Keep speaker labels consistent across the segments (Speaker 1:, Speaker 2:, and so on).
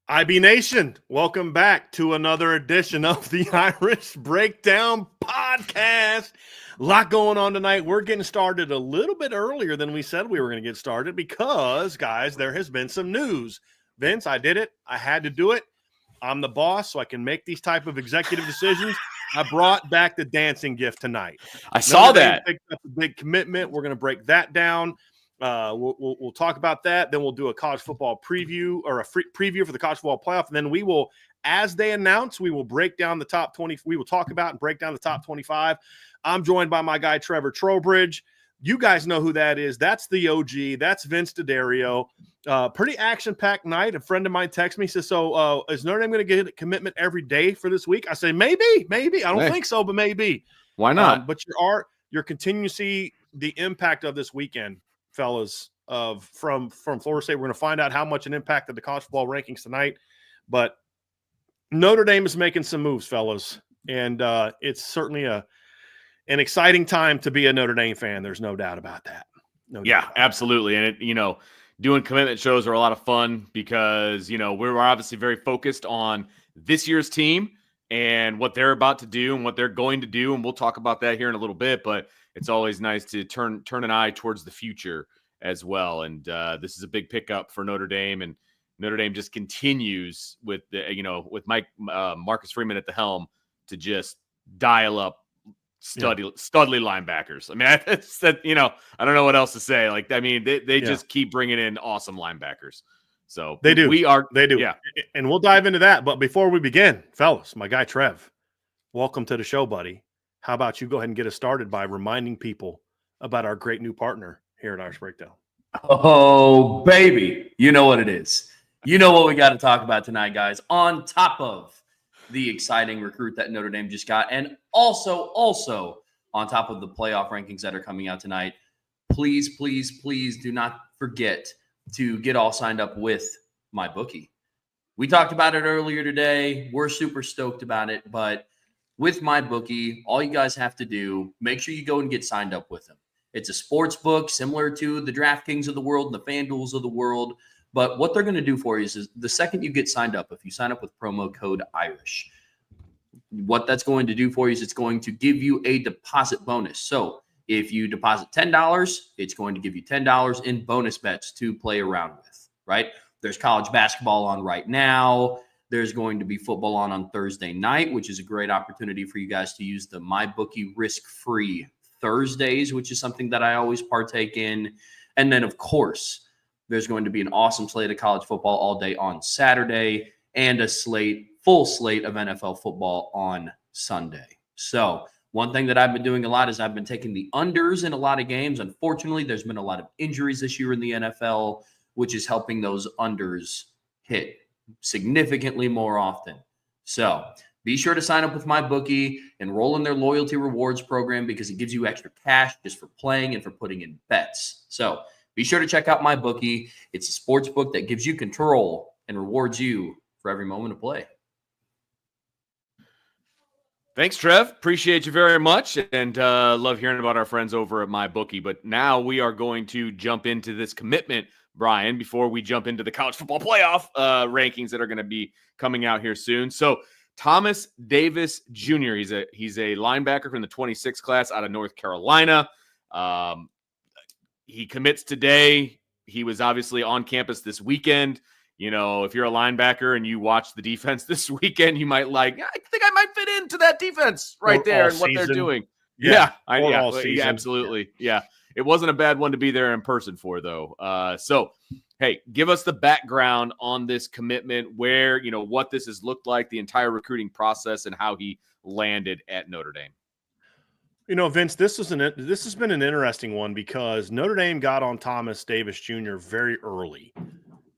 Speaker 1: IB Nation, welcome back to another edition of the Irish Breakdown Podcast. A lot going on tonight. We're getting started a little bit earlier than we said we were going to get started because, guys, there has been some news. Vince, I did it. I had to do it. I'm the boss, so I can make these type of executive decisions. I brought back the dancing gift tonight.
Speaker 2: I saw
Speaker 1: Notre Dame
Speaker 2: that.
Speaker 1: picked up a big commitment. We're going to break that down. We'll talk about that. Then we'll do a college football preview or a preview for the college football playoff. And then we will, as they announce, we will break down the top 20. We will talk about and break down the top 25. I'm joined by my guy, Trevor Trowbridge. You guys know who that is. That's the OG. That's Vince D'Addario. Pretty action-packed night. A friend of mine texted me, says, so is Notre Dame going to get a commitment every day for this week? I say, maybe. I don't think so, but maybe.
Speaker 2: Why not?
Speaker 1: But you're continuing to see the impact of this weekend, fellas, from Florida State. We're going to find out how much an impact of the college football rankings tonight. But Notre Dame is making some moves, fellas, and it's certainly an exciting time to be a Notre Dame fan. There's no doubt about that.
Speaker 2: Absolutely. And doing commitment shows are a lot of fun because we're obviously very focused on this year's team and what they're about to do and what they're going to do, and we'll talk about that here in a little bit. But it's always nice to turn an eye towards the future as well. And this is a big pickup for Notre Dame, and Notre Dame just continues with with Marcus Freeman at the helm to just dial up studly linebackers. I mean, I don't know what else to say. They just keep bringing in awesome linebackers. So
Speaker 1: they do. They do.
Speaker 2: Yeah.
Speaker 1: And we'll dive into that. But before we begin, fellas, my guy Trev, welcome to the show, buddy. How about you go ahead and get us started by reminding people about our great new partner here at Irish Breakdown?
Speaker 3: Oh, baby. You know what it is. You know what we got to talk about tonight, guys. On top of the exciting recruit that Notre Dame just got, and also on top of the playoff rankings that are coming out tonight, please do not forget to get all signed up with MyBookie. We talked about it earlier today. We're super stoked about it, but with MyBookie, all you guys have to do, make sure you go and get signed up with them. It's a sports book similar to the DraftKings of the world and the FanDuels of the world. But what they're going to do for you is the second you get signed up, if you sign up with promo code IRISH, what that's going to do for you is it's going to give you a deposit bonus. So if you deposit $10, it's going to give you $10 in bonus bets to play around with, right? There's college basketball on right now. There's going to be football on Thursday night, which is a great opportunity for you guys to use the MyBookie risk-free Thursdays, which is something that I always partake in. And then, of course, there's going to be an awesome slate of college football all day on Saturday and a full slate of NFL football on Sunday. So one thing that I've been doing a lot is I've been taking the unders in a lot of games. Unfortunately, there's been a lot of injuries this year in the NFL, which is helping those unders hit significantly more often. So be sure to sign up with MyBookie, enroll in their loyalty rewards program because it gives you extra cash just for playing and for putting in bets. So be sure to check out MyBookie. It's a sports book that gives you control and rewards you for every moment of play.
Speaker 2: Thanks, Trev. Appreciate you very much, and love hearing about our friends over at MyBookie. But now we are going to jump into this commitment, Brian, before we jump into the college football playoff rankings that are going to be coming out here soon. So Thomas Davis Jr., he's a linebacker from the 26th class out of North Carolina. He commits today. He was obviously on campus this weekend. If you're a linebacker and you watch the defense this weekend, you might I think I might fit into that defense right there and what they're doing. Yeah, absolutely. Yeah. It wasn't a bad one to be there in person for, though. So, hey, give us the background on this commitment, where, what this has looked like, the entire recruiting process, and how he landed at Notre Dame.
Speaker 1: Vince, this has been an interesting one because Notre Dame got on Thomas Davis Jr. very early.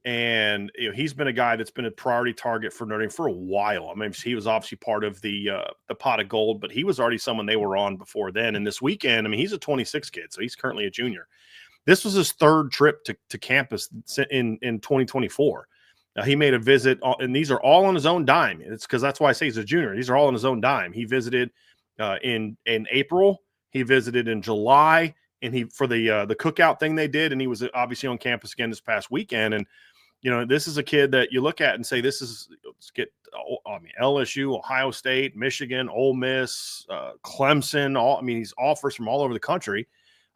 Speaker 1: And he's been a guy that's been a priority target for Notre Dame for a while. I mean, he was obviously part of the pot of gold, but he was already someone they were on before then. And this weekend, I mean, he's a 26 kid, so he's currently a junior. This was his third trip to campus in 2024. He made a visit, and these are all on his own dime. It's because that's why I say he's a junior. These are all on his own dime. He visited in April. He visited in July, and he for the cookout thing they did, and he was obviously on campus again this past weekend. And This is a kid that you look at and say, let's get, LSU, Ohio State, Michigan, Ole Miss, Clemson. He's offers from all over the country.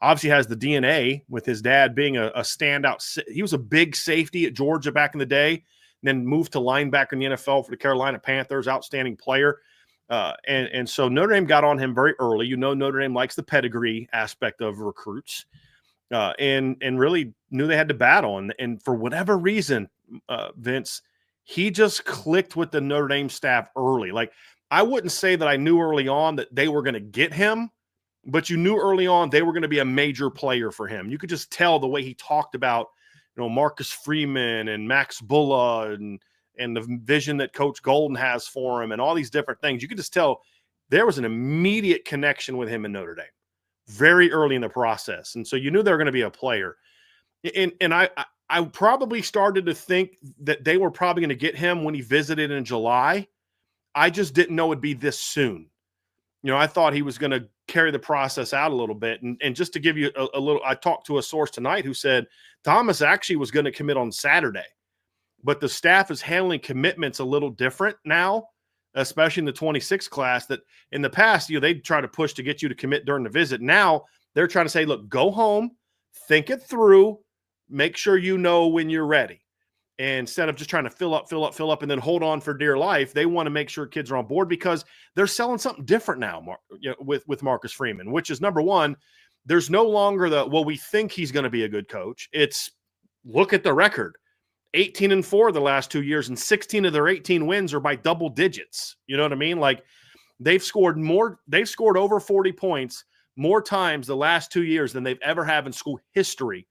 Speaker 1: Obviously has the DNA with his dad being a standout. He was a big safety at Georgia back in the day, and then moved to linebacker in the NFL for the Carolina Panthers, outstanding player. And so Notre Dame got on him very early. Notre Dame likes the pedigree aspect of recruits. And really knew they had to battle. And for whatever reason, Vince, he just clicked with the Notre Dame staff early. Like, I wouldn't say that I knew early on that they were going to get him, but you knew early on they were going to be a major player for him. You could just tell the way he talked about, Marcus Freeman and Max Bulla and the vision that Coach Golden has for him and all these different things. You could just tell there was an immediate connection with him in Notre Dame very early in the process. And so you knew they were going to be a player. And I probably started to think that they were probably going to get him when he visited in July. I just didn't know it'd be this soon. I thought he was going to carry the process out a little bit. And just to give you a little, I talked to a source tonight who said Thomas actually was going to commit on Saturday, but the staff is handling commitments a little different now, especially in the 26 class, that in the past, they'd try to push to get you to commit during the visit. Now they're trying to say, look, go home, think it through, make sure you know when you're ready. And instead of just trying to fill up, and then hold on for dear life, they want to make sure kids are on board because they're selling something different now with Marcus Freeman, which is, number one, there's no longer we think he's going to be a good coach. It's, look at the record. 18-4 the last 2 years, and 16 of their 18 wins are by double digits. You know what I mean? Like, they've scored over 40 points more times the last 2 years than they've ever had in school history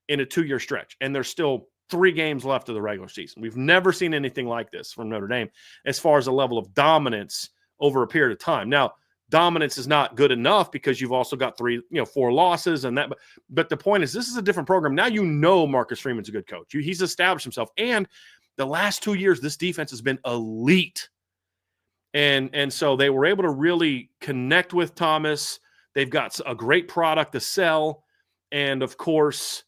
Speaker 1: in a 2-year stretch. And there's still 3 games left of the regular season. We've never seen anything like this from Notre Dame as far as a level of dominance over a period of time. Now, dominance is not good enough because you've also got 4 losses and that. But the point is, this is a different program. Now Marcus Freeman's a good coach. He's established himself. And the last 2 years, this defense has been elite. And so they were able to really connect with Thomas. They've got a great product to sell. And, of course,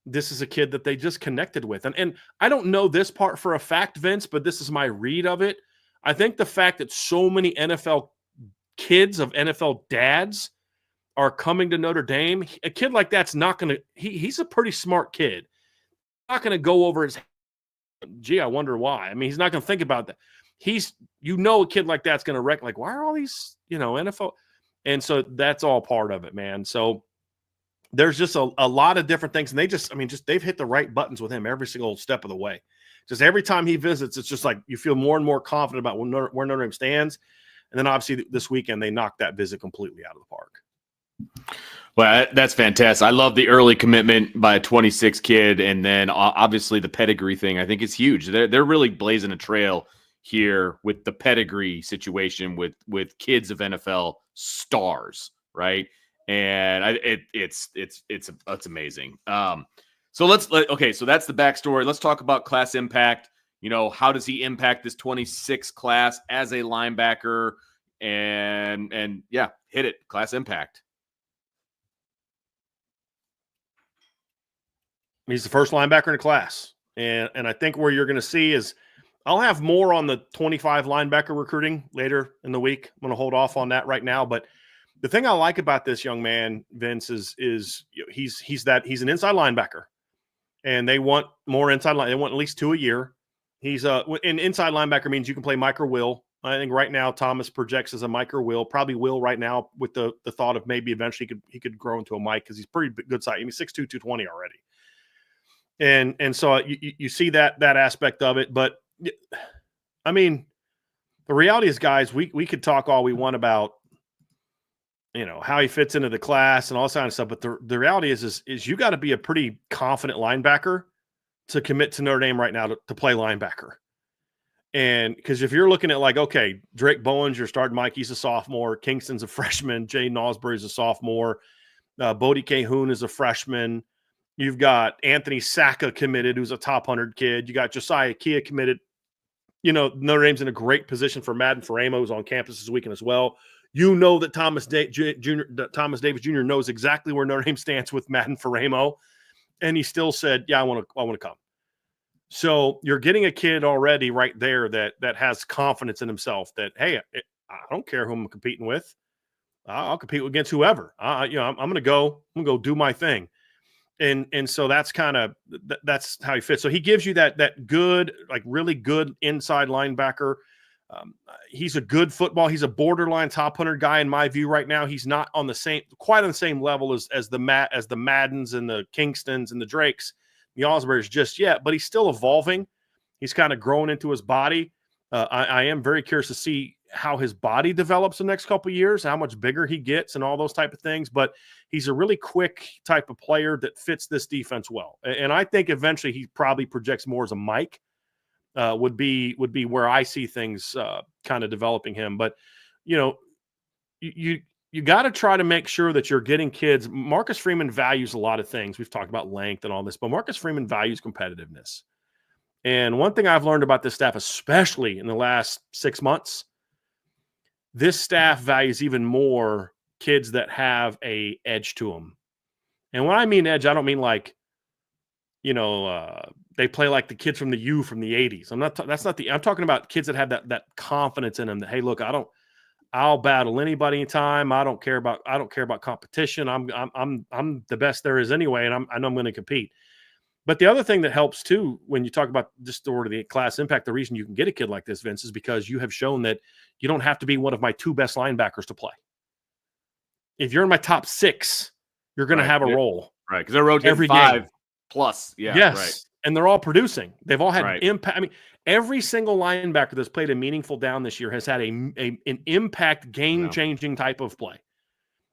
Speaker 1: this is a kid that they just connected with. And I don't know this part for a fact, Vince, but this is my read of it. I think the fact that so many NFL kids of NFL dads are coming to Notre Dame, a kid like that's not going to – he's a pretty smart kid. Not going to go over his – gee, I wonder why. I mean, he's not going to think about that. A kid like that's going to wreck, like, why are all these, NFL – and so that's all part of it, man. So there's just a lot of different things. And they've hit the right buttons with him every single step of the way. Just every time he visits, it's just like you feel more and more confident about where Notre Dame stands. And then obviously this weekend, they knocked that visit completely out of the park.
Speaker 2: Well, that's fantastic. I love the early commitment by a 26 kid. And then obviously the pedigree thing, I think is huge. They're really blazing a trail here with the pedigree situation with kids of NFL stars, right? And it's amazing. So that's the backstory. Let's talk about class impact. How does he impact this 26 class as a linebacker? And yeah, hit it. Class impact.
Speaker 1: He's the first linebacker in the class. And I think where you're going to see is I'll have more on the 25 linebacker recruiting later in the week. I'm going to hold off on that right now. But the thing I like about this young man, Vince, is he's an inside linebacker. And they want more inside line. They want at least 2 a year. He's an inside linebacker means you can play Mike or Will. I think right now Thomas projects as a Mike or Will, probably Will right now with the thought of maybe eventually he could grow into a Mike because he's pretty good size. 6'2", 220 already. And so you see that aspect of it. But I mean, the reality is, guys, we could talk all we want about, how he fits into the class and all that kind of stuff. But the reality is you got to be a pretty confident linebacker to commit to Notre Dame right now to play linebacker. And because if you're looking at okay, Drake Bowen's your starting Mike, he's a sophomore. Kingston's a freshman. Jay Nosbury's a sophomore. Bodie Cahoon is a freshman. You've got Anthony Sacca committed, who's a top 100 kid. You got Josiah Kia committed. Notre Dame's in a great position for Madden Faramo, who's on campus this weekend as well. That Thomas Davis Jr. knows exactly where Notre Dame stands with Madden Faramo, and he still said, "Yeah, I want to come." So you're getting a kid already right there that has confidence in himself that, hey, I don't care who I'm competing with. I'll compete against whoever. I'm going to go do my thing. And so that's kind of that's how he fits. So he gives you that good, like really good inside linebacker. He's a good football. He's a borderline top 100 guy in my view right now. He's not quite on the same level as the Maddens and the Kingstons and the Drakes, the Osborns just yet, but he's still evolving. He's kind of growing into his body. I am very curious to see how his body develops the next couple of years, how much bigger he gets and all those type of things. But he's a really quick type of player that fits this defense well. And I think eventually he probably projects more as a Mike would be where I see things kind of developing him. But, you got to try to make sure that you're getting kids. Marcus Freeman values a lot of things. We've talked about length and all this, but Marcus Freeman values competitiveness. And one thing I've learned about this staff, especially in the last 6 months, this staff values even more kids that have a edge to them. And when I mean edge, I don't mean like, they play like the kids from the U from the 80s. I'm talking about kids that have that confidence in them that, hey, look, I'll battle anybody anytime. I don't care about competition. I'm the best there is anyway. And I know I'm going to compete. But the other thing that helps too, when you talk about just sort of the class impact, the reason you can get a kid like this, Vince, is because you have shown that you don't have to be one of my 2 best linebackers to play. If you're in my top 6, you're going to have a role.
Speaker 2: Right. Because they're rotating every 5 game. Plus. Yeah.
Speaker 1: Yes.
Speaker 2: Right.
Speaker 1: And they're all producing. They've all had impact. I mean, every single linebacker that's played a meaningful down this year has had an impact, game-changing type of play,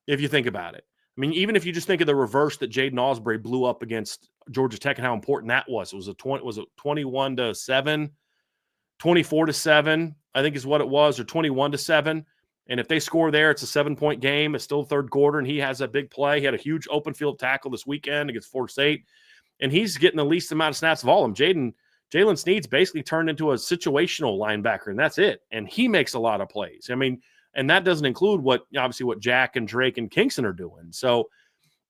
Speaker 1: if you think about it. I mean, even if you just think of the reverse that Jaden Osbury blew up against Georgia Tech and how important that was. It was 21-7, 24-7, I think is what it was, or 21-7. And if they score there, it's a 7-point game. It's still the third quarter, and he has a big play. He had a huge open field tackle this weekend against Florida State, and he's getting the least amount of snaps of all of them. Jalen Sneed's basically turned into a situational linebacker, and that's it. And he makes a lot of plays. I mean, and that doesn't include what Jack and Drake and Kingston are doing. So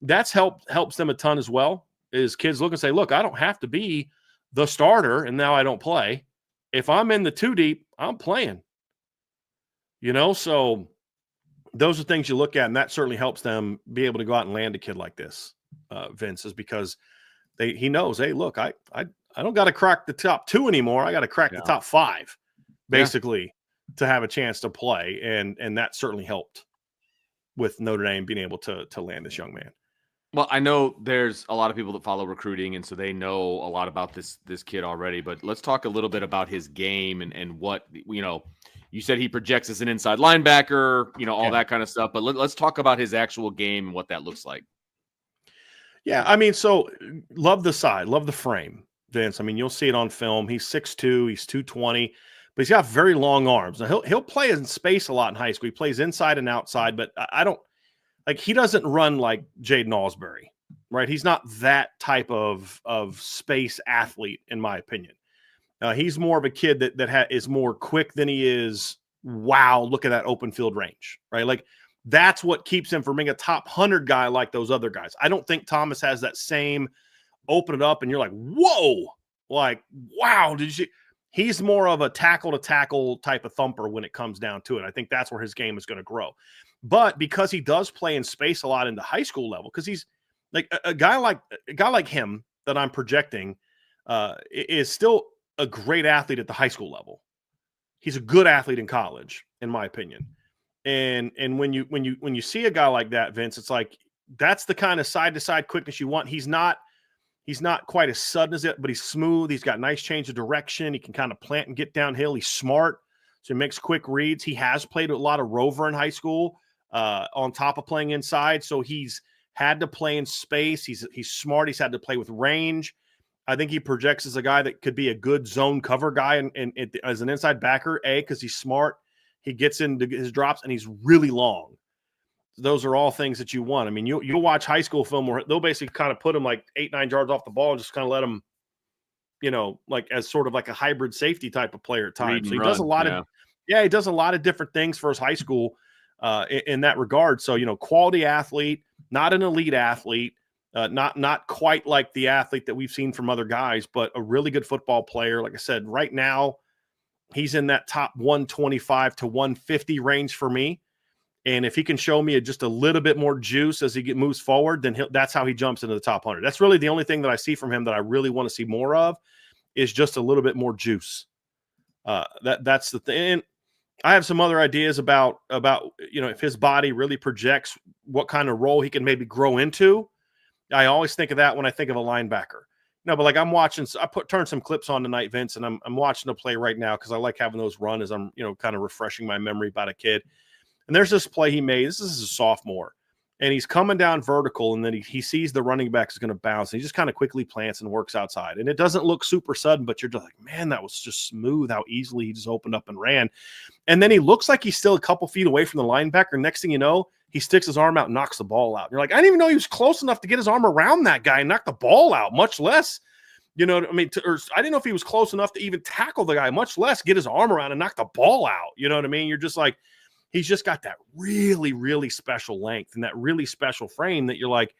Speaker 1: that's helps them a ton as well, is kids look and say, look, I don't have to be the starter, and now I don't play. If I'm in the 2 deep, I'm playing. So those are things you look at, and that certainly helps them be able to go out and land a kid like this, Vince, is because he knows, hey, look, I don't got to crack the top 2 anymore. I got to crack the top 5, basically, to have a chance to play. And that certainly helped with Notre Dame being able to land this young man.
Speaker 2: Well, I know there's a lot of people that follow recruiting, and so they know a lot about this kid already. But let's talk a little bit about his game and what, you said he projects as an inside linebacker, all that kind of stuff. But let's talk about his actual game and what that looks like.
Speaker 1: Yeah, I mean, so love the side, love the frame, Vince. I mean, you'll see it on film. He's 6'2", he's 220, but he's got very long arms. Now, he'll play in space a lot in high school. He plays inside and outside, but I don't – he doesn't run like Jaden Osbury, right? He's not that type of space athlete, in my opinion. He's more of a kid that is more quick than he is, wow, look at that open field range, right? Like, that's what keeps him from being a top 100 guy like those other guys. I don't think Thomas has that same open it up and you're like, whoa, like, wow, did you see? He's more of a tackle-to-tackle type of thumper when it comes down to it. I think that's where his game is going to grow. But because he does play in space a lot in the high school level, because he's like a guy like him that I'm projecting is still a great athlete at the high school level. He's a good athlete in college, in my opinion. And when you see a guy like that, Vince, it's like that's the kind of side-to-side quickness you want. He's not quite as sudden as it, but he's smooth. He's got nice change of direction. He can kind of plant and get downhill. He's smart, so he makes quick reads. He has played a lot of rover in high school on top of playing inside, so he's had to play in space. He's smart. He's had to play with range. I think he projects as a guy that could be a good zone cover guy and as an inside backer, because he's smart. He gets into his drops, and he's really long. Those are all things that you want. I mean, you'll watch high school film where they'll basically kind of put him like 8-9 yards off the ball and just kind of let him, like as sort of like a hybrid safety type of player at times. So he does a lot of, he does a lot of different things for his high school in that regard. So, quality athlete, not an elite athlete, Not quite like the athlete that we've seen from other guys, but a really good football player. Like I said, right now, he's in that top 125 to 150 range for me. And if he can show me just a little bit more juice as he moves forward, then that's how he jumps into the top 100. That's really the only thing that I see from him that I really want to see more of, is just a little bit more juice. That's the thing. And I have some other ideas about if his body really projects what kind of role he can maybe grow into. I always think of that when I think of a linebacker. No, but like I'm watching, turn some clips on tonight, Vince, and I'm watching a play right now because I like having those run as I'm kind of refreshing my memory about a kid. And there's this play he made. This is a sophomore, and he's coming down vertical, and then he sees the running back is going to bounce, and he just kind of quickly plants and works outside. And it doesn't look super sudden, but you're just like, man, that was just smooth how easily he just opened up and ran. And then he looks like he's still a couple feet away from the linebacker. Next thing you know, he sticks his arm out and knocks the ball out. And you're like, I didn't even know he was close enough to get his arm around that guy and knock the ball out, much less, I didn't know if he was close enough to even tackle the guy, much less get his arm around and knock the ball out. You know what I mean? You're just like, he's just got that really, really special length and that really special frame that you're like,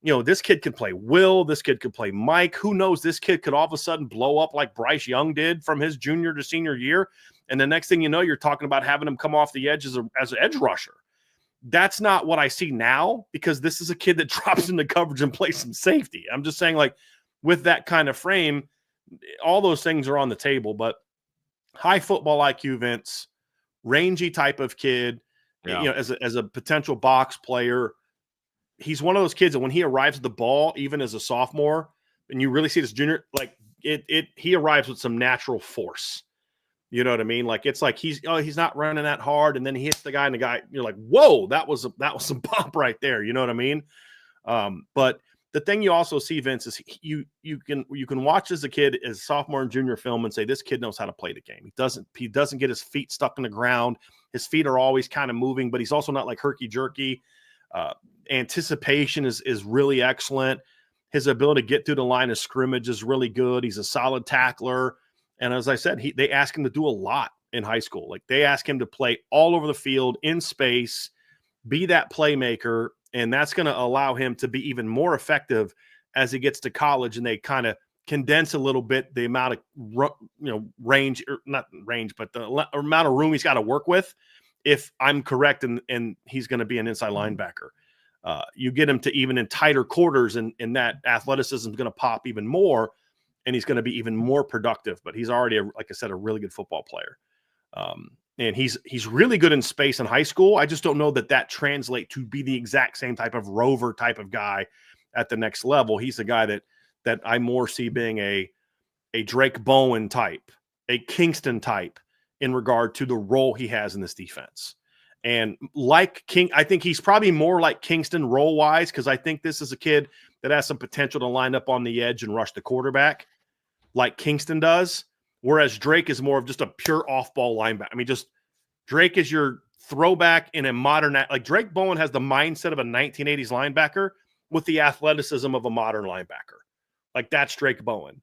Speaker 1: this kid could play Will. This kid could play Mike. Who knows? This kid could all of a sudden blow up like Bryce Young did from his junior to senior year. And the next thing you know, you're talking about having him come off the edge as an edge rusher. That's not what I see now, because this is a kid that drops into coverage and plays some safety. I'm just saying, like, with that kind of frame, all those things are on the table. But high football IQ, Vince, rangy type of kid, as a potential box player. He's one of those kids that when he arrives at the ball, even as a sophomore, and you really see this junior, like he arrives with some natural force. You know what I mean? Like, it's like he's not running that hard, and then he hits the guy, and the guy, you're like, whoa, that was some pop right there. You know what I mean? But the thing you also see, Vince, is you can watch as a kid, as sophomore and junior film, and say this kid knows how to play the game. He doesn't get his feet stuck in the ground. His feet are always kind of moving, but he's also not like herky jerky. Anticipation is really excellent. His ability to get through the line of scrimmage is really good. He's a solid tackler. And as I said, they ask him to do a lot in high school. Like, they ask him to play all over the field, in space, be that playmaker. And that's going to allow him to be even more effective as he gets to college, and they kind of condense a little bit the amount of range, or not range, but the amount of room he's got to work with. If I'm correct, and he's going to be an inside linebacker, you get him to even in tighter quarters, and that athleticism is going to pop even more, and he's going to be even more productive. But he's already, like I said, a really good football player. And he's really good in space in high school. I just don't know that translates to be the exact same type of rover type of guy at the next level. He's a guy that I more see being a Drake Bowen type, a Kingston type in regard to the role he has in this defense. And like I think he's probably more like Kingston role-wise, because I think this is a kid that has some potential to line up on the edge and rush the quarterback like Kingston does. Whereas Drake is more of just a pure off-ball linebacker. I mean, just Drake is your throwback in a modern – like, Drake Bowen has the mindset of a 1980s linebacker with the athleticism of a modern linebacker. Like, that's Drake Bowen.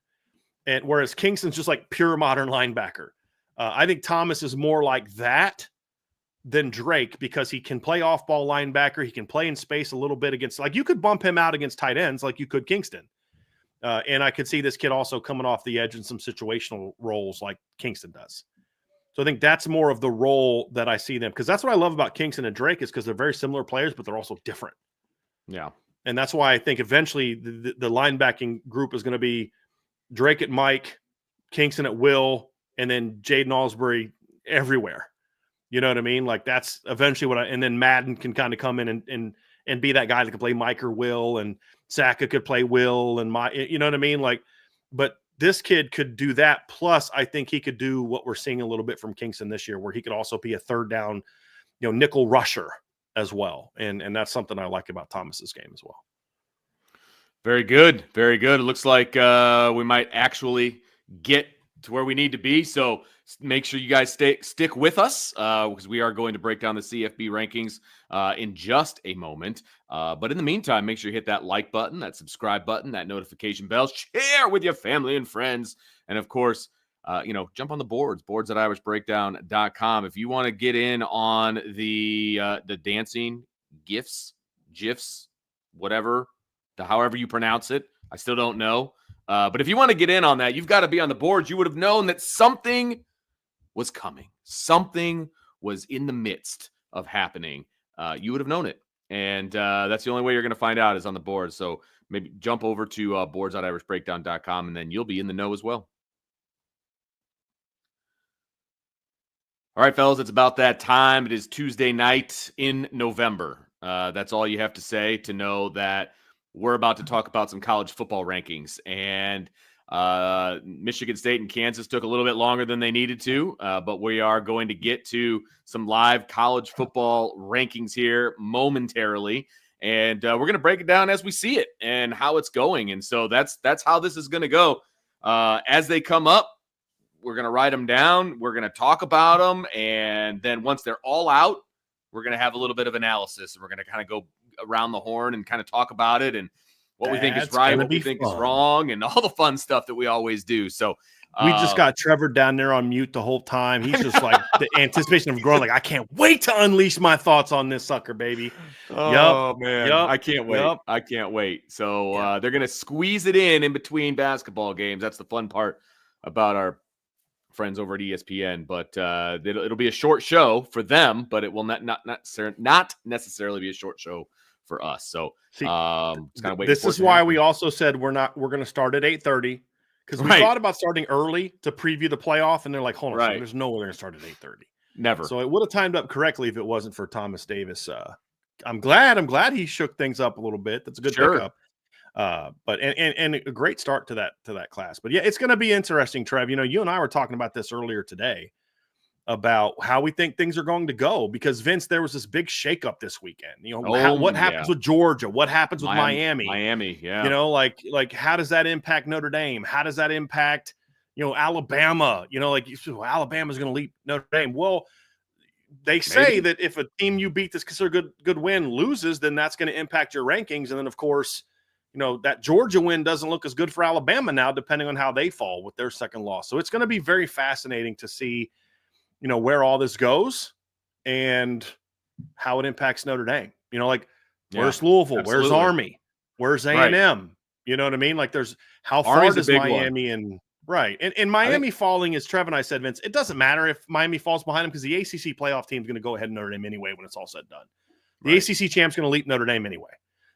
Speaker 1: And whereas Kingston's just like pure modern linebacker. I think Thomas is more like that than Drake, because he can play off-ball linebacker. He can play in space a little bit against – like, you could bump him out against tight ends like you could Kingston. And I could see this kid also coming off the edge in some situational roles like Kingston does. So I think that's more of the role that I see them, because that's what I love about Kingston and Drake, is because they're very similar players, but they're also different.
Speaker 2: Yeah.
Speaker 1: And that's why I think eventually the linebacking group is going to be Drake at Mike, Kingston at Will, and then Jaden Alsbury everywhere. You know what I mean? Like, that's eventually and then Madden can kind of come in and be that guy that can play Mike or Will, and Saka could play Will and you know what I mean? Like, but this kid could do that. Plus, I think he could do what we're seeing a little bit from Kingston this year, where he could also be a third down, nickel rusher as well. And that's something I like about Thomas's game as well.
Speaker 2: Very good. Very good. It looks like we might actually get to where we need to be. So make sure you guys stick with us, because we are going to break down the CFB rankings in just a moment. But in the meantime, make sure you hit that like button, that subscribe button, that notification bell, share with your family and friends. And of course, jump on the boards at irishbreakdown.com. If you want to get in on the dancing, GIFs, whatever, however you pronounce it. I still don't know. But if you want to get in on that, you've got to be on the boards. You would have known that something was coming. Something was in the midst of happening. You would have known it. And that's the only way you're going to find out is on the board. So maybe jump over to boards.irishbreakdown.com, and then you'll be in the know as well. All right, fellas, it's about that time. It is Tuesday night in November. That's all you have to say to know that we're about to talk about some college football rankings. And Michigan State and Kansas took a little bit longer than they needed to, but we are going to get to some live college football rankings here momentarily. And we're going to break it down as we see it and how it's going. And so that's how this is going to go. As they come up, we're going to write them down. We're going to talk about them. And then once they're all out, we're going to have a little bit of analysis. And we're going to kind of go around the horn and kind of talk about it and what we think is right, what we think is wrong, and all the fun stuff that we always do. So
Speaker 1: we just got Trevor down there on mute the whole time. He's just like the anticipation of growing. Like, I can't wait to unleash my thoughts on this sucker, baby.
Speaker 2: Oh, man. I can't wait. I can't wait. So they're going to squeeze it in between basketball games. That's the fun part about our friends over at ESPN. But it'll be a short show for them, but it will not necessarily be a short show for us. So
Speaker 1: see,
Speaker 2: just kind of wait.
Speaker 1: This is why we also said we're going to start at 8:30, because we thought about starting early to preview the playoff, and they're like, hold on, there's no way they're going to start at 8:30.
Speaker 2: Never.
Speaker 1: So it would have timed up correctly if it wasn't for Thomas Davis. I'm glad he shook things up a little bit. That's a good pickup. But and a great start to that class. But yeah, it's going to be interesting, Trev. You know, you and I were talking about this earlier today about how we think things are going to go, because Vince, there was this big shakeup this weekend. You know, what happens with Georgia? What happens with Miami?
Speaker 2: Yeah.
Speaker 1: You know, like how does that impact Notre Dame? How does that impact, you know, Alabama? You know, like Alabama's going to leap Notre Dame. Well, they say that if a team you beat that's considered good win loses, then that's going to impact your rankings. And then, of course, you know, that Georgia win doesn't look as good for Alabama now, depending on how they fall with their second loss. So it's going to be very fascinating to see, you know, where all this goes and how it impacts Notre Dame. You know, like where's Louisville?
Speaker 2: Absolutely.
Speaker 1: Where's Army? Where's A&M? Right. You know what I mean? Like there's how far
Speaker 2: Army's
Speaker 1: does Miami and right. And Miami falling, as Trev and I said, Vince, it doesn't matter if Miami falls behind them, because the ACC playoff team is going to go ahead and Notre Dame anyway when it's all said and done. The ACC champ's going to leap Notre Dame anyway.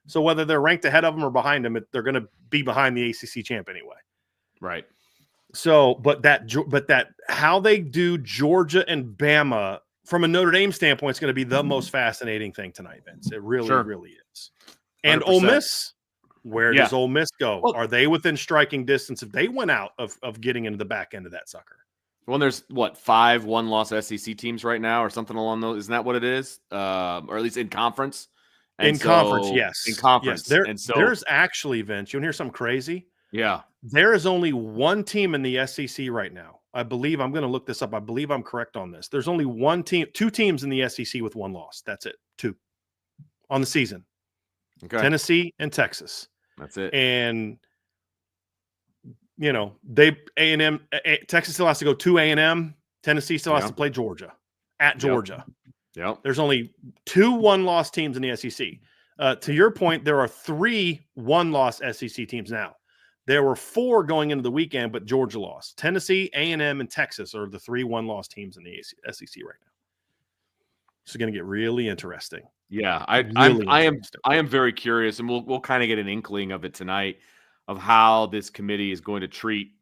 Speaker 1: So whether they're ranked ahead of them or behind them, they're going to be behind the ACC champ anyway.
Speaker 2: Right.
Speaker 1: So, but that how they do Georgia and Bama from a Notre Dame standpoint is going to be the most fascinating thing tonight, Vince. It really, really is. And 100%. Ole Miss, where does Ole Miss go? Well, are they within striking distance if they went out of getting into the back end of that sucker?
Speaker 2: Well, there's 5 one-loss SEC teams right now, or something along those. Isn't that what it is? Or at least in conference.
Speaker 1: Conference, yes.
Speaker 2: In conference.
Speaker 1: Yes. There's actually, Vince, you want to hear something crazy?
Speaker 2: Yeah.
Speaker 1: There is only one team in the SEC right now. I believe, I'm going to look this up. I believe I'm correct on this. There's only two teams in the SEC with one loss. That's it. 2 on the season.
Speaker 2: Okay.
Speaker 1: Tennessee and Texas.
Speaker 2: That's it.
Speaker 1: And, you know, Texas still has to go to A&M. Tennessee still has to play Georgia at Georgia.
Speaker 2: Yep.
Speaker 1: There's only 2 one-loss teams in the SEC. To your point, there are 3 one-loss SEC teams now. There were 4 going into the weekend, but Georgia lost. Tennessee, A&M, and Texas are the 3 one-loss teams in the SEC right now. It's going to get really interesting.
Speaker 2: Yeah, I am very curious, and we'll kind of get an inkling of it tonight of how this committee is going to treat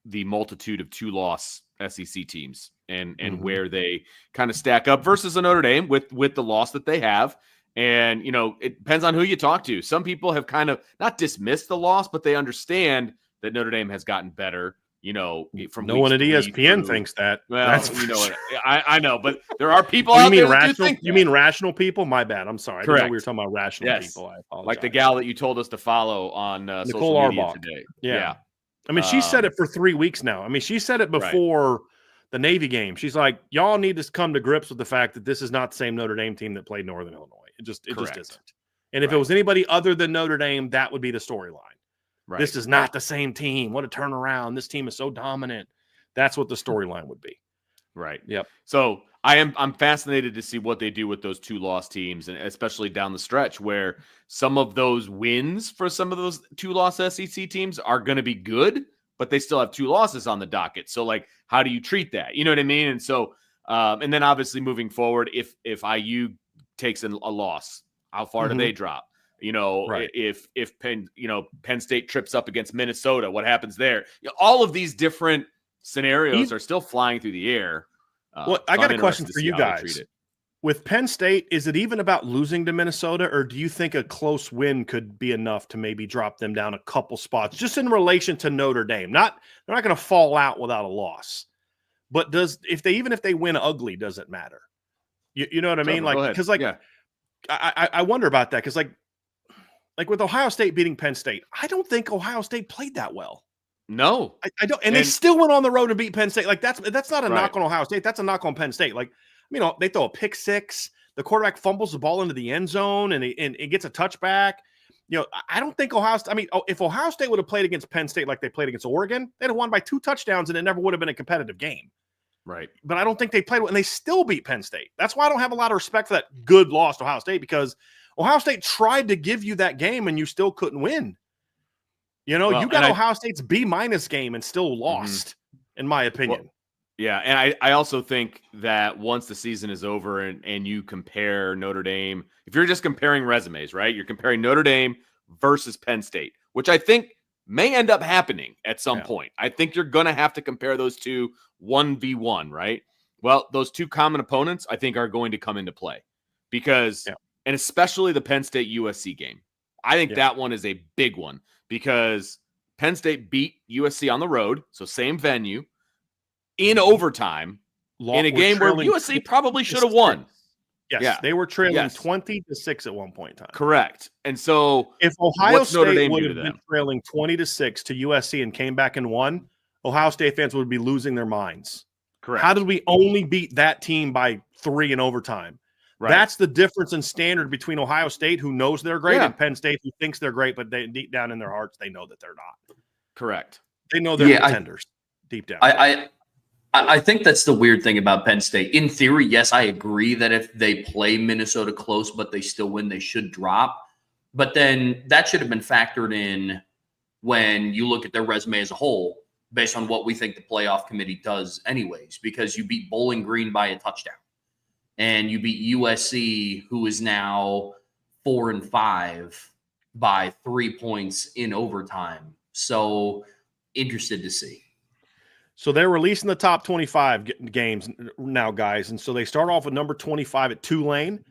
Speaker 2: the multitude of 2-loss SEC teams and where they kind of stack up versus a Notre Dame with the loss that they have. And, you know, it depends on who you talk to. Some people have kind of not dismissed the loss, but they understand that Notre Dame has gotten better, you know, from
Speaker 1: no one at ESPN thinks that.
Speaker 2: Well, you know, I know, but there are people out there that do think that.
Speaker 1: You mean rational people? My bad. I'm sorry.
Speaker 2: Correct.
Speaker 1: I didn't know we were talking about rational people. I apologize.
Speaker 2: Like the gal that you told us to follow on social media today.
Speaker 1: Yeah. I mean, she said it for 3 weeks now. I mean, she said it before the Navy game. She's like, y'all need to come to grips with the fact that this is not the same Notre Dame team that played Northern Illinois. It just isn't. And if it was anybody other than Notre Dame, that would be the storyline. Right. This is not the same team. What a turnaround. This team is so dominant. That's what the storyline would be.
Speaker 2: Right.
Speaker 1: Yep.
Speaker 2: So I'm fascinated to see what they do with those 2-loss teams, and especially down the stretch where some of those wins for some of those 2-loss SEC teams are going to be good, but they still have 2 losses on the docket. So like, how do you treat that? You know what I mean? And so, and then obviously moving forward, if IU takes a loss, how far do they drop? You know,
Speaker 1: Right.
Speaker 2: if Penn State trips up against Minnesota, what happens there? All of these different scenarios are still flying through the air.
Speaker 1: Well, I got a question for you guys. With Penn State, is it even about losing to Minnesota, or do you think a close win could be enough to maybe drop them down a couple spots, just in relation to Notre Dame? They're not going to fall out without a loss, but if they win ugly, does it matter? You know what I mean? Like, because I wonder about that, because like with Ohio State beating Penn State, I don't think Ohio State played that well.
Speaker 2: No,
Speaker 1: I don't, and they still went on the road to beat Penn State. Like that's not a knock on Ohio State. That's a knock on Penn State. Like, they throw a pick six. The quarterback fumbles the ball into the end zone, and it gets a touchback. I don't think Ohio State. If Ohio State would have played against Penn State like they played against Oregon, they'd have won by 2 touchdowns, and it never would have been a competitive game.
Speaker 2: Right.
Speaker 1: But I don't think they played well, and they still beat Penn State. That's why I don't have a lot of respect for that good loss to Ohio State, because Ohio State tried to give you that game, and you still couldn't win. You got Ohio State's B- game and still lost, in my opinion.
Speaker 2: Well, yeah, and I also think that once the season is over and you compare Notre Dame, if you're just comparing resumes, right? You're comparing Notre Dame versus Penn State, which I think may end up happening at some point. I think you're going to have to compare those two 1v1, right? Well, those two common opponents, I think, are going to come into play because, and especially the Penn State USC game. I think that one is a big one because Penn State beat USC on the road, so same venue, in overtime, in a game where USC probably should have won.
Speaker 1: Yes, they were trailing 20-6 at one point in time.
Speaker 2: Correct. And so
Speaker 1: if Ohio State would have been trailing 20-6 to USC and came back and won, Ohio State fans would be losing their minds.
Speaker 2: Correct.
Speaker 1: How did we only beat that team by 3 in overtime? Right. That's the difference in standard between Ohio State, who knows they're great, and Penn State, who thinks they're great, but deep down in their hearts, they know that they're not.
Speaker 2: Correct.
Speaker 1: They know they're contenders deep down.
Speaker 3: I think that's the weird thing about Penn State. In theory, yes, I agree that if they play Minnesota close, but they still win, they should drop. But then that should have been factored in when you look at their resume as a whole, based on what we think the playoff committee does anyways, because you beat Bowling Green by a touchdown. And you beat USC, who is now 4-5, by 3 points in overtime. So interested to see.
Speaker 1: So they're releasing the top 25 games now, guys. And so they start off with number 25 at Tulane.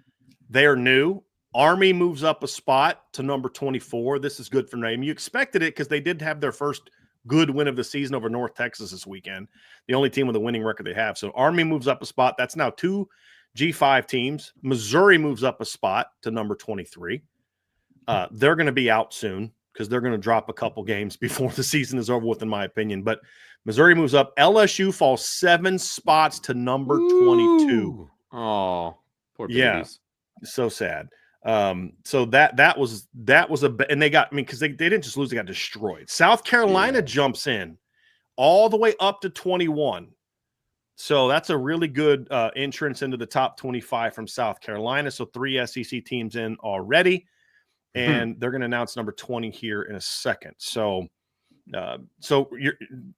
Speaker 1: They are new. Army moves up a spot to number 24. This is good for Notre Dame. You expected it because they did have their first good win of the season over North Texas this weekend, the only team with a winning record they have. So Army moves up a spot. That's now 2 G5 teams. Missouri moves up a spot to number 23. They're going to be out soon because they're going to drop a couple games before the season is over with, in my opinion. But Missouri moves up. LSU falls 7 spots to number 22.
Speaker 2: Oh, poor babies.
Speaker 1: Yeah, so sad. So that was and they got, because they didn't just lose, they got destroyed. South Carolina jumps in all the way up to 21. So that's a really good entrance into the top 25 from South Carolina. So 3 SEC teams in already, and they're going to announce number 20 here in a second. So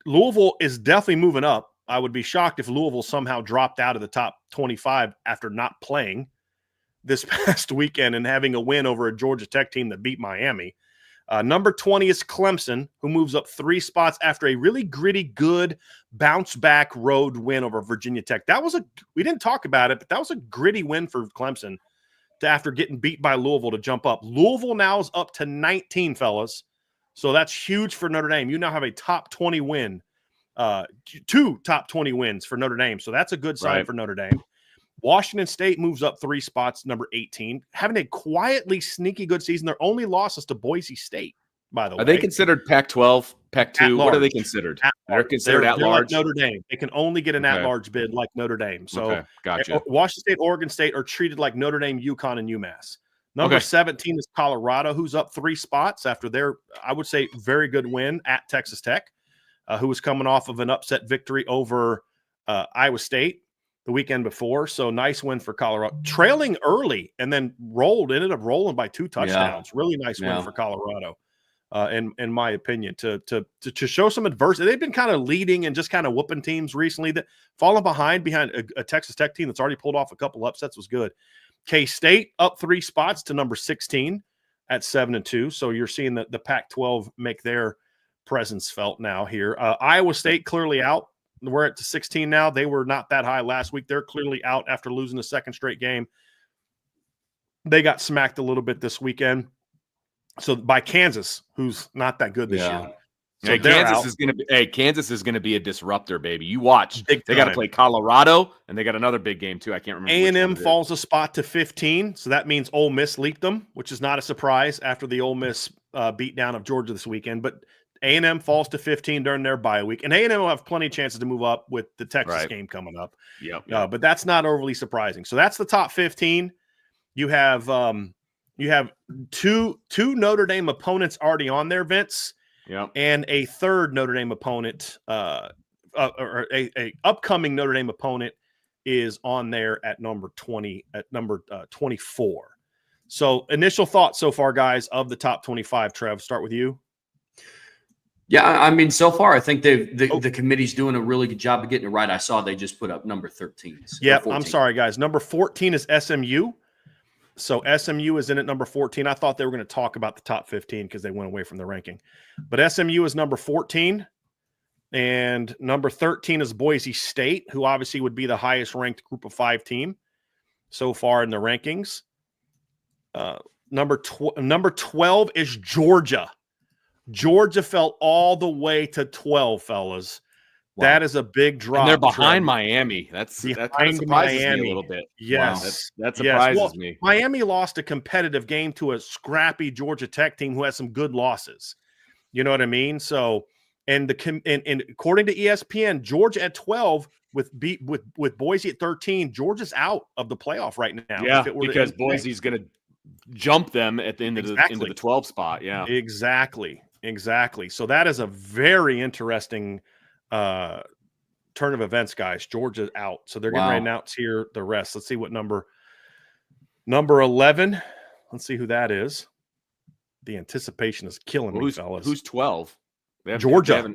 Speaker 1: Louisville is definitely moving up. I would be shocked if Louisville somehow dropped out of the top 25 after not playing this past weekend and having a win over a Georgia Tech team that beat Miami. Number 20 is Clemson, who moves up 3 spots after a really gritty, good bounce-back road win over Virginia Tech. We didn't talk about it, but that was a gritty win for Clemson after getting beat by Louisville to jump up. Louisville now is up to 19, fellas. So that's huge for Notre Dame. You now have a top 20 win, 2 top 20 wins for Notre Dame. So that's a good sign for Notre Dame. Washington State moves up 3 spots, number 18, having a quietly sneaky good season. Their only loss is to Boise State, by the way.
Speaker 2: Are they considered Pac-12, Pac-2? What are they considered? They're considered at large?
Speaker 1: Like Notre Dame. They can only get an at-large bid like Notre Dame. So
Speaker 2: gotcha.
Speaker 1: Washington State, Oregon State are treated like Notre Dame, UConn, and UMass. Number 17 is Colorado, who's up 3 spots after their, I would say, very good win at Texas Tech, who was coming off of an upset victory over Iowa State. the weekend before. So nice win for Colorado. Trailing early and then ended up rolling by 2 touchdowns. Really nice win for Colorado. In my opinion, to show some adversity. They've been kind of leading and just kind of whooping teams recently. That falling behind a Texas Tech team that's already pulled off a couple upsets was good. K-State up 3 spots to number 16 at 7-2. So you're seeing the Pac-12 make their presence felt now here. Iowa State clearly out. We're at 16 now. They were not that high last week. They're clearly out after losing the second straight game. They got smacked a little bit this weekend. So by Kansas, who's not that good this year. So
Speaker 2: Kansas is gonna be a disruptor, baby. You watch.
Speaker 1: They
Speaker 2: got to play Colorado, and they got another big game too. I can't remember.
Speaker 1: A&M falls a spot to 15, so that means Ole Miss leaped them, which is not a surprise after the Ole Miss beatdown of Georgia this weekend. But A&M falls to 15 during their bye week, and A&M will have plenty of chances to move up with the Texas game coming up. But that's not overly surprising. So that's the top 15. You have two Notre Dame opponents already on there, Vince. And a third Notre Dame opponent, or a upcoming Notre Dame opponent is on there at number 20, at number 24. So initial thoughts so far, guys, of the top 25. Trev, start with you.
Speaker 3: Yeah, I mean, so far, I think the committee's doing a really good job of getting it right. I saw they just put up number 13.
Speaker 1: Yeah, I'm sorry, guys. Number 14 is SMU. So SMU is in at number 14. I thought they were going to talk about the top 15 because they went away from the ranking. But SMU is number 14. And number 13 is Boise State, who obviously would be the highest ranked group of 5 team so far in the rankings. Number 12 is Georgia. Georgia fell all the way to 12, fellas. Wow. That is a big drop.
Speaker 2: And they're behind Miami. That kind of surprises me a little bit.
Speaker 1: Yes.
Speaker 2: Wow. That surprises me.
Speaker 1: Miami lost a competitive game to a scrappy Georgia Tech team who has some good losses. You know what I mean? So, and according to ESPN, Georgia at 12 with Boise at 13, Georgia's out of the playoff right now.
Speaker 2: Yeah, because Boise's going to jump them at the end of into the 12 spot. Yeah,
Speaker 1: exactly. So that is a very interesting turn of events, guys. Georgia's out, so they're getting ready to announce here the rest. Let's see what number 11. Let's see who that is. The anticipation is killing me, fellas.
Speaker 2: Who's 12?
Speaker 1: Georgia.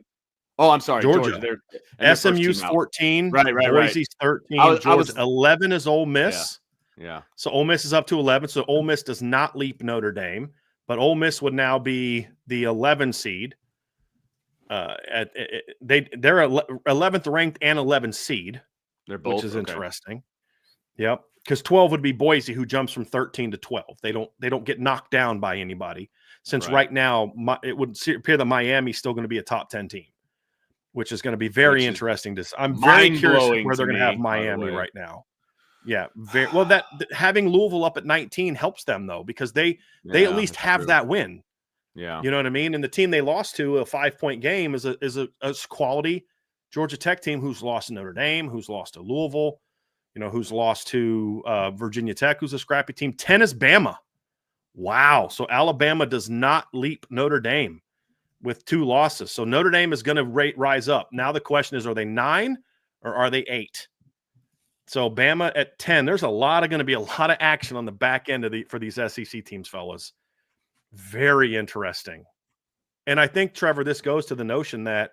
Speaker 2: I'm sorry, Georgia.
Speaker 1: SMU's 14.
Speaker 2: Right.
Speaker 1: Boise's 13. Georgia 11 is Ole Miss.
Speaker 2: Yeah. So
Speaker 1: Ole Miss is up to 11. So Ole Miss does not leap Notre Dame, but Ole Miss would now be the 11 seed. They're 11th ranked and 11th seed.
Speaker 2: They're both,
Speaker 1: which is interesting. Yep, because 12 would be Boise, who jumps from 13 to 12. They don't get knocked down by anybody. Since right now it would appear that Miami's still going to be a top 10 team, which is going to be very interesting. I'm very curious where they're going to have Miami right now. Yeah, very well. That having Louisville up at 19 helps them though, because they at least have that win.
Speaker 2: Yeah,
Speaker 1: you know what I mean. And the team they lost to, a 5-point game, is a quality Georgia Tech team who's lost to Notre Dame, who's lost to Louisville, who's lost to Virginia Tech, who's a scrappy team. 10 is Bama. Wow. So Alabama does not leap Notre Dame with 2 losses. So Notre Dame is going to rise up. Now the question is, are they 9 or are they 8? So Bama at 10. There's going to be a lot of action on the back end for these SEC teams, fellas. Very interesting. And I think, Trevor, this goes to the notion that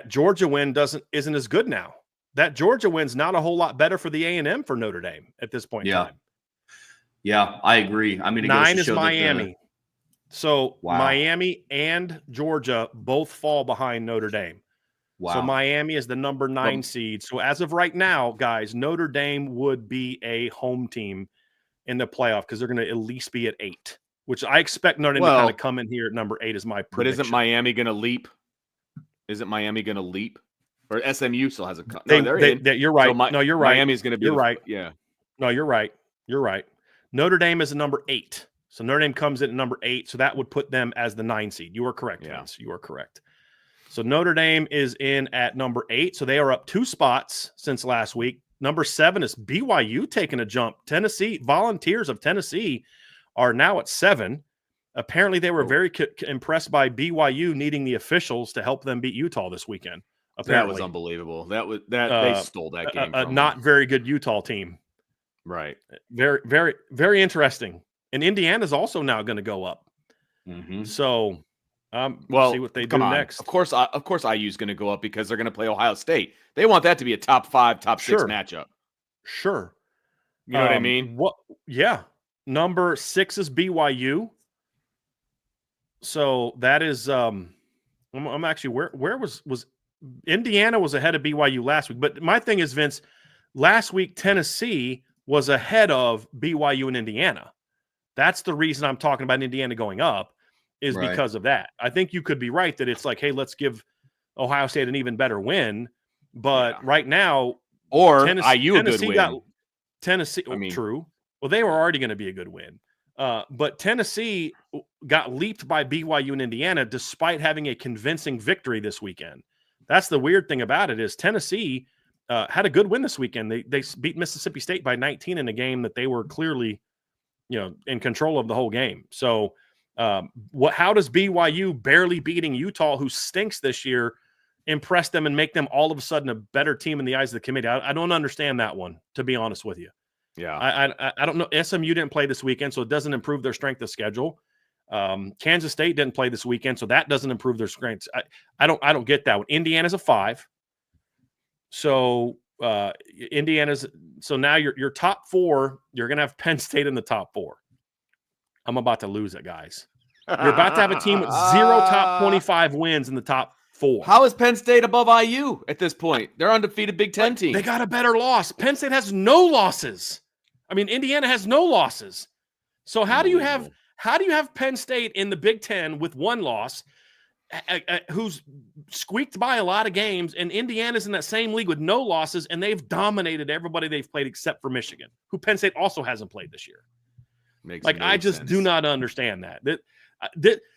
Speaker 1: Georgia win isn't as good now. That Georgia win's not a whole lot better for the A&M for Notre Dame at this point in time.
Speaker 3: Yeah, I agree. I mean,
Speaker 1: 9 is Miami. So Miami and Georgia both fall behind Notre Dame. Wow. So Miami is the number 9 seed. So as of right now, guys, Notre Dame would be a home team in the playoff because they're going to at least be at 8, which I expect Notre Dame to kind of come in here at number 8 is my prediction.
Speaker 2: But isn't Miami going to leap? Isn't Miami going to leap? Or SMU still has a –
Speaker 1: you're right.
Speaker 2: So
Speaker 1: no, you're right.
Speaker 2: Miami's going to be –
Speaker 1: You're right.
Speaker 2: Yeah.
Speaker 1: No, you're right. You're right. Notre Dame is a number 8. So Notre Dame comes in at number 8. So that would put them as the 9 seed. You are correct, Vince. You are correct. So Notre Dame is in at number 8. So they are up 2 spots since last week. Number 7 is BYU taking a jump. Tennessee, Volunteers of Tennessee are now at 7. Apparently they were very impressed by BYU needing the officials to help them beat Utah this weekend. Apparently.
Speaker 2: That was unbelievable. They stole that game.
Speaker 1: A
Speaker 2: From
Speaker 1: not
Speaker 2: them.
Speaker 1: very good Utah team.
Speaker 2: Right.
Speaker 1: Very, very, very interesting. And Indiana's also now going to go up.
Speaker 3: Mm-hmm.
Speaker 1: So,
Speaker 2: well,
Speaker 1: see what they do next.
Speaker 2: Of course, IU's going to go up because they're going to play Ohio State. They want that to be a top 5, top 6 matchup.
Speaker 1: Sure.
Speaker 2: You know what I mean?
Speaker 1: What? Yeah. Number 6 is BYU. So that is I'm actually where was Indiana was ahead of BYU last week. But my thing is, Vince, last week Tennessee was ahead of BYU and Indiana. That's the reason I'm talking about Indiana going up is because of that. I think you could be right that it's like, hey, let's give Ohio State an even better win. But right now,
Speaker 2: or IU a good win.
Speaker 1: Tennessee, true. Well, they were already going to be a good win. But Tennessee got leaped by BYU and Indiana despite having a convincing victory this weekend. That's the weird thing about it is Tennessee had a good win this weekend. They beat Mississippi State by 19 in a game that they were clearly, in control of the whole game. So how does BYU barely beating Utah, who stinks this year, impress them and make them all of a sudden a better team in the eyes of the committee? I don't understand that one, to be honest with you.
Speaker 2: Yeah,
Speaker 1: I don't know. SMU didn't play this weekend, so it doesn't improve their strength of schedule. Kansas State didn't play this weekend, so that doesn't improve their strength. I don't get that one. Indiana's a 5. So Indiana's now your top 4. You're gonna have Penn State in the top 4. I'm about to lose it, guys. You're about to have a team with 0 top 25 wins in the top 4.
Speaker 2: How is Penn State above IU at this point? They're undefeated Big Ten team.
Speaker 1: They got a better loss. Penn State has no losses. I mean, Indiana has no losses. So how do you have Penn State in the Big Ten with 1 loss, who's squeaked by a lot of games, and Indiana's in that same league with no losses, and they've dominated everybody they've played except for Michigan, who Penn State also hasn't played this year. I just do not understand that.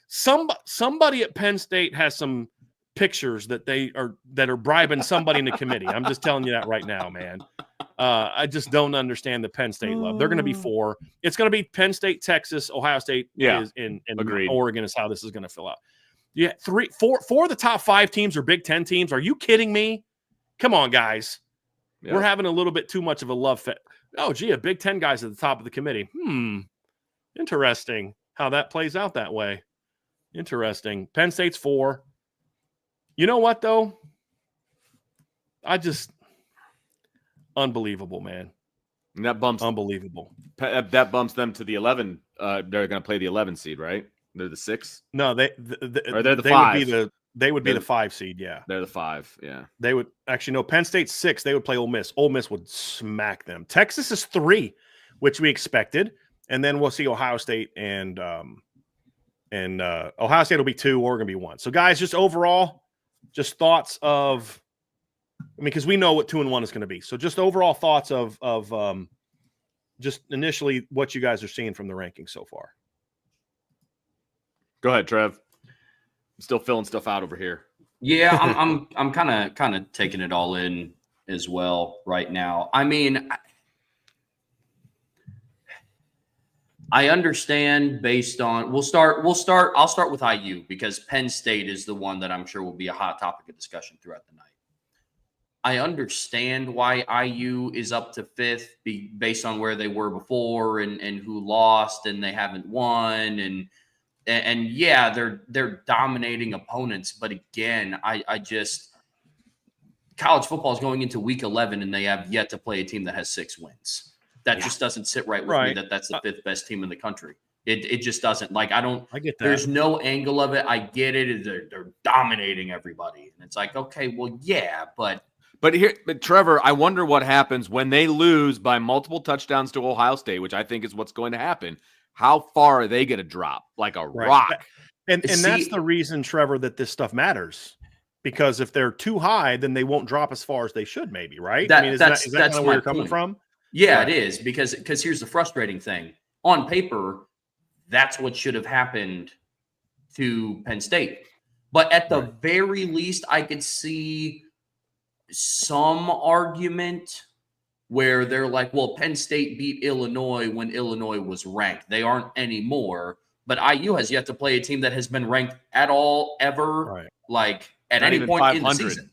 Speaker 1: Somebody at Penn State has some pictures that are bribing somebody in the committee. I'm just telling you that right now, man. I just don't understand the Penn State love. They're going to be 4. It's going to be Penn State, Texas, Ohio State, is in Oregon is how this is going to fill out. Yeah, 4 of the top 5 teams are Big Ten teams. Are you kidding me? Come on, guys. Yep. We're having a little bit too much of a love fit. Oh, gee, a Big Ten guy's at the top of the committee. Interesting how that plays out that way. Interesting. Penn State's 4. You know what, though? Unbelievable, man.
Speaker 2: And that bumps
Speaker 1: unbelievable.
Speaker 2: That bumps them to the 11. They're going to play the 11 seed, right? They're the 6.
Speaker 1: No, they're the
Speaker 2: 5.
Speaker 1: They would be the 5 seed. Yeah,
Speaker 2: they're the 5. Yeah,
Speaker 1: they would actually no. Penn State's 6. They would play Ole Miss. Ole Miss would smack them. Texas is 3, which we expected, and then we'll see Ohio State and Ohio State will be 2. Oregon will be 1. So, guys, just overall, just thoughts of. Because we know what 2 and 1 is going to be. So just overall thoughts of just initially what you guys are seeing from the rankings so far.
Speaker 2: Go ahead, Trev. I'm still filling stuff out over here.
Speaker 3: Yeah, I'm kind of taking it all in as well right now. I mean, I understand based on I'll start with IU because Penn State is the one that I'm sure will be a hot topic of discussion throughout the night. I understand why IU is up to 5th based on where they were before and who lost and they haven't won and yeah, they're dominating opponents. But again, I just college football is going into week 11 and they have yet to play a team that has 6 wins. That just doesn't sit right with me that's the 5th best team in the country. It just doesn't. I
Speaker 1: get that.
Speaker 3: There's no angle of it. I get it. They're dominating everybody. And it's like, okay, well, yeah, But
Speaker 2: Trevor, I wonder what happens when they lose by multiple touchdowns to Ohio State, which I think is what's going to happen. How far are they going to drop? Like a rock.
Speaker 1: And that's the reason, Trevor, that this stuff matters. Because if they're too high, then they won't drop as far as they should, maybe, right?
Speaker 3: That's
Speaker 1: kind of where you're coming from?
Speaker 3: Yeah, it is. Because here's the frustrating thing. On paper, that's what should have happened to Penn State. But at the very least, I could see some argument where they're like, well, Penn State beat Illinois when Illinois was ranked. They aren't anymore. But IU has yet to play a team that has been ranked at all ever, at
Speaker 2: Not
Speaker 3: any
Speaker 2: even
Speaker 3: point
Speaker 2: 500.
Speaker 3: in the season.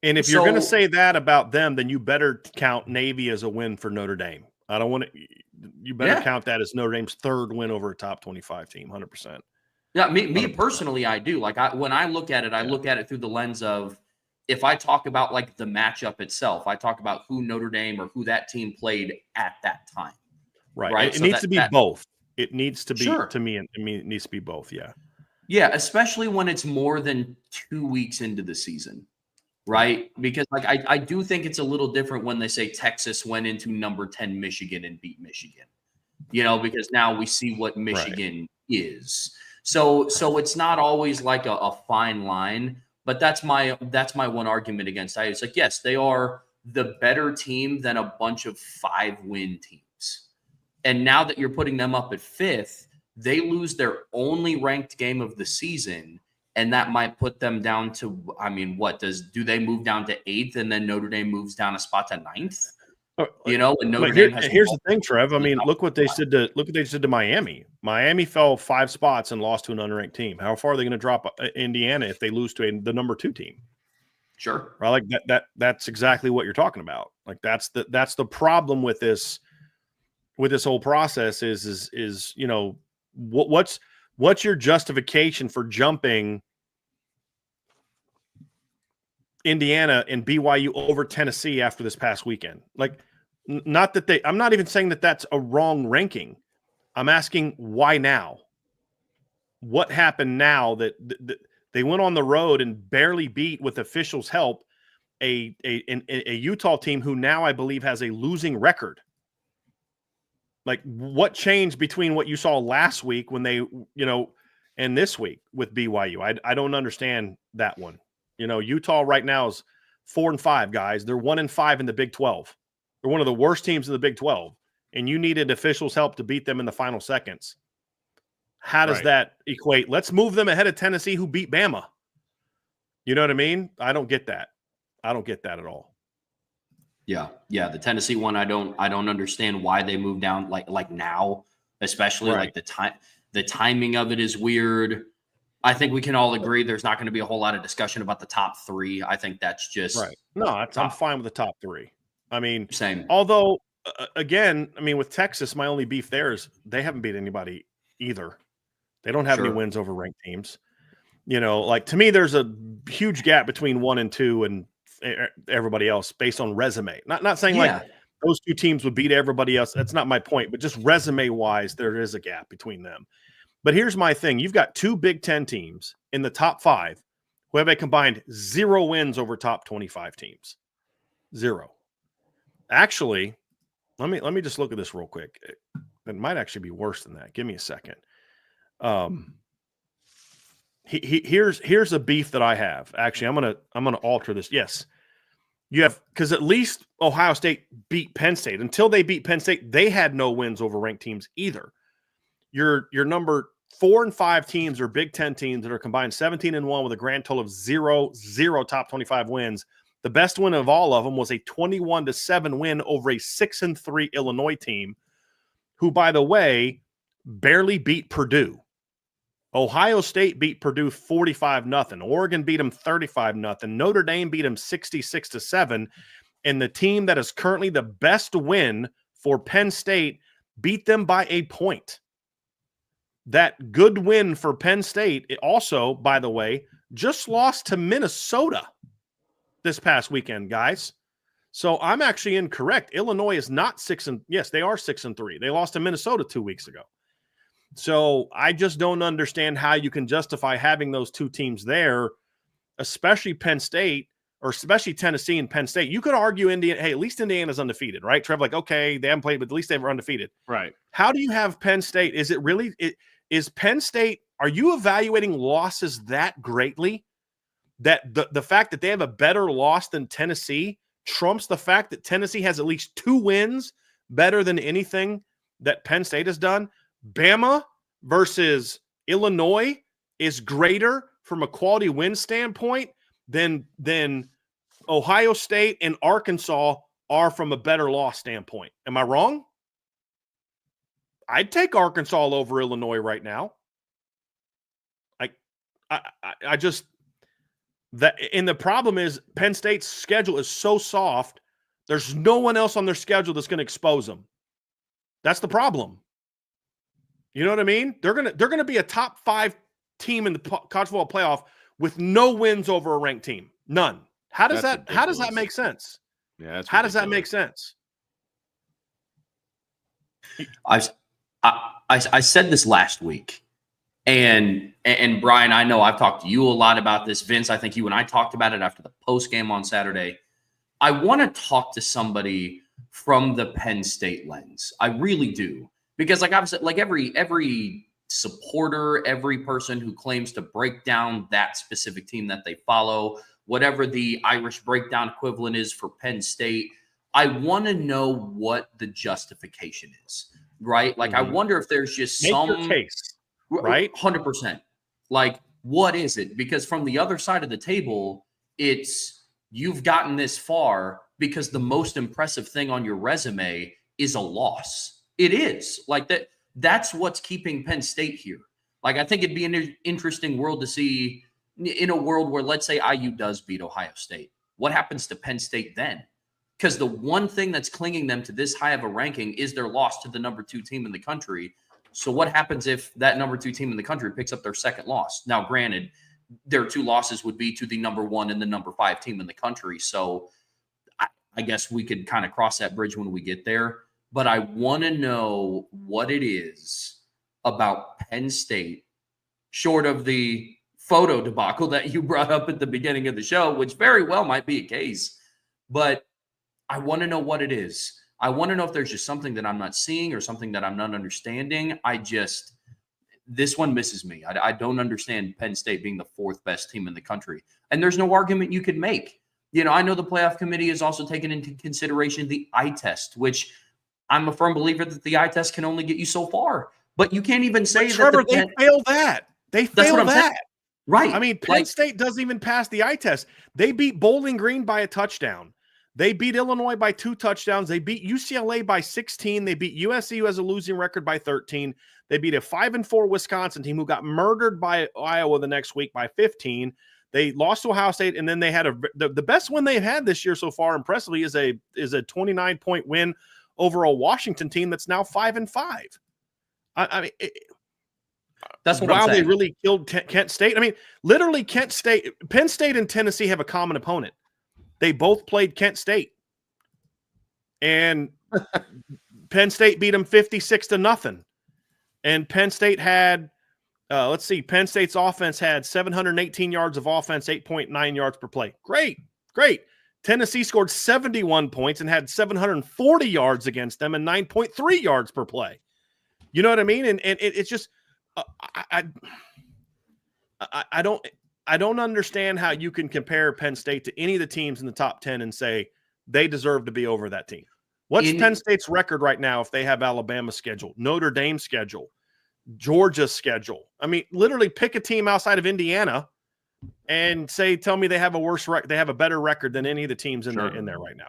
Speaker 1: And if you're going to
Speaker 3: So
Speaker 1: say that about them, then you better count Navy as a win for Notre Dame. I don't want to. You better count that as Notre Dame's third win over a top 25 team, 100%.
Speaker 3: yeah, me
Speaker 1: 100%.
Speaker 3: personally, I do. Like when I look at it, I look at it through the lens of if I talk about like the matchup itself, I talk about who Notre Dame or who that team played at that time.
Speaker 1: Right. It
Speaker 3: So
Speaker 1: needs to be both. It needs to be to me. It needs to be both. Yeah.
Speaker 3: Yeah, especially when it's more than 2 weeks into the season, right? Because like I do think it's a little different when they say Texas went into number 10 Michigan and beat Michigan, because now we see what Michigan is. So it's not always like a fine line, but that's my one argument against that. It's like, yes, they are the better team than a bunch of 5-win teams. And now that you're putting them up at 5th, they lose their only ranked game of the season, and that might put them down to, do they move down to 8th and then Notre Dame moves down a spot to 9th? And Notre Dame has
Speaker 1: here's the thing, Trev. I mean, look what they did to Miami. Miami fell 5 spots and lost to an unranked team. How far are they going to drop Indiana if they lose to the number 2 team?
Speaker 3: Sure.
Speaker 1: Right? Like that's exactly what you're talking about. Like that's the problem with this whole process is what's your justification for jumping Indiana and BYU over Tennessee after this past weekend? Like, not that I'm not even saying that that's a wrong ranking. I'm asking why now? What happened now that they went on the road and barely beat, with officials' help, a Utah team who now I believe has a losing record? Like, what changed between what you saw last week when they, and this week with BYU? I don't understand that one. Utah right now is 4-5, guys. They're 1-5 in the Big 12. They're one of the worst teams in the Big 12, and you needed officials' help to beat them in the final seconds. How does that equate? Let's move them ahead of Tennessee, who beat Bama. You know what I mean? I don't get that. I don't get that at all.
Speaker 3: Yeah. The Tennessee one, I don't understand why they moved down like now, especially like the timing of it is weird. I think we can all agree there's not going to be a whole lot of discussion about the top 3. I think that's just
Speaker 1: right. No, I'm fine with the top 3. I mean,
Speaker 3: same.
Speaker 1: Although, again, with Texas, my only beef there is they haven't beat anybody either. They don't have any wins over ranked teams. Like, to me, there's a huge gap between 1 and 2 and everybody else based on resume. Not saying like those 2 teams would beat everybody else. That's not my point, but just resume wise, there is a gap between them. But here's my thing. You've got 2 Big 10 teams in the top 5 who have a combined 0 wins over top 25 teams. 0. Actually, let me just look at this real quick. It might actually be worse than that. Give me a second. Here's a beef that I have. Actually, I'm gonna alter this. Yes, you have, because at least Ohio State beat Penn State. Until they beat Penn State, they had no wins over ranked teams either. Your number 4 and 5 teams are Big 10 teams that are combined 17-1 with a grand total of 0 top 25 wins. The best win of all of them was a 21-7 win over a 6-3 Illinois team, who, by the way, barely beat Purdue. Ohio State beat Purdue 45-0. Oregon beat them 35-0. Notre Dame beat them 66-7. And the team that is currently the best win for Penn State beat them by a point. That good win for Penn State, it also, by the way, just lost to Minnesota this past weekend, guys. So I'm actually incorrect. Illinois is not 6 and yes, they are 6-3. They lost to Minnesota 2 weeks ago. So I just don't understand how you can justify having those 2 teams there, especially Penn State, or especially Tennessee and Penn State. You could argue Indiana, hey, at least Indiana's undefeated, right? Trev, like, okay, they haven't played, but at least they were undefeated.
Speaker 2: Right.
Speaker 1: How do you have Penn State? Is it really is Penn State, are you evaluating losses that greatly? That the fact that they have a better loss than Tennessee trumps the fact that Tennessee has at least 2 wins better than anything that Penn State has done? Bama versus Illinois is greater from a quality win standpoint than Ohio State and Arkansas are from a better loss standpoint. Am I wrong? I'd take Arkansas over Illinois right now. I just And the problem is Penn State's schedule is so soft. There's no one else on their schedule that's going to expose them. That's the problem. You know what I mean? They're gonna be a top 5 team in the college football playoff with no wins over a ranked team. None. How does that make sense?
Speaker 2: Yeah,
Speaker 1: how does that make sense?
Speaker 3: I said this last week, and Brian, I know I've talked to you a lot about this. Vince, I think you and I talked about it after the post game on Saturday. I want to talk to somebody from the Penn State lens. I really do, because like I've said, like every supporter, every person who claims to break down that specific team that they follow, whatever the Irish breakdown equivalent is for Penn State, I want to know what the justification is, right? Like, I wonder if there's just
Speaker 1: Make your case, right?
Speaker 3: 100%. Like, what is it? Because from the other side of the table, it's you've gotten this far because the most impressive thing on your resume is a loss. It is like that. That's what's keeping Penn State here. Like, I think it'd be an interesting world to see in a world where, let's say, IU does beat Ohio State. What happens to Penn State then? Because the one thing that's clinging them to this high of a ranking is their loss to the number 2 team in the country. So what happens if that number 2 team in the country picks up their second loss? Now, granted, their 2 losses would be to the number 1 and the number 5 team in the country. So I guess we could kind of cross that bridge when we get there. But I want to know what it is about Penn State, short of the photo debacle that you brought up at the beginning of the show, which very well might be a case. But I want to know what it is. I want to know if there's just something that I'm not seeing or something that I'm not understanding. This one misses me. I don't understand Penn State being the 4th best team in the country. And there's no argument you could make. You know, I know the playoff committee has also taken into consideration the eye test, which I'm a firm believer that the eye test can only get you so far. But you can't even say
Speaker 1: Trevor, they failed that. They failed that.
Speaker 3: Right.
Speaker 1: I mean, Penn State doesn't even pass the eye test. They beat Bowling Green by a touchdown. They beat Illinois by 2 touchdowns. They beat UCLA by 16. They beat USC, who has a losing record, by 13. They beat a 5-4 Wisconsin team who got murdered by Iowa the next week by 15. They lost to Ohio State, and then they had the best win they've had this year so far, impressively, is a 29-point win over a Washington team that's now 5-5. I mean,
Speaker 3: that's what I'm saying.
Speaker 1: They really killed Kent State. I mean, literally, Penn State and Tennessee have a common opponent. They both played Kent State, and Penn State beat them 56-0. And Penn State had, Penn State's offense had 718 yards of offense, 8.9 yards per play. Great. Tennessee scored 71 points and had 740 yards against them and 9.3 yards per play. You know what I mean? And it's just, I don't understand how you can compare Penn State to any of the teams in the top 10 and say they deserve to be over that team. What's Penn State's record right now if they have Alabama's schedule, Notre Dame's schedule, Georgia's schedule? I mean, literally pick a team outside of Indiana and tell me they have a worse record. They have a better record than any of the teams in there right now.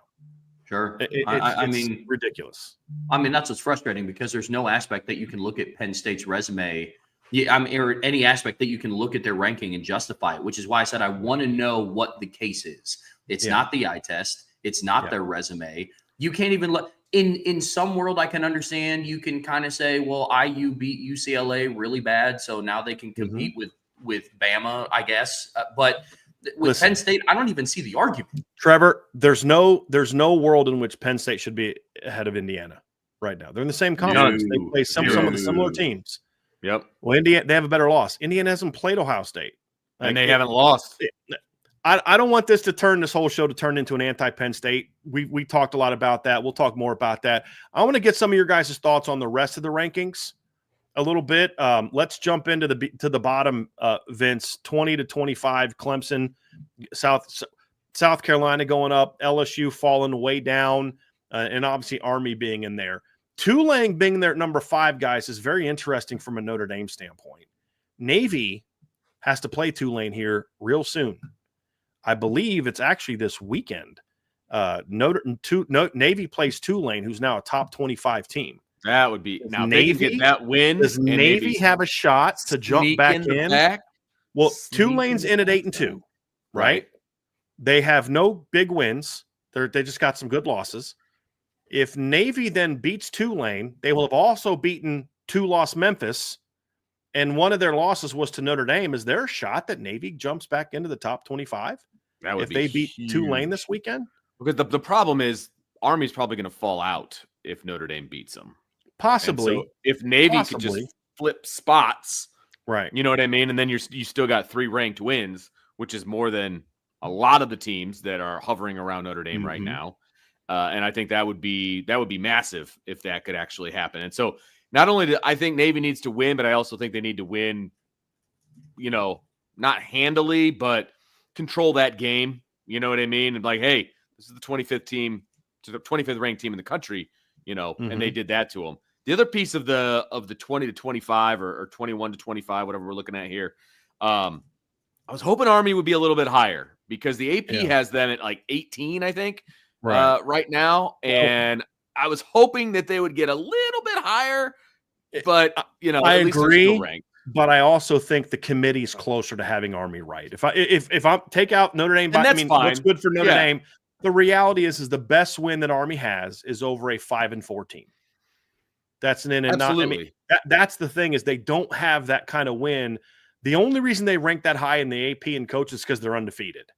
Speaker 3: Sure.
Speaker 1: I mean, ridiculous.
Speaker 3: I mean, that's what's frustrating, because there's no aspect that you can look at Penn State's resume. Yeah, or any aspect that you can look at their ranking and justify it, which is why I said I want to know what the case is. It's not the eye test. It's not their resume. You can't even look in some world. I can understand. You can kind of say, well, IU beat UCLA really bad, so now they can compete with Bama, I guess. But with Penn State, I don't even see the argument.
Speaker 1: Trevor, there's no world in which Penn State should be ahead of Indiana right now. They're in the same conference. They play some of the similar teams.
Speaker 2: Yep.
Speaker 1: Well, Indiana, they have a better loss. Indiana hasn't played Ohio State.
Speaker 2: And they haven't lost.
Speaker 1: I don't want this whole show to turn into an anti-Penn State. We talked a lot about that. We'll talk more about that. I want to get some of your guys' thoughts on the rest of the rankings a little bit. Let's jump into the bottom, Vince. 20-25, Clemson, South Carolina going up, LSU falling way down, and obviously Army being in there. Tulane being there at number 5, guys, is very interesting from a Notre Dame standpoint. Navy has to play Tulane here real soon. I believe it's actually this weekend. Navy plays Tulane, who's now a top 25 team.
Speaker 2: That would be now.
Speaker 1: Navy,
Speaker 2: they can get that win.
Speaker 1: Does Navy have a shot to jump back in? Well, Tulane's in at 8-2. right? They have no big wins. They just got some good losses. If Navy then beats Tulane, they will have also beaten two-loss Memphis, and one of their losses was to Notre Dame. Is there a shot that Navy jumps back into the top 25
Speaker 2: That would
Speaker 1: if
Speaker 2: be
Speaker 1: they beat
Speaker 2: huge.
Speaker 1: Tulane this weekend?
Speaker 2: Because the problem is Army's probably going to fall out if Notre Dame beats them.
Speaker 1: Possibly.
Speaker 2: So if Navy could just flip spots,
Speaker 1: right?
Speaker 2: You know what I mean? And then you still got 3 ranked wins, which is more than a lot of the teams that are hovering around Notre Dame right now. And I think that would be massive if that could actually happen. And so not only do I think Navy needs to win, but I also think they need to win, not handily, but control that game. You know what I mean? And like, hey, this is the 25th team, to the 25th ranked team in the country, and they did that to them. The other piece of the 20 to 25 or 21 to 25, whatever we're looking at here, I was hoping Army would be a little bit higher because the AP has them at like 18, I think, right now. And I was hoping that they would get a little bit higher, but,
Speaker 1: I
Speaker 2: at least
Speaker 1: agree.
Speaker 2: they're still ranked.
Speaker 1: But I also think the committee's closer to having Army right. If I take out Notre Dame,
Speaker 2: fine.
Speaker 1: What's good for Notre Dame, the reality is the best win that Army has is over a 5-4 team. That's an in and not. I mean, that's the thing is they don't have that kind of win. The only reason they rank that high in the AP and coaches is because they're undefeated.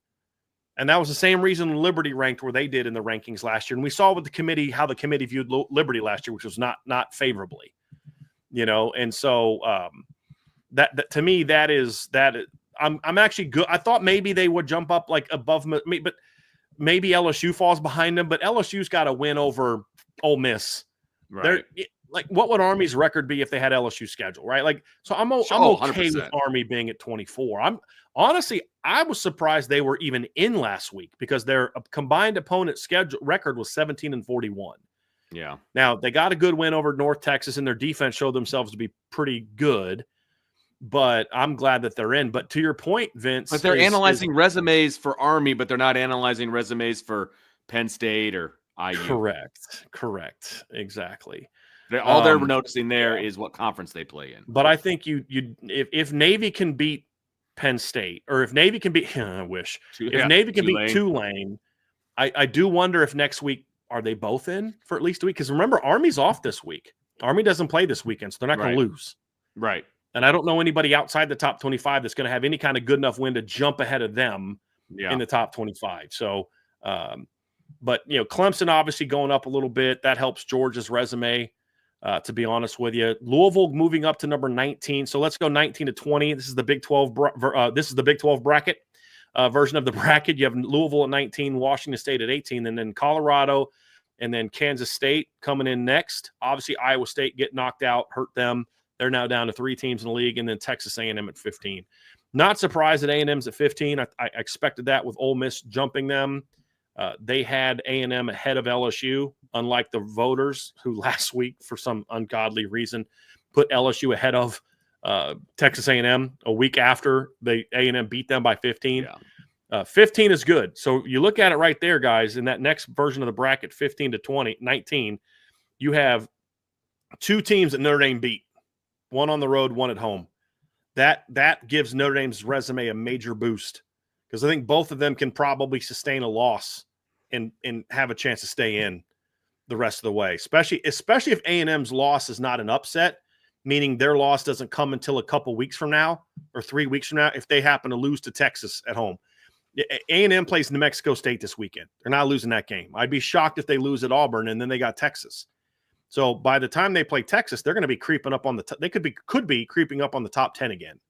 Speaker 1: And that was the same reason Liberty ranked where they did in the rankings last year. And we saw with the committee how the committee viewed Liberty last year, which was not favorably. And so that to me I'm actually good. I thought maybe they would jump up like above me, but maybe LSU falls behind them. But LSU's got to win over Ole Miss.
Speaker 2: Right.
Speaker 1: Like, what would Army's record be if they had LSU schedule, right? Like, so I'm okay
Speaker 2: 100%.
Speaker 1: with Army being at 24. I was surprised they were even in last week because their combined opponent schedule record was 17-41.
Speaker 2: Yeah.
Speaker 1: Now they got a good win over North Texas, and their defense showed themselves to be pretty good. But I'm glad that they're in. But to your point, Vince,
Speaker 2: but they're analyzing resumes for Army, but they're not analyzing resumes for Penn State or IU.
Speaker 1: Correct, exactly.
Speaker 2: All they're noticing there is what conference they play in.
Speaker 1: But I think if Navy can beat Penn State, or if Navy can beat, I wish if Navy can beat Tulane, I do wonder if next week are they both in for at least a week? Because remember, Army's off this week. Army doesn't play this weekend, so they're not going to lose.
Speaker 2: Right.
Speaker 1: And I don't know anybody outside the top 25 that's going to have any kind of good enough win to jump ahead of them in the top 25. So, but Clemson obviously going up a little bit. That helps Georgia's resume. To be honest with you, Louisville moving up to number 19. So let's go 19 to 20. This is the Big 12. This is the Big 12 bracket version of the bracket. You have Louisville at 19, Washington State at 18, and then Colorado, and then Kansas State coming in next. Obviously, Iowa State get knocked out, hurt them. They're now down to 3 teams in the league, and then Texas A&M at 15. Not surprised that A&M's at 15. I expected that with Ole Miss jumping them. They had A&M ahead of LSU, unlike the voters who last week, for some ungodly reason, put LSU ahead of Texas A&M a week after A&M beat them by 15. 15 is good. So you look at it right there, guys, in that next version of the bracket, 15 to 19, you have 2 teams that Notre Dame beat, one on the road, one at home. That gives Notre Dame's resume a major boost, because I think both of them can probably sustain a loss and have a chance to stay in the rest of the way, especially if A&M's loss is not an upset, meaning their loss doesn't come until a couple weeks from now or 3 weeks from now if they happen to lose to Texas at home. A&M plays New Mexico State this weekend. They're not losing that game. I'd be shocked if they lose at Auburn and then they got Texas. So by the time they play Texas, they're going to be creeping up on they could be creeping up on the top 10 again,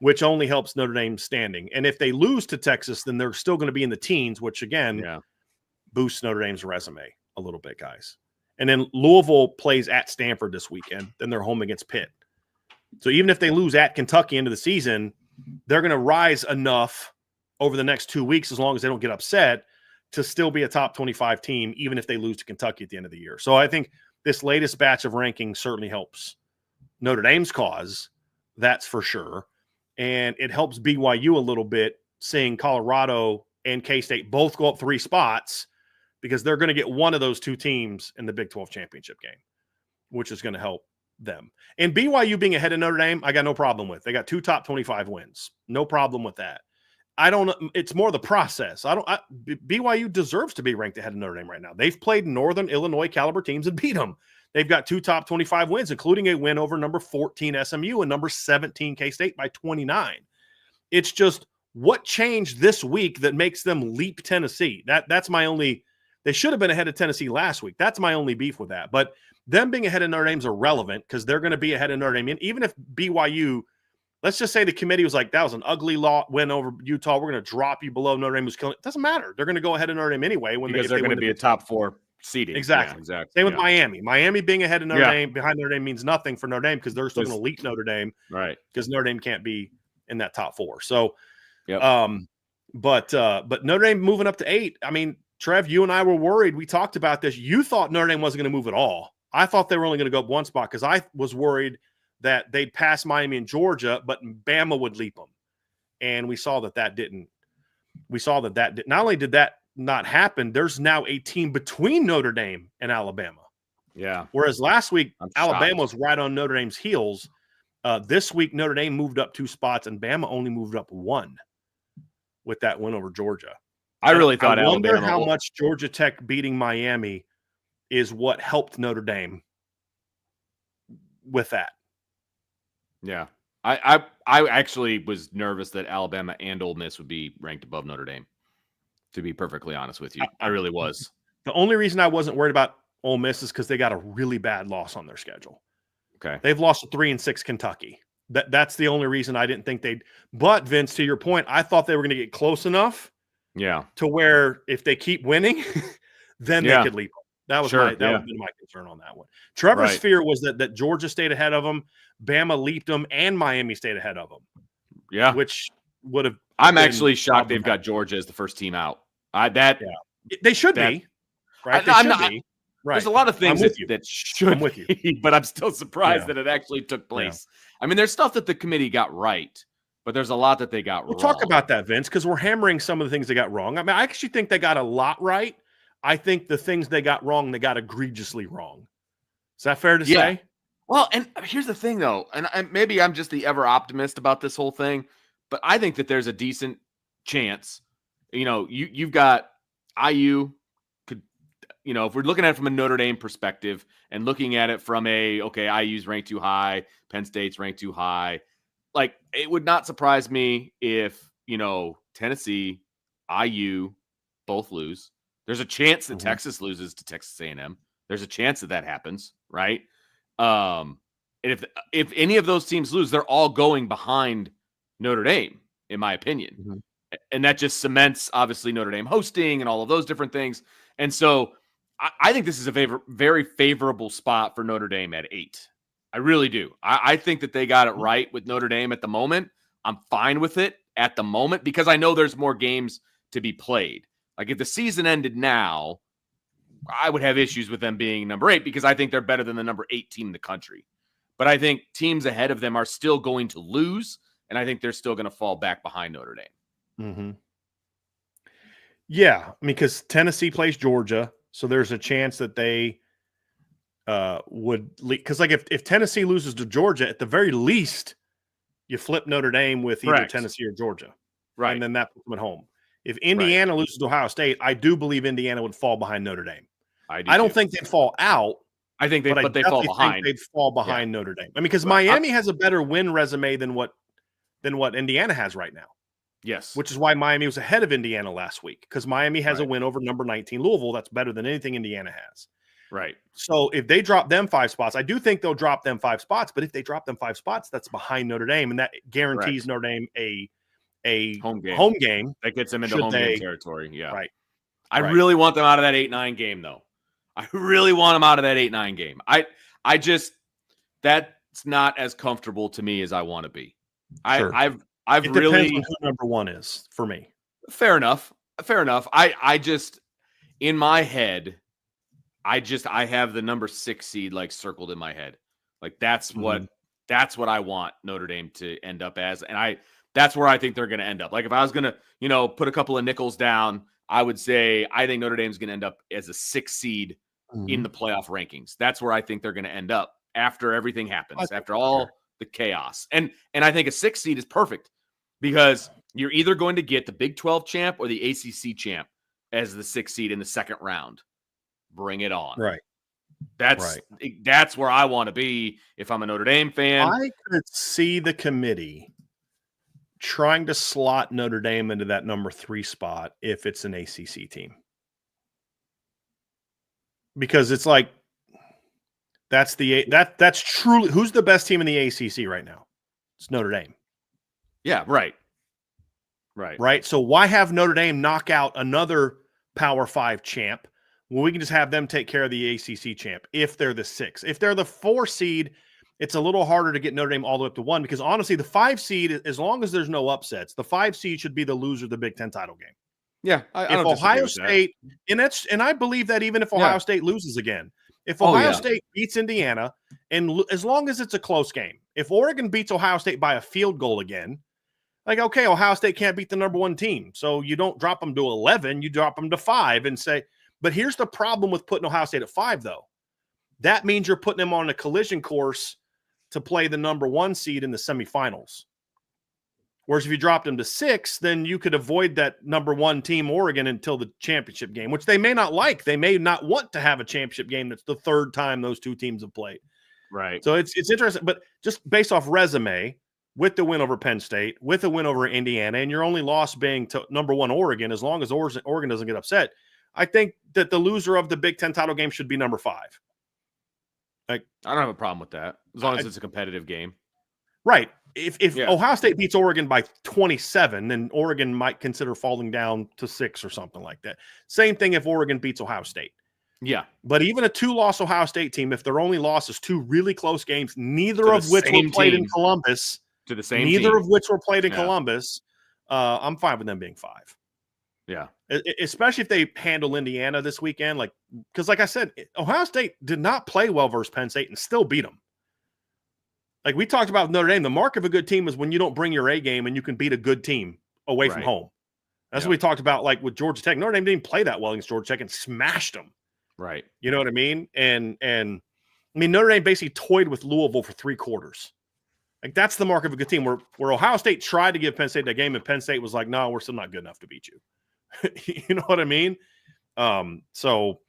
Speaker 1: which only helps Notre Dame standing. And if they lose to Texas, then they're still going to be in the teens, which again boosts Notre Dame's resume a little bit, guys. And then Louisville plays at Stanford this weekend. Then they're home against Pitt. So even if they lose at Kentucky into the season, they're going to rise enough over the next 2 weeks, as long as they don't get upset, to still be a top 25 team, even if they lose to Kentucky at the end of the year. So I think this latest batch of rankings certainly helps Notre Dame's cause. That's for sure. And it helps BYU a little bit, seeing Colorado and K-State both go up 3 spots, because they're going to get one of those 2 teams in the Big 12 championship game, which is going to help them. And BYU being ahead of Notre Dame, I got no problem with. They got 2 top 25 wins. No problem with that. I don't know. It's more the process. BYU deserves to be ranked ahead of Notre Dame right now. They've played Northern Illinois caliber teams and beat them. They've got 2 top 25 wins, including a win over number 14 SMU and number 17 K-State by 29. It's just what changed this week that makes them leap Tennessee. That's my only. They should have been ahead of Tennessee last week. That's my only beef with that. But them being ahead of Notre Dame is irrelevant because they're going to be ahead of Notre Dame. And even if BYU, let's just say the committee was like, that was an ugly win over Utah. We're going to drop you below Notre Dame was killing. It doesn't matter. They're going to go ahead of Notre Dame anyway
Speaker 2: because they're going to be a top 4 seeding.
Speaker 1: Exactly.
Speaker 2: Yeah, exactly.
Speaker 1: Same with Miami. Miami being ahead of Notre Dame, behind Notre Dame means nothing for Notre Dame because they're still going to leap Notre Dame.
Speaker 2: Right.
Speaker 1: Because Notre Dame can't be in that top 4. So,
Speaker 2: yep.
Speaker 1: But Notre Dame moving up to 8. I mean, Trev, you and I were worried. We talked about this. You thought Notre Dame wasn't going to move at all. I thought they were only going to go up 1 spot because I was worried that they'd pass Miami and Georgia, but Bama would leap them. And we saw that didn't. We saw that did. Not only did that not happen, there's now a team between Notre Dame and Alabama.
Speaker 2: Yeah.
Speaker 1: Whereas last week, Alabama was right on Notre Dame's heels. This week, Notre Dame moved up 2 spots, and Bama only moved up 1 with that win over Georgia.
Speaker 2: I really thought
Speaker 1: I wonder
Speaker 2: Alabama.
Speaker 1: How much Georgia Tech beating Miami is what helped Notre Dame with that.
Speaker 2: Yeah. I actually was nervous that Alabama and Ole Miss would be ranked above Notre Dame, to be perfectly honest with you. I really was.
Speaker 1: The only reason I wasn't worried about Ole Miss is because they got a really bad loss on their schedule.
Speaker 2: Okay.
Speaker 1: They've lost to 3-6 Kentucky. That's the only reason I didn't think they'd. But, Vince, to your point, I thought they were going to get close enough to where if they keep winning, then they could leap them. That was would be my concern on that one. Trevor's fear was that Georgia stayed ahead of them, Bama leaped them, and Miami stayed ahead of them.
Speaker 2: Yeah.
Speaker 1: Which would have.
Speaker 2: I'm actually shocked they've got Georgia as the first team out.
Speaker 1: They should be. Right? They should be. Right.
Speaker 2: There's a lot of things that should be, but I'm still surprised that it actually took place. Yeah. I mean, there's stuff that the committee got right, but there's a lot that they got wrong.
Speaker 1: We'll talk about that, Vince, because we're hammering some of the things they got wrong. I mean, I actually think they got a lot right. I think the things they got wrong, they got egregiously wrong. Is that fair to say?
Speaker 2: Well, and here's the thing, though, and maybe I'm just the ever optimist about this whole thing, but I think that there's a decent chance. You know, you've got IU. If we're looking at it from a Notre Dame perspective and looking at it from IU's ranked too high, Penn State's ranked too high, like it would not surprise me if, Tennessee, IU both lose. There's a chance that Texas loses to Texas A&M. There's a chance that happens, right? And if any of those teams lose, they're all going behind Notre Dame, in my opinion. Mm-hmm. And that just cements, obviously, Notre Dame hosting and all of those different things. And so I think this is a very favorable spot for Notre Dame at 8. I really do. I think that they got it right with Notre Dame at the moment. I'm fine with it at the moment because I know there's more games to be played. Like if the season ended now, I would have issues with them being number 8 because I think they're better than the number 8 team in the country. But I think teams ahead of them are still going to lose, and I think they're still going to fall back behind Notre Dame.
Speaker 1: Mm-hmm. Yeah, because Tennessee plays Georgia. So there's a chance that they would – because like if Tennessee loses to Georgia, at the very least, you flip Notre Dame with either Tennessee or Georgia. Right. And then that puts them at home. If Indiana loses to Ohio State, I do believe Indiana would fall behind Notre Dame. I don't think they'd fall out.
Speaker 2: I think they fall behind.
Speaker 1: They'd fall behind Notre Dame. I mean, because Miami has a better win resume than what Indiana has right now.
Speaker 2: Yes.
Speaker 1: Which is why Miami was ahead of Indiana last week, because Miami has a win over number 19 Louisville. That's better than anything Indiana has.
Speaker 2: Right.
Speaker 1: So if they drop them 5 spots, I do think they'll drop them 5 spots. But if they drop them 5 spots, that's behind Notre Dame, and that guarantees Notre Dame a home game.
Speaker 2: That gets them into game territory. Yeah.
Speaker 1: Right.
Speaker 2: I really want them out of that 8-9 game, though. I really want them out of that 8-9 game. I just that's not as comfortable to me as I want to be.
Speaker 1: Sure.
Speaker 2: I've
Speaker 1: it
Speaker 2: really
Speaker 1: depends on who number 1 is for me.
Speaker 2: Fair enough. I just in my head, I have the number 6 seed like circled in my head. Like that's what I want Notre Dame to end up as, and that's where I think they're going to end up. Like if I was going to put a couple of nickels down, I would say I think Notre Dame's going to end up as a 6 seed in the playoff rankings. That's where I think they're going to end up after everything happens, after all the chaos. And I think a 6 seed is perfect because You're either going to get the Big 12 champ or the ACC champ as the 6th seed in the second round. Bring it on.
Speaker 1: Right.
Speaker 2: That's where I want to be if I'm a Notre Dame fan.
Speaker 1: I could see the committee trying to slot Notre Dame into that number 3 spot if it's an ACC team. Because it's like that's truly who's the best team in the ACC right now? It's Notre Dame.
Speaker 2: Yeah, right.
Speaker 1: Right. So why have Notre Dame knock out another Power 5 champ when we can just have them take care of the ACC champ if they're the 6? If they're the 4 seed, it's a little harder to get Notre Dame all the way up to 1 because honestly, the 5 seed, as long as there's no upsets, the 5 seed should be the loser of the Big Ten title game.
Speaker 2: Yeah,
Speaker 1: if Ohio State, and I believe that even if Ohio State loses again, if Ohio State beats Indiana, and as long as it's a close game, if Oregon beats Ohio State by a field goal again, like, okay, Ohio State can't beat the number 1 team. So you don't drop them to 11, you drop them to 5 and say, but here's the problem with putting Ohio State at 5, though. That means you're putting them on a collision course to play the number 1 seed in the semifinals. Whereas if you dropped them to 6, then you could avoid that number 1 team, Oregon, until the championship game, which they may not like. They may not want to have a championship game that's the 3rd time those 2 teams have played.
Speaker 2: Right.
Speaker 1: So it's interesting, but just based off resume, with the win over Penn State, with the win over Indiana, and your only loss being to number 1 Oregon, as long as Oregon doesn't get upset, I think that the loser of the Big Ten title game should be number 5. Like,
Speaker 2: I don't have a problem with that as long as it's a competitive game.
Speaker 1: Right. If Ohio State beats Oregon by 27, then Oregon might consider falling down to 6 or something like that. Same thing if Oregon beats Ohio State.
Speaker 2: Yeah.
Speaker 1: But even a 2-loss Ohio State team, if their only loss is 2 really close games, neither of which were played in Columbus,
Speaker 2: to the same
Speaker 1: neither
Speaker 2: team.
Speaker 1: of which were played in Columbus, I'm fine with them being 5.
Speaker 2: Yeah.
Speaker 1: Especially if they handle Indiana this weekend. Because like I said, Ohio State did not play well versus Penn State and still beat them. Like we talked about Notre Dame, the mark of a good team is when you don't bring your A game and you can beat a good team away from home. That's what we talked about, like with Georgia Tech. Notre Dame didn't play that well against Georgia Tech and smashed them.
Speaker 2: Right.
Speaker 1: You know what I mean? And I mean, Notre Dame basically toyed with Louisville for 3 quarters. Like that's the mark of a good team. Where Ohio State tried to give Penn State that game, and Penn State was like, "No, we're still not good enough to beat you." You know what I mean? So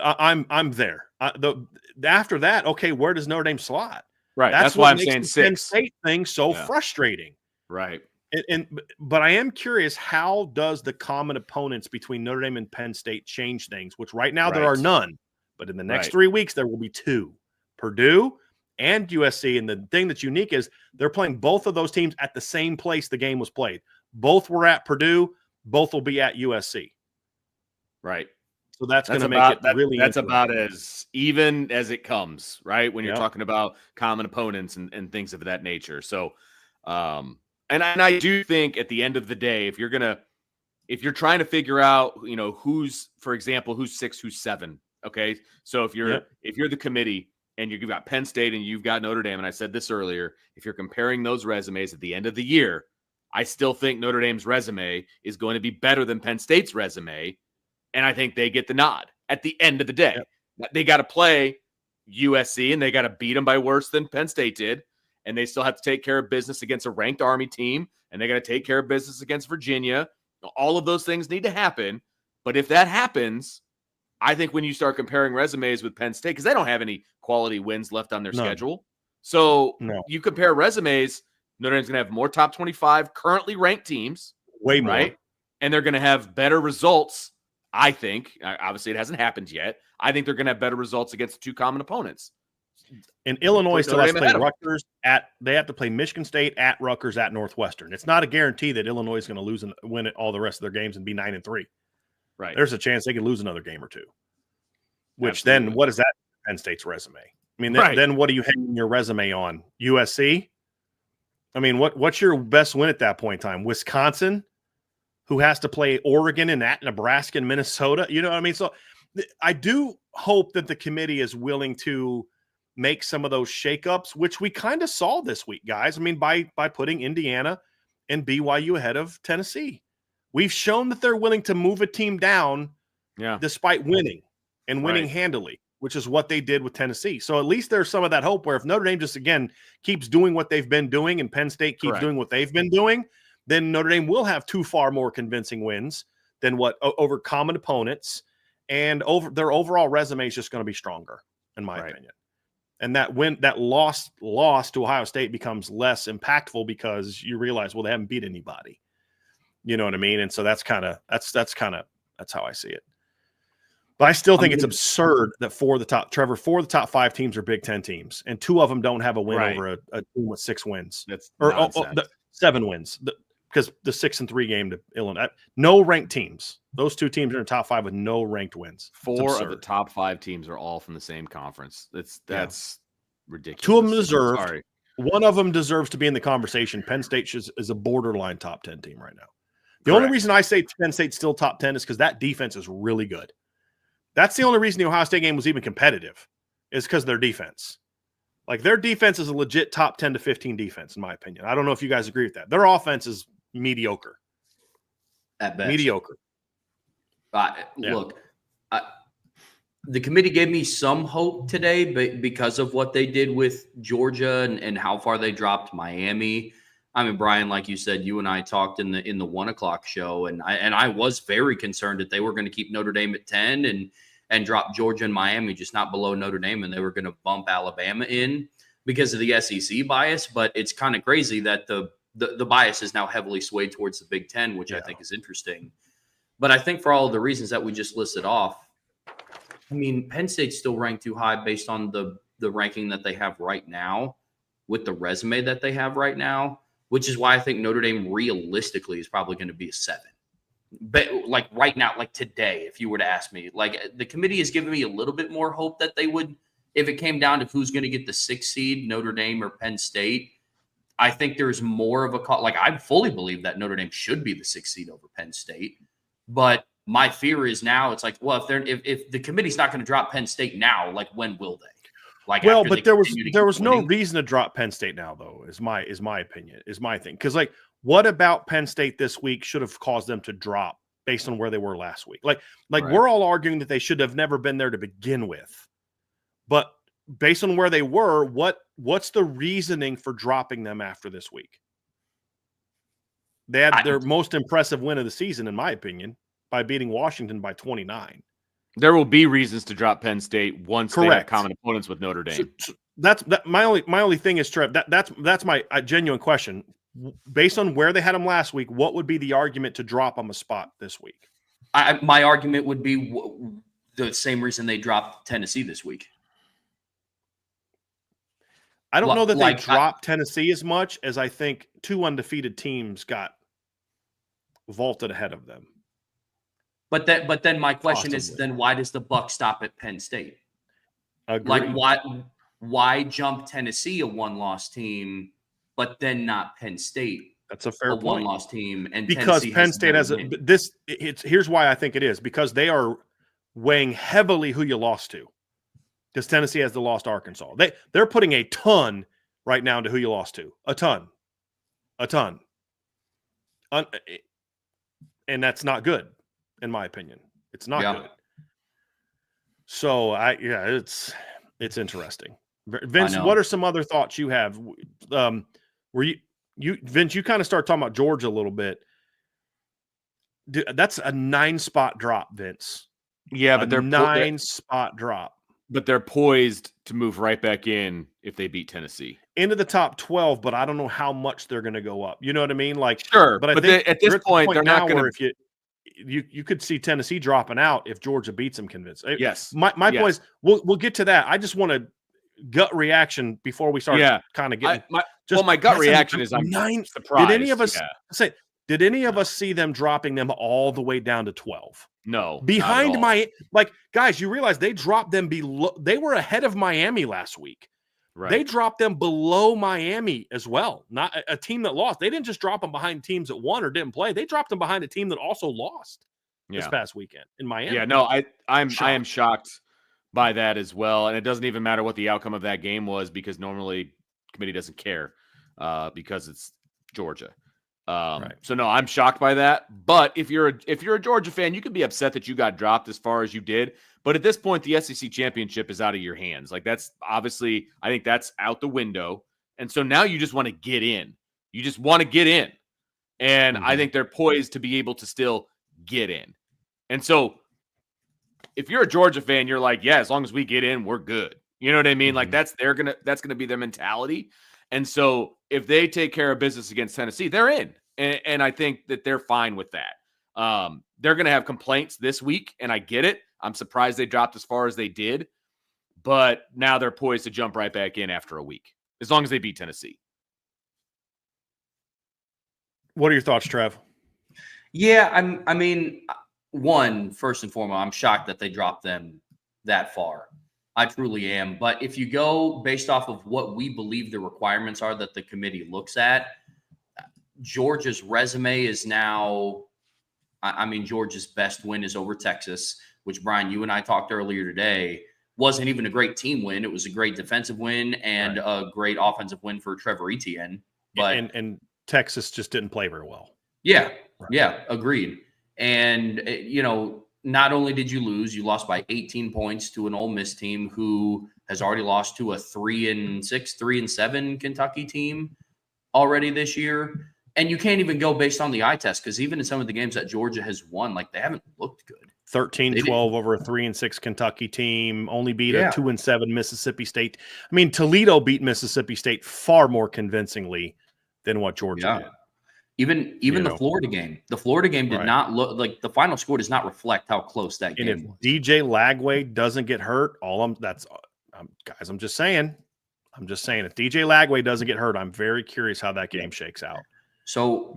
Speaker 1: I'm there. After that, okay, where does Notre Dame slot?
Speaker 2: Right. That's why I'm saying 6.
Speaker 1: Penn State thing so frustrating.
Speaker 2: Right.
Speaker 1: But I am curious, how does the common opponents between Notre Dame and Penn State change things? Which right now there are none, but in the next 3 weeks there will be 2: Purdue and USC. And the thing that's unique is they're playing both of those teams at the same place the game was played. Both were at Purdue. Both will be at USC.
Speaker 2: Right.
Speaker 1: So that's going to make it really.
Speaker 2: That's about as even as it comes, right? When you're talking about common opponents and things of that nature. So, and I do think at the end of the day, if you're trying to figure out, who's, for example, who's 6, who's 7. Okay. So if you're the committee and you've got Penn State and you've got Notre Dame, and I said this earlier, if you're comparing those resumes at the end of the year, I still think Notre Dame's resume is going to be better than Penn State's resume. And I think they get the nod at the end of the day. Yep. They got to play USC and they got to beat them by worse than Penn State did. And they still have to take care of business against a ranked Army team. And they got to take care of business against Virginia. All of those things need to happen. But if that happens, I think when you start comparing resumes with Penn State, because they don't have any quality wins left on their schedule. So you compare resumes, Notre Dame's going to have more top 25 currently ranked teams.
Speaker 1: Way more.
Speaker 2: Right? And they're going to have better results. I think, obviously it hasn't happened yet. I think they're going to have better results against 2 common opponents.
Speaker 1: And Illinois still has to play Rutgers they have to play Michigan State at Rutgers at Northwestern. It's not a guarantee that Illinois is going to lose and win all the rest of their games and be 9-3.
Speaker 2: Right.
Speaker 1: There's a chance they could lose another game or 2. Which then what is that Penn State's resume? I mean, then what are you hanging your resume on? USC? I mean, what's your best win at that point in time? Wisconsin? Who has to play Oregon and at Nebraska and Minnesota? You know what I mean? So I do hope that the committee is willing to make some of those shakeups, which we kind of saw this week, guys. I mean, by putting Indiana and BYU ahead of Tennessee. We've shown that they're willing to move a team down despite winning and winning handily, which is what they did with Tennessee. So at least there's some of that hope where if Notre Dame just, again, keeps doing what they've been doing and Penn State keeps doing what they've been doing, then Notre Dame will have 2 far more convincing wins than over common opponents, and over their overall resume is just going to be stronger, in my opinion. And that loss to Ohio State becomes less impactful because you realize, well, they haven't beat anybody. You know what I mean? And so that's how I see it. But I still think it's absurd that 4 of the top 5 teams are Big Ten teams, and 2 of them don't have a win over a team with 6 wins.
Speaker 2: That's
Speaker 1: 7 wins, because the 6-3 game to Illinois. No ranked teams. Those 2 teams are in the top 5 with no ranked wins.
Speaker 2: 4 of the top 5 teams are all from the same conference. That's ridiculous.
Speaker 1: 2 of them deserve. One of them deserves to be in the conversation. Penn State is a borderline top 10 team right now. The only reason I say Penn State's still top 10 is because that defense is really good. That's the only reason the Ohio State game was even competitive, is because of their defense. Like, their defense is a legit top 10 to 15 defense, in my opinion. I don't know if you guys agree with that. Their offense is mediocre.
Speaker 3: At best.
Speaker 1: Mediocre.
Speaker 3: Look, the committee gave me some hope today, but because of what they did with Georgia and how far they dropped Miami. I mean, Brian, like you said, you and I talked in the 1 o'clock show, and I was very concerned that they were going to keep Notre Dame at 10 and drop Georgia and Miami just not below Notre Dame, and they were going to bump Alabama in because of the SEC bias. But it's kind of crazy that the bias is now heavily swayed towards the Big Ten, which I think is interesting. But I think for all of the reasons that we just listed off, I mean, Penn State's still ranked too high based on the ranking that they have right now, with the resume that they have right now, which is why I think Notre Dame realistically is probably going to be a 7. But like right now, like today, if you were to ask me, like the committee has given me a little bit more hope that they would, if it came down to who's going to get the 6th seed, Notre Dame or Penn State. I think there's more of a call. Like, I fully believe that Notre Dame should be the 6th seed over Penn State. But my fear is now it's like, well, if the committee's not going to drop Penn State now, like when will they? Like,
Speaker 1: well, but there was no reason to drop Penn State now, though, is my opinion, is my thing. Because, like, what about Penn State this week should have caused them to drop based on where they were last week? Like we're all arguing that they should have never been there to begin with. But based on where they were, what's the reasoning for dropping them after this week? They had their most impressive win of the season, in my opinion, by beating Washington by 29.
Speaker 2: There will be reasons to drop Penn State once they have common opponents with Notre Dame.
Speaker 1: So that's my only thing is, Trev, that's my genuine question. Based on where they had them last week, what would be the argument to drop them a spot this week?
Speaker 3: My argument would be the same reason they dropped Tennessee this week.
Speaker 1: I don't know that they dropped Tennessee as much as I think 2 undefeated teams got vaulted ahead of them.
Speaker 3: But then my question is, then why does the buck stop at Penn State?
Speaker 1: Agreed.
Speaker 3: Like, why jump Tennessee, a 1-loss team, but then not Penn State?
Speaker 1: That's a fair point.
Speaker 3: 1-loss team, and
Speaker 1: because
Speaker 3: Tennessee
Speaker 1: Penn State has here's why I think it is, because they are weighing heavily who you lost to. Because Tennessee has the lost Arkansas. They're putting a ton right now into who you lost to. A ton. And that's not good, in my opinion. It's not good. So it's interesting. Vince, what are some other thoughts you have? Were you Vince, you kind of start talking about Georgia a little bit. Dude, that's a 9-spot drop, Vince.
Speaker 2: Yeah, but they're
Speaker 1: 9-spot drop.
Speaker 2: But they're poised to move right back in if they beat Tennessee.
Speaker 1: Into the top 12, but I don't know how much they're going to go up. You know what I mean? Like,
Speaker 2: sure,
Speaker 1: but I think
Speaker 2: at this point, they're not going
Speaker 1: to. You could see Tennessee dropping out if Georgia beats them convincing.
Speaker 2: Yes.
Speaker 1: My point is, we'll get to that. I just want a gut reaction before we start kind of getting.
Speaker 2: My gut reaction is I'm surprised.
Speaker 1: Did any of us Did any of us see them dropping them all the way down to 12?
Speaker 2: No.
Speaker 1: Behind guys, you realize they dropped them below. They were ahead of Miami last week. Right. They dropped them below Miami as well. Not a team that lost. They didn't just drop them behind teams that won or didn't play. They dropped them behind a team that also lost this past weekend in Miami.
Speaker 2: Yeah, no, I am shocked by that as well. And it doesn't even matter what the outcome of that game was, because normally committee doesn't care because it's Georgia. So no, I'm shocked by that. But if you're a Georgia fan, you could be upset that you got dropped as far as you did. But at this point, the SEC championship is out of your hands. Like, that's obviously, I think that's out the window. And so now you just want to get in. You just want to get in. And I think they're poised to be able to still get in. And so if you're a Georgia fan, you're like, yeah, as long as we get in, we're good. You know what I mean? Like that's gonna be their mentality. And so if they take care of business against Tennessee, they're in. And I think that they're fine with that. They're going to have complaints this week, and I get it. I'm surprised they dropped as far as they did. But now they're poised to jump right back in after a week, as long as they beat Tennessee.
Speaker 1: What are your thoughts, Trev?
Speaker 3: Yeah, I mean, first and foremost, I'm shocked that they dropped them that far. I truly am. But if you go based off of what we believe the requirements are that the committee looks at, Georgia's resume is now, I mean, Georgia's best win is over Texas, which, Brian, you and I talked earlier today, wasn't even a great team win. It was a great defensive win and a great offensive win for Trevor Etienne. But
Speaker 1: and Texas just didn't play very well.
Speaker 3: Yeah, yeah, agreed. And, not only did you lose, you lost by 18 points to an Ole Miss team who has already lost to a 3-6, 3-7 Kentucky team already this year. And you can't even go based on the eye test, because even in some of the games that Georgia has won, like, they haven't looked good.
Speaker 1: 13-12 over a 3-6 Kentucky team, only beat a 2-7 Mississippi State. I mean, Toledo beat Mississippi State far more convincingly than what Georgia did.
Speaker 3: Even the Florida game. The Florida game did not look like the final score does not reflect how close that game was.
Speaker 1: And if DJ Lagway doesn't get hurt, guys, I'm just saying. If DJ Lagway doesn't get hurt, I'm very curious how that game shakes out.
Speaker 3: So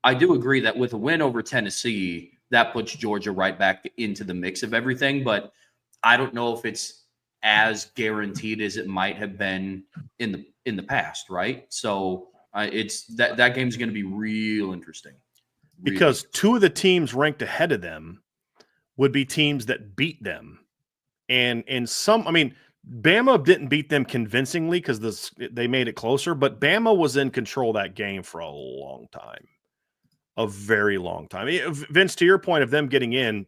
Speaker 3: I do agree that with a win over Tennessee, that puts Georgia right back into the mix of everything. But I don't know if it's as guaranteed as it might have been in the past, right? So it's that game is going to be real interesting.
Speaker 1: Because two of the teams ranked ahead of them would be teams that beat them. And Bama didn't beat them convincingly because they made it closer, but Bama was in control of that game for a long time. A very long time. Vince, to your point of them getting in,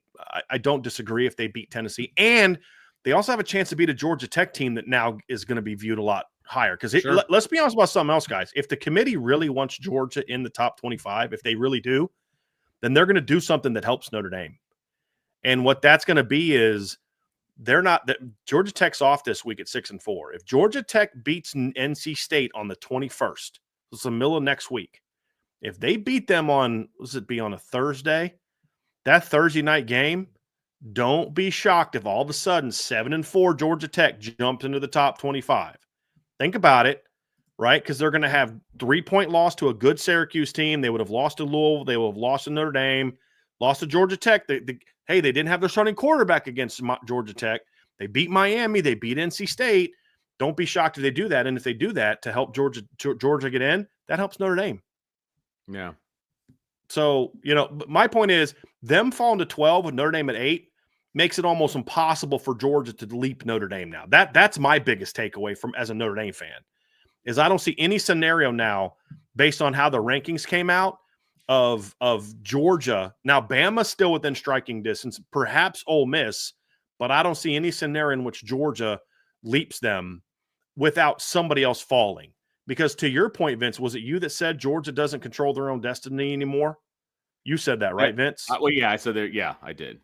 Speaker 1: I don't disagree if they beat Tennessee. And they also have a chance to beat a Georgia Tech team that now is going to be viewed a lot higher. Because let's be honest about something else, guys. If the committee really wants Georgia in the top 25, if they really do, then they're going to do something that helps Notre Dame. And what that's going to be is Georgia Tech's off this week at 6-4. If Georgia Tech beats NC State on the 21st, it's the middle of next week. If they beat them on a Thursday, that Thursday night game, don't be shocked if all of a sudden 7-4 Georgia Tech jumps into the top 25. Think about it, right? Because they're going to have 3-point loss to a good Syracuse team. They would have lost to Louisville. They would have lost to Notre Dame, lost to Georgia Tech. They didn't have their starting quarterback against Georgia Tech. They beat Miami. They beat NC State. Don't be shocked if they do that. And if they do that to help Georgia get in, that helps Notre Dame.
Speaker 2: Yeah.
Speaker 1: So, my point is them falling to 12 with Notre Dame at 8 makes it almost impossible for Georgia to leap Notre Dame now. That's my biggest takeaway as a Notre Dame fan, is I don't see any scenario now based on how the rankings came out of Georgia. Now, Bama's still within striking distance, perhaps Ole Miss, but I don't see any scenario in which Georgia leaps them without somebody else falling. Because to your point, Vince, was it you that said Georgia doesn't control their own destiny anymore? You said that, right, Vince?
Speaker 2: I said that. Yeah, I did.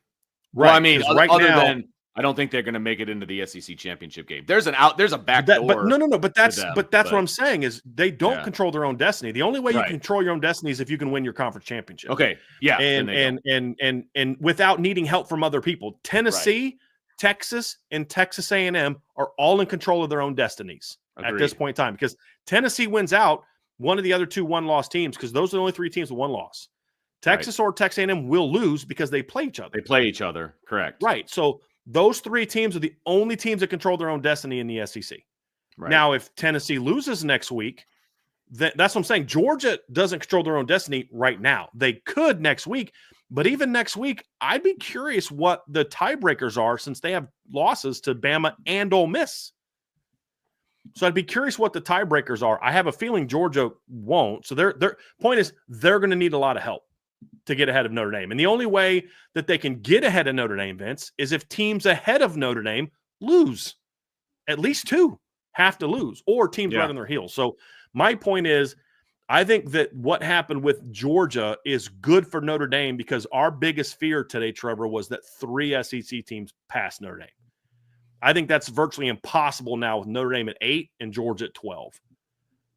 Speaker 1: Right.
Speaker 2: Well, I mean, other than I don't think they're going to make it into the SEC championship game. There's a back door.
Speaker 1: But no. But that's what I'm saying is they don't control their own destiny. The only way you control your own destiny is if you can win your conference championship.
Speaker 2: Okay. Yeah.
Speaker 1: And without needing help from other people, Tennessee, Texas, and Texas A&M are all in control of their own destinies at this point in time. Because Tennessee wins out, one of the other two one-loss teams, because those are the only three teams with one loss. Texas or Texas A&M will lose because they play each other. Correct. Right. So those three teams are the only teams that control their own destiny in the SEC. Right. Now, if Tennessee loses next week, that's what I'm saying. Georgia doesn't control their own destiny right now. They could next week, but even next week, I'd be curious what the tiebreakers are since they have losses to Bama and Ole Miss. So I'd be curious what the tiebreakers are. I have a feeling Georgia won't. So their point is they're going to need a lot of help to get ahead of Notre Dame. And the only way that they can get ahead of Notre Dame, Vince, is if teams ahead of Notre Dame lose. At least two have to lose, or teams right on their heels. So my point is, I think that what happened with Georgia is good for Notre Dame because our biggest fear today, Trevor, was that 3 SEC teams passed Notre Dame. I think that's virtually impossible now with Notre Dame at 8 and Georgia at 12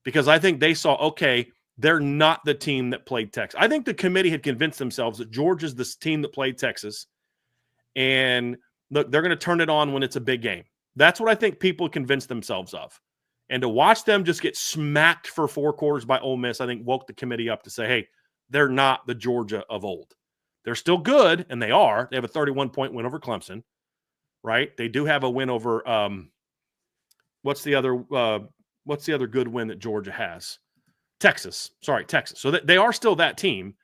Speaker 1: because I think they saw, okay, they're not the team that played Texas. I think the committee had convinced themselves that Georgia's this team that played Texas, and look, they're going to turn it on when it's a big game. That's what I think people convinced themselves of. And to watch them just get smacked for 4 quarters by Ole Miss, I think woke the committee up to say, hey, they're not the Georgia of old. They're still good, and they are. They have a 31-point win over Clemson, right? They do have a win over what's the other good win that Georgia has? Texas. Sorry, Texas. So they are still that team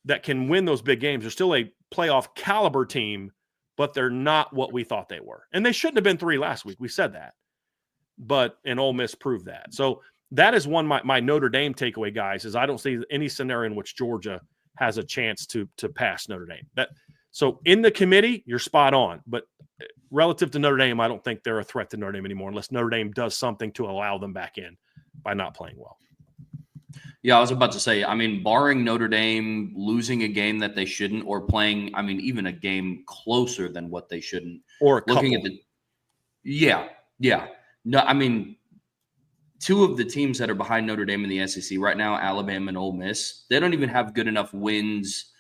Speaker 1: that can win those big games. They're still a playoff caliber team, but they're not what we thought they were. And they shouldn't have been 3 last week. We said that. And Ole Miss proved that. So that is my Notre Dame takeaway, guys, is I don't see any scenario in which Georgia has a chance to pass Notre Dame. So in the committee, you're spot on. But relative to Notre Dame, I don't think they're a threat to Notre Dame anymore unless Notre Dame does something to allow them back in by not playing well.
Speaker 3: Yeah, I was about to say, I mean, barring Notre Dame losing a game that they shouldn't or playing, I mean, even a game closer than what they shouldn't.
Speaker 1: Or
Speaker 3: looking at the – yeah. No, I mean, 2 of the teams that are behind Notre Dame in the SEC right now, Alabama and Ole Miss, they don't even have good enough wins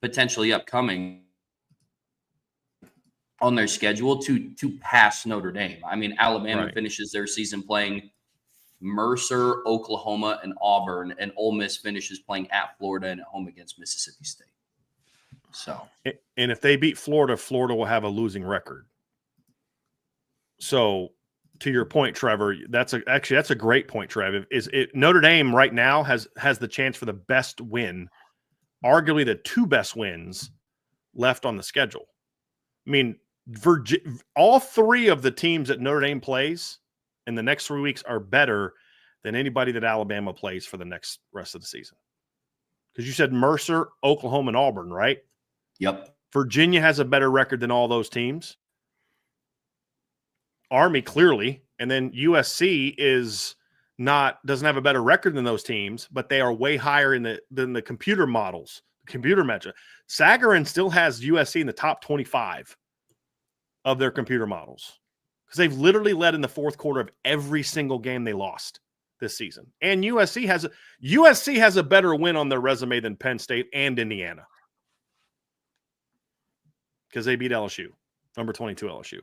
Speaker 3: potentially upcoming on their schedule to pass Notre Dame. I mean, Alabama finishes their season playing Mercer, Oklahoma, and Auburn, and Ole Miss finishes playing at Florida and at home against Mississippi State. So,
Speaker 1: and if they beat Florida, Florida will have a losing record. So, to your point, Trevor, that's a great point, Trev. Notre Dame right now has the chance for the best win, arguably the 2 best wins left on the schedule. I mean, all 3 of the teams that Notre Dame plays in the next 3 weeks are better than anybody that Alabama plays for the rest of the season. Because you said Mercer, Oklahoma, and Auburn, right?
Speaker 3: Yep.
Speaker 1: Virginia has a better record than all those teams. Army clearly, and then USC doesn't have a better record than those teams, but they are way higher than the computer models, computer metric. Sagarin still has USC in the top 25 of their computer models because they've literally led in the 4th quarter of every single game they lost this season. And USC has a better win on their resume than Penn State and Indiana because they beat LSU, number 22 LSU.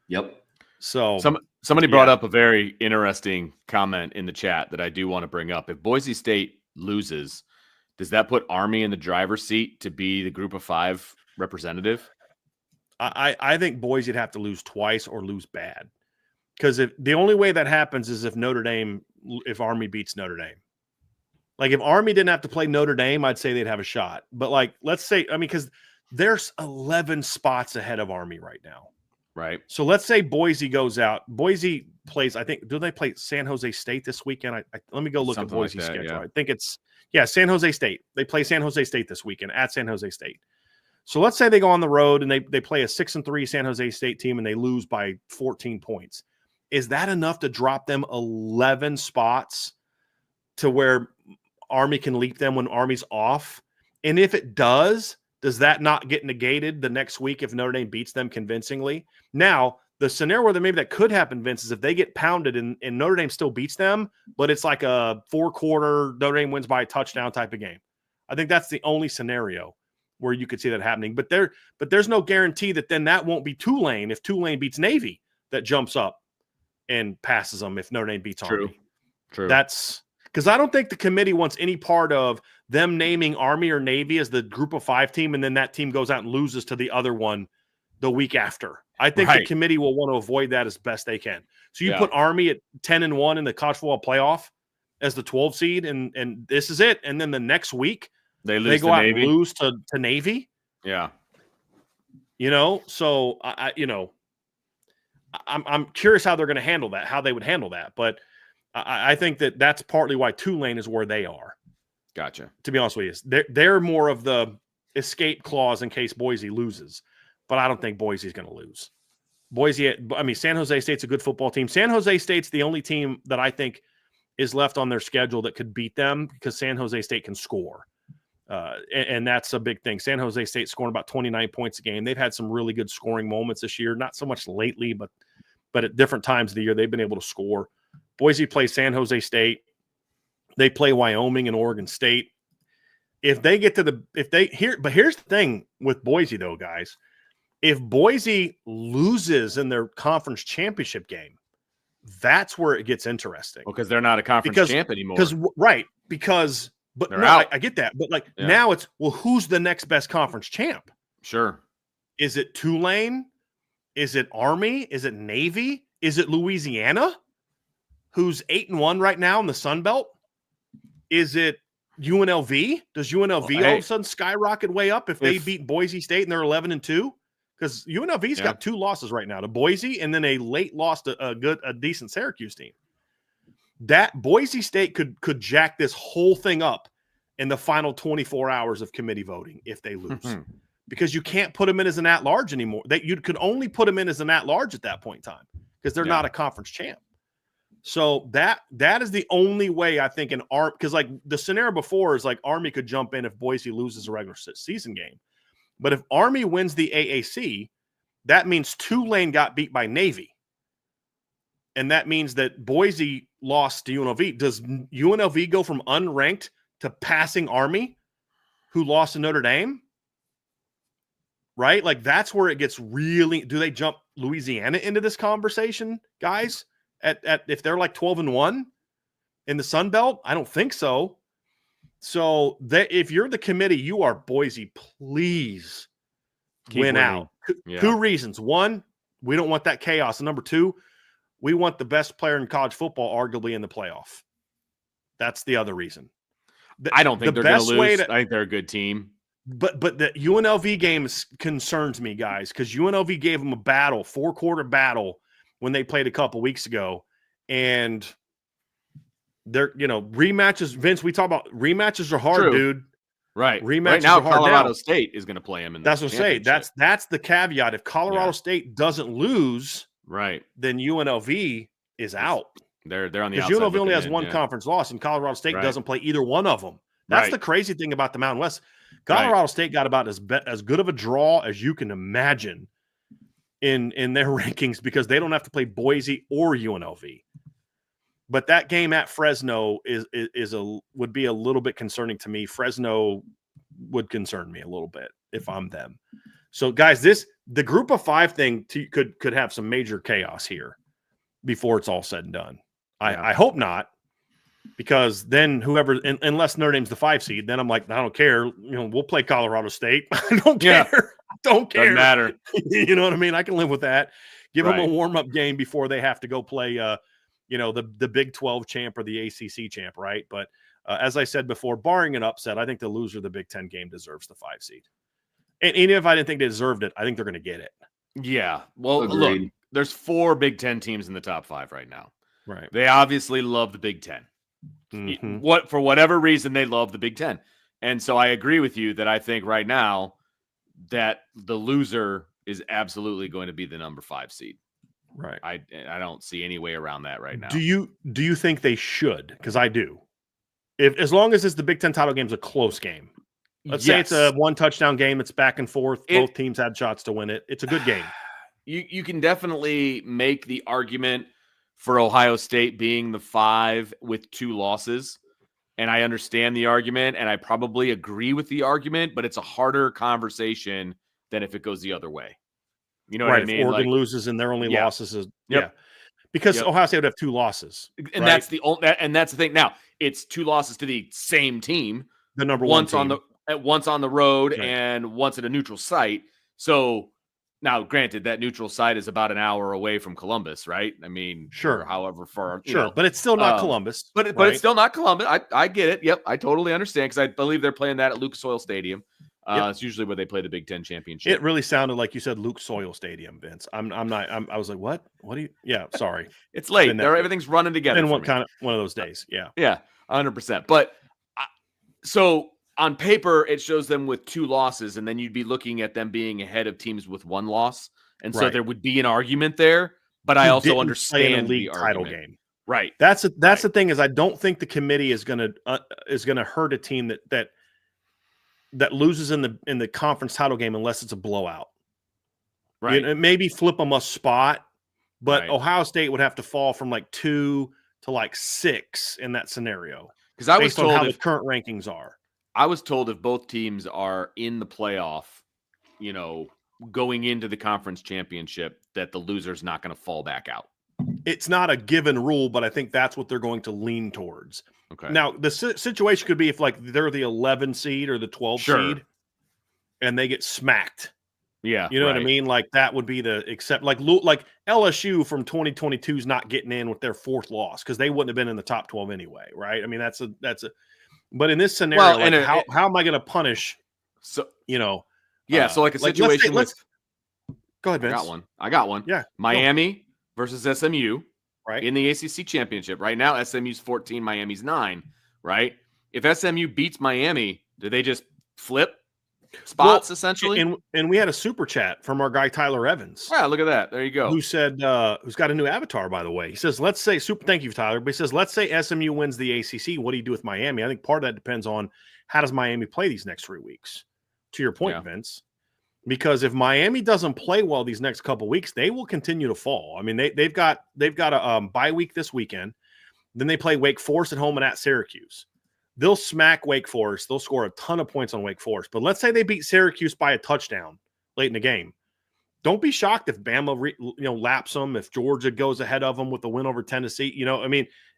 Speaker 3: Yep.
Speaker 1: So
Speaker 2: somebody brought up a very interesting comment in the chat that I do want to bring up. If Boise State loses, does that put Army in the driver's seat to be the Group of 5 representative?
Speaker 1: I think Boise would have to lose twice or lose bad, because the only way that happens is if Army beats Notre Dame. Like if Army didn't have to play Notre Dame, I'd say they'd have a shot. But like, let's say, I mean, because there's 11 spots ahead of Army right now.
Speaker 2: Right.
Speaker 1: So let's say Boise goes out. Boise plays, I think, do they play San Jose State this weekend? Let me go look at Boise's schedule. Yeah. I think it's, San Jose State. They play San Jose State this weekend at San Jose State. So let's say they go on the road and they play a 6-3 San Jose State team and they lose by 14 points. Is that enough to drop them 11 spots to where Army can leap them when Army's off? And if it does that not get negated the next week if Notre Dame beats them convincingly? Now, the scenario where maybe that could happen, Vince, is if they get pounded and Notre Dame still beats them, but it's like a 4-quarter Notre Dame wins by a touchdown type of game. I think that's the only scenario where you could see that happening. But there's no guarantee that then that won't be Tulane if Tulane beats Navy that jumps up and passes them if Notre Dame beats Army.
Speaker 2: True.
Speaker 1: That's because I don't think the committee wants any part of them naming Army or Navy as the Group of 5 team, and then that team goes out and loses to the other one the week after. I think the committee will want to avoid that as best they can. So you put Army at 10-1 in the college football playoff as the 12 seed, and this is it. And then the next week they go out and lose to Navy.
Speaker 2: Yeah.
Speaker 1: So I'm curious how they're going to handle that, how they would handle that. But I think that's partly why Tulane is where they are.
Speaker 2: Gotcha.
Speaker 1: To be honest with you, they're more of the escape clause in case Boise loses. But I don't think Boise's going to lose. San Jose State's a good football team. San Jose State's the only team that I think is left on their schedule that could beat them because San Jose State can score. And that's a big thing. San Jose State scoring about 29 points a game. They've had some really good scoring moments this year, not so much lately, but at different times of the year, they've been able to score. Boise plays San Jose State. They play Wyoming and Oregon State. If they get to but here's the thing with Boise though, guys. If Boise loses in their conference championship game, that's where it gets interesting.
Speaker 2: Because they're not a conference champ anymore.
Speaker 1: But
Speaker 2: they're
Speaker 1: no,
Speaker 2: out.
Speaker 1: I get that. But now it's, well, who's the next best conference champ?
Speaker 2: Sure.
Speaker 1: Is it Tulane? Is it Army? Is it Navy? Is it Louisiana, who's 8-1 right now in the Sun Belt? Is it UNLV? Does UNLV all of a sudden skyrocket way up if they beat Boise State and they're 11-2? Because UNLV's got 2 losses right now to Boise and then a late loss to a decent Syracuse team. That Boise State could jack this whole thing up in the final 24 hours of committee voting if they lose. Because you can't put them in as an at-large anymore. You could only put them in as an at-large at that point in time because they're not a conference champ. So that is the only way I think because like the scenario before is like Army could jump in if Boise loses a regular season game. But if Army wins the AAC, that means Tulane got beat by Navy. And that means that Boise lost to UNLV. Does UNLV go from unranked to passing Army, who lost to Notre Dame? Right? Like, that's where it gets really – do they jump Louisiana into this conversation, guys, at if they're like 12-1 in the Sun Belt? I don't think so. So if you're the committee, you are Boise, please win out. 2 reasons. 1, we don't want that chaos. And number 2, we want the best player in college football arguably in the playoff. That's the other reason.
Speaker 2: I don't think they're going to lose. I think they're a good team.
Speaker 1: But the UNLV game concerns me, guys, because UNLV gave them a battle, 4-quarter battle, when they played a couple weeks ago. And they're, rematches. Vince, we talk about rematches are hard, dude.
Speaker 2: Right.
Speaker 1: Rematches
Speaker 2: right now,
Speaker 1: are hard.
Speaker 2: Colorado State is going to play them.
Speaker 1: That's what I'm saying. That's the caveat. If Colorado State doesn't lose, then UNLV is out.
Speaker 2: They're on the outside.
Speaker 1: Because UNLV only has one conference loss, and Colorado State doesn't play either one of them. That's the crazy thing about the Mountain West. Colorado State got about as good of a draw as you can imagine in their rankings because they don't have to play Boise or UNLV. But that game at Fresno would be a little bit concerning to me. Fresno would concern me a little bit if I'm them. So, guys, the group of 5 thing could have some major chaos here before it's all said and done. I hope not, because then unless Notre Dame's the 5 seed, then I'm like, I don't care. We'll play Colorado State. I don't care. I don't care.
Speaker 2: Doesn't matter.
Speaker 1: You know what I mean? I can live with that. Give them a warm-up game before they have to go play the Big 12 champ or the ACC champ, right? But as I said before, barring an upset, I think the loser of the Big 10 game deserves the 5 seed. And even if I didn't think they deserved it, I think they're going to get it.
Speaker 2: Yeah. Well, look, there's 4 Big 10 teams in the top 5 right now.
Speaker 1: Right.
Speaker 2: They obviously love the Big 10.
Speaker 1: Mm-hmm.
Speaker 2: For whatever reason, they love the Big 10. And so I agree with you that I think right now that the loser is absolutely going to be the number 5 seed.
Speaker 1: Right.
Speaker 2: I don't see any way around that right now.
Speaker 1: Do you think they should? Because I do. As long as it's the Big 10 title game is a close game. Let's say it's a 1 touchdown game. It's back and forth. Both teams had shots to win it. It's a good game.
Speaker 2: You can definitely make the argument for Ohio State being the 5 with 2 losses. And I understand the argument, and I probably agree with the argument, but it's a harder conversation than if it goes the other way. You know what I mean?
Speaker 1: If Oregon loses and their only losses is because Ohio State would have 2 losses,
Speaker 2: and that's the thing. Now it's 2 losses to the same team,
Speaker 1: the number one team.
Speaker 2: once on the road and once at a neutral site. So now, granted, that neutral site is about an hour away from Columbus, right? I mean, however far,
Speaker 1: but it's still not Columbus.
Speaker 2: But it's still not Columbus. I get it. Yep, I totally understand because I believe they're playing that at Lucas Oil Stadium. It's usually where they play the Big 10 championship.
Speaker 1: It really sounded like you said Lucas Oil Stadium, Vince. I was like, what? What do you? Yeah, sorry.
Speaker 2: It's late. Everything's running together.
Speaker 1: And one of those days. Yeah.
Speaker 2: Yeah, 100%. But so on paper, it shows them with 2 losses, and then you'd be looking at them being ahead of teams with 1 loss, and so there would be an argument there. But I also understand
Speaker 1: the league title game.
Speaker 2: Right.
Speaker 1: That's the thing is I don't think the committee is gonna hurt a team that loses in the conference title game unless it's a blowout.
Speaker 2: Right.
Speaker 1: Maybe flip them a spot, but
Speaker 2: Right.
Speaker 1: Ohio State would have to fall from like 2 to like 6 in that scenario.
Speaker 2: Because I was
Speaker 1: based on
Speaker 2: told
Speaker 1: how the current rankings are.
Speaker 2: I was told if both teams are in the playoff, going into the conference championship, that the loser's not going to fall back out.
Speaker 1: It's not a given rule, but I think that's what they're going to lean towards.
Speaker 2: Okay.
Speaker 1: Now, the situation could be if like they're the 11 seed or the 12 seed and they get smacked.
Speaker 2: Yeah.
Speaker 1: You know what I mean? Like that would be like LSU from 2022 is not getting in with their 4th loss because they wouldn't have been in the top 12 anyway, right? I mean, but in this scenario, how am I going to punish?
Speaker 2: So,
Speaker 1: yeah.
Speaker 2: So like a situation
Speaker 1: go ahead, Vince.
Speaker 2: I got one.
Speaker 1: Yeah.
Speaker 2: Miami versus SMU.
Speaker 1: Right.
Speaker 2: In the ACC championship. Right now, SMU's 14, Miami's 9. Right. If SMU beats Miami, do they just flip spots essentially?
Speaker 1: And we had a super chat from our guy Tyler Evans.
Speaker 2: Yeah, look at that. There you go.
Speaker 1: Who said who's got a new avatar, by the way. He says, thank you, Tyler. But he says, let's say SMU wins the ACC. What do you do with Miami? I think part of that depends on how does Miami play these next 3 weeks. To your point, Vince. Because if Miami doesn't play well these next couple weeks, they will continue to fall. I mean, they've got a bye week this weekend. Then they play Wake Forest at home and at Syracuse. They'll smack Wake Forest. They'll score a ton of points on Wake Forest. But let's say they beat Syracuse by a touchdown late in the game. Don't be shocked if Bama laps them, if Georgia goes ahead of them with the win over Tennessee.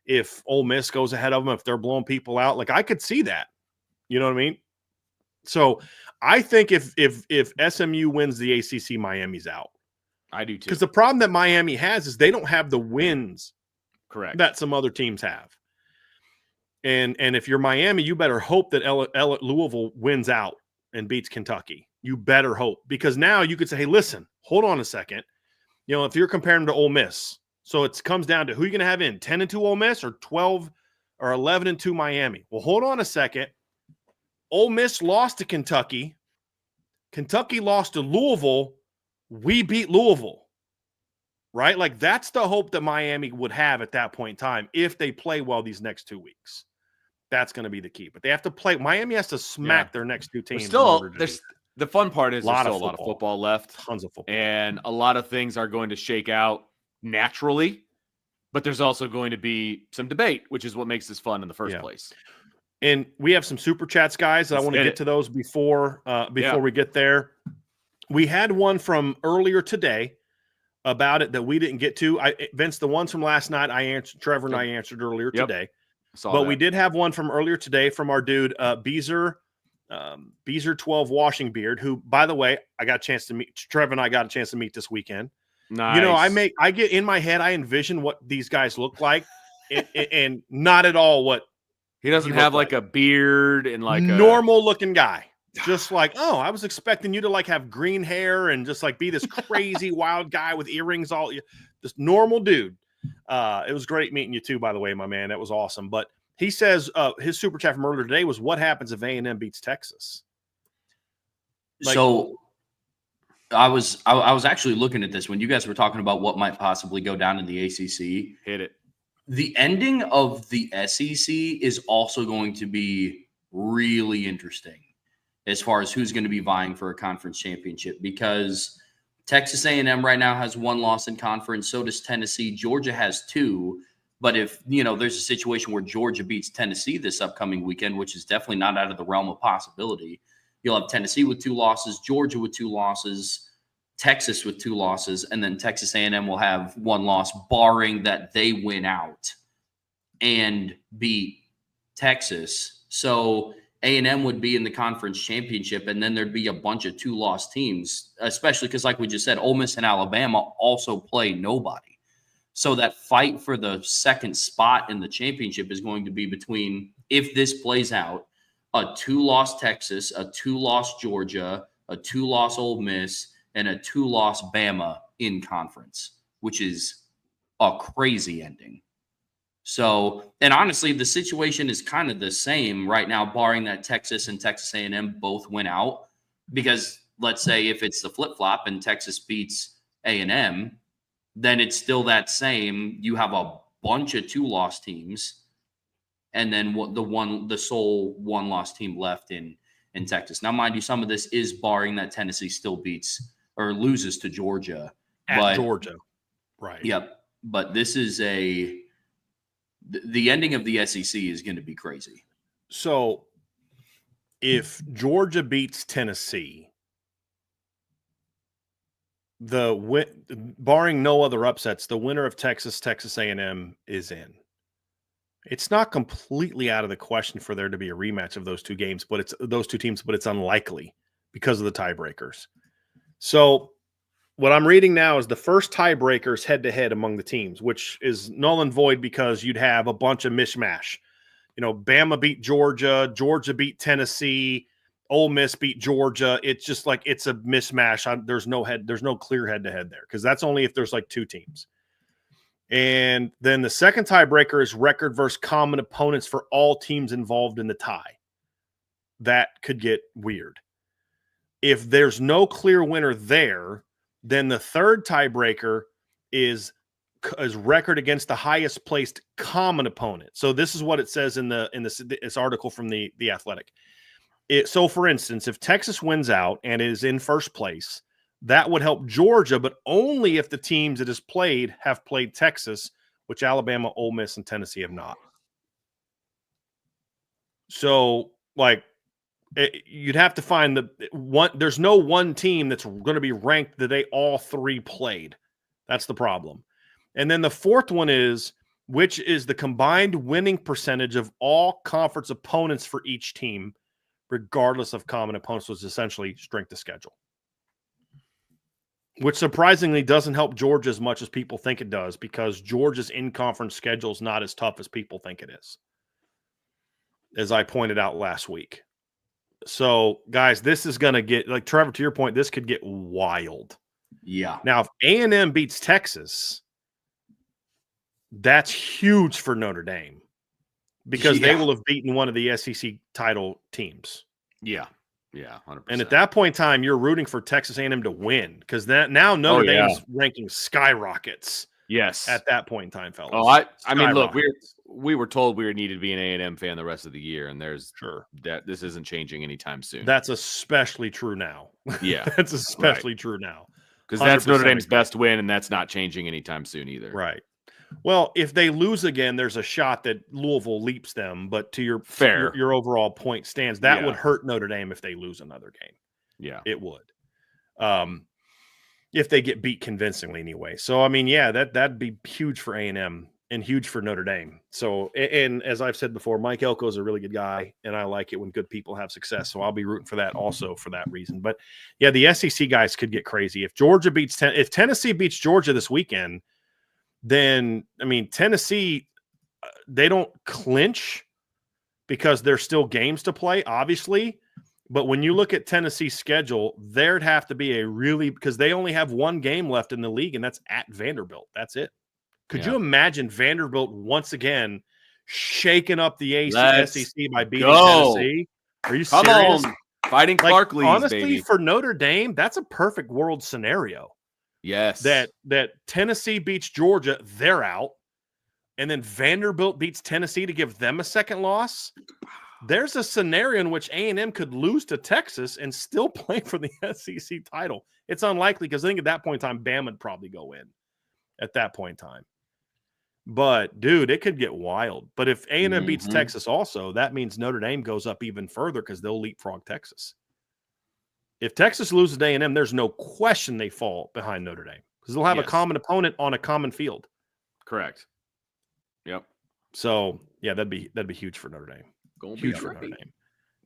Speaker 1: If Ole Miss goes ahead of them, if they're blowing people out, like I could see that. You know what I mean? So I think if SMU wins the ACC, Miami's out.
Speaker 2: I do too.
Speaker 1: Because the problem that Miami has is they don't have the wins that some other teams have. And if you're Miami, you better hope that Louisville wins out and beats Kentucky. You better hope. Because now you could say, hey, listen, hold on a second. If you're comparing them to Ole Miss, so it comes down to who you're going to have in, 10-2 Ole Miss or 12 or 11-2 Miami. Well, hold on a second. Ole Miss lost to Kentucky. Kentucky lost to Louisville. We beat Louisville. Right? Like that's the hope that Miami would have at that point in time if they play well these next 2 weeks. That's going to be the key. But they have to play. Miami has to smack their next 2 teams.
Speaker 2: The fun part is there's still a lot of football left.
Speaker 1: Tons of football.
Speaker 2: And a lot of things are going to shake out naturally. But there's also going to be some debate, which is what makes this fun in the first place.
Speaker 1: And we have some super chats, guys. I want to get to those before we get there. We had one from earlier today about it that we didn't get to. Vince, the ones from last night, Trevor and I answered earlier today. We did have one from earlier today from our dude, Beezer 12 Washing Beard, who, by the way, I got a chance to meet. Trevor and I got a chance to meet this weekend.
Speaker 2: Nice.
Speaker 1: I get in my head, I envision what these guys look like and not at all what
Speaker 2: he doesn't have like a beard and like
Speaker 1: normal looking guy. Just like, I was expecting you to like have green hair and just like be this crazy wild guy with earrings, this normal dude. It was great meeting you too, by the way, my man. That was awesome. But he says his super chat from earlier today was, what happens if A&M beats Texas?
Speaker 3: So I was actually looking at this when you guys were talking about what might possibly go down in the ACC.
Speaker 2: Hit it.
Speaker 3: The ending of the SEC is also going to be really interesting as far as who's going to be vying for a conference championship, because Texas A&M right now has 1 loss in conference. So does Tennessee. Georgia has 2. But if, there's a situation where Georgia beats Tennessee this upcoming weekend, which is definitely not out of the realm of possibility, you'll have Tennessee with 2 losses, Georgia with 2 losses, Texas with 2 losses, and then Texas A&M will have 1 loss, barring that they win out and beat Texas. So A&M would be in the conference championship, and then there'd be a bunch of 2-loss teams, especially because, like we just said, Ole Miss and Alabama also play nobody. So that fight for the second spot in the championship is going to be between, if this plays out, a 2-loss Texas, a 2-loss Georgia, a 2-loss Ole Miss, and a 2-loss Bama in conference, which is a crazy ending. So, and honestly, the situation is kind of the same right now, barring that Texas and Texas A&M both win out. Because let's say if it's the flip-flop and Texas beats A&M, then it's still that same. You have a bunch of 2-loss teams, and then the sole 1-loss team left in Texas. Now, mind you, some of this is barring that Tennessee still beats or loses to Georgia.
Speaker 1: Georgia. Right.
Speaker 3: Yep. But this is the ending of the SEC is going to be crazy.
Speaker 1: So if Georgia beats Tennessee, barring no other upsets, the winner of Texas A&M is in. It's not completely out of the question for there to be a rematch of those two teams, but it's unlikely because of the tiebreakers. So what I'm reading now is the first tiebreakers head-to-head among the teams, which is null and void because you'd have a bunch of mishmash. Bama beat Georgia, Georgia beat Tennessee, Ole Miss beat Georgia. It's just like it's a mismatch. There's no clear head-to-head there because that's only if there's like two teams. And then the second tiebreaker is record versus common opponents for all teams involved in the tie. That could get weird. If there's no clear winner there, then the third tiebreaker is record against the highest placed common opponent. So this is what it says in this article from the Athletic. So for instance, if Texas wins out and is in first place, that would help Georgia, but only if the teams it has played have played Texas, which Alabama, Ole Miss, and Tennessee have not. So, you'd have to find there's no one team that's going to be ranked that they all three played. That's the problem. And then the fourth one is, which is the combined winning percentage of all conference opponents for each team, regardless of common opponents, was essentially strength of schedule. Which surprisingly doesn't help Georgia as much as people think it does because Georgia's in-conference schedule is not as tough as people think it is, as I pointed out last week. So, guys, this is going to get, like Trevor, to your point, this could get wild.
Speaker 3: Yeah.
Speaker 1: Now, if A&M beats Texas, that's huge for Notre Dame because they will have beaten one of the SEC title teams.
Speaker 2: Yeah. Yeah, 100%.
Speaker 1: And at that point in time, you're rooting for Texas A&M to win because now Notre Dame's ranking skyrockets.
Speaker 2: Yes,
Speaker 1: at that point in time, fellas.
Speaker 2: Oh, I mean, look, we were told we needed to be an A&M fan the rest of the year, and this isn't changing anytime soon.
Speaker 1: That's especially true now.
Speaker 2: Yeah,
Speaker 1: that's especially true now
Speaker 2: because that's Notre Dame's best win, and that's not changing anytime soon either.
Speaker 1: Right. Well, if they lose again, there's a shot that Louisville leaps them. But to your overall point stands, that would hurt Notre Dame if they lose another game.
Speaker 2: Yeah,
Speaker 1: it would. If they get beat convincingly anyway. So, I mean, that'd be huge for A&M and huge for Notre Dame. So, and as I've said before, Mike Elko is a really good guy, and I like it when good people have success. So I'll be rooting for that also for that reason. But, yeah, the SEC guys could get crazy. If if Tennessee beats Georgia this weekend, then, I mean, Tennessee, they don't clinch because there's still games to play, obviously. But when you look at Tennessee's schedule, there'd have to be because they only have one game left in the league, and that's at Vanderbilt. That's it. Could you imagine Vanderbilt once again shaking up the SEC by beating Tennessee? Are you serious?
Speaker 2: Come on. Fighting Clark Lees,
Speaker 1: honestly,
Speaker 2: baby.
Speaker 1: For Notre Dame, that's a perfect world scenario.
Speaker 2: Yes.
Speaker 1: That Tennessee beats Georgia, they're out. And then Vanderbilt beats Tennessee to give them a second loss. There's a scenario in which A&M could lose to Texas and still play for the SEC title. It's unlikely because I think at that point in time, Bama would probably go in at that point in time. But, dude, it could get wild. But if A&M beats Texas also, that means Notre Dame goes up even further because they'll leapfrog Texas. If Texas loses to A&M, there's no question they fall behind Notre Dame because they'll have a common opponent on a common field.
Speaker 2: Correct. Yep.
Speaker 1: So, yeah, that'd be huge for Notre Dame. Huge for Notre Dame.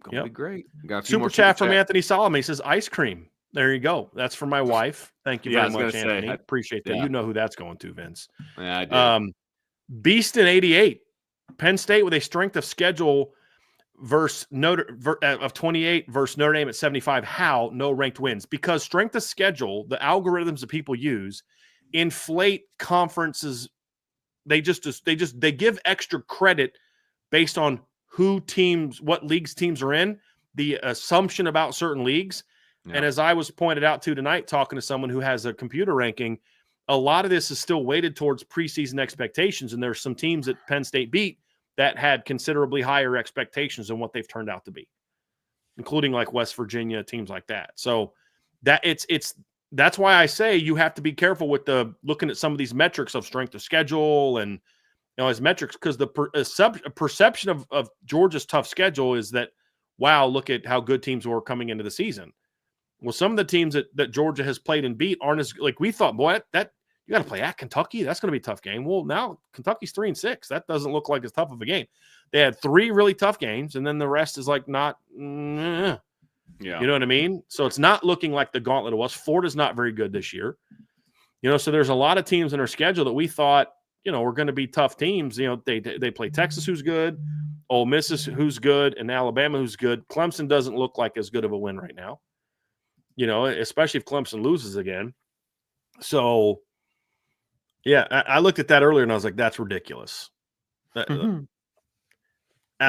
Speaker 2: Gonna be great. Got a few
Speaker 1: super
Speaker 2: more
Speaker 1: chat from Anthony Solomon. He says ice cream. There you go. That's for my wife. Thank you very much, Anthony. I appreciate that. You know who that's going to, Vince.
Speaker 2: Yeah, I do.
Speaker 1: Beast in 88. Penn State with a strength of schedule of 28 versus Notre Dame at 75. How? No ranked wins. Because strength of schedule, the algorithms that people use, inflate conferences. They give extra credit based on what leagues teams are in, the assumption about certain leagues. Yeah. And as I was pointed out to tonight, talking to someone who has a computer ranking, a lot of this is still weighted towards preseason expectations, and there's some teams that Penn State beat that had considerably higher expectations than what they've turned out to be, including like West Virginia, teams like that. So that's why I say you have to be careful with looking at some of these metrics of strength of schedule and as metrics, because the perception of Georgia's tough schedule is that, wow, look at how good teams were coming into the season. Well, some of the teams that Georgia has played and beat aren't as like we thought. Boy, that you got to play at Kentucky. That's going to be a tough game. Well, now Kentucky's 3-6. That doesn't look like as tough of a game. They had 3 really tough games, and then the rest is like not. Yeah, you know what I mean. So it's not looking like the gauntlet it was. Florida's not very good this year. So there's a lot of teams in our schedule that we thought were going to be tough teams. They play Texas, who's good, Ole Miss, who's good, and Alabama, who's good. Clemson doesn't look like as good of a win right now. Especially if Clemson loses again. So, yeah, I looked at that earlier and I was like, that's ridiculous. What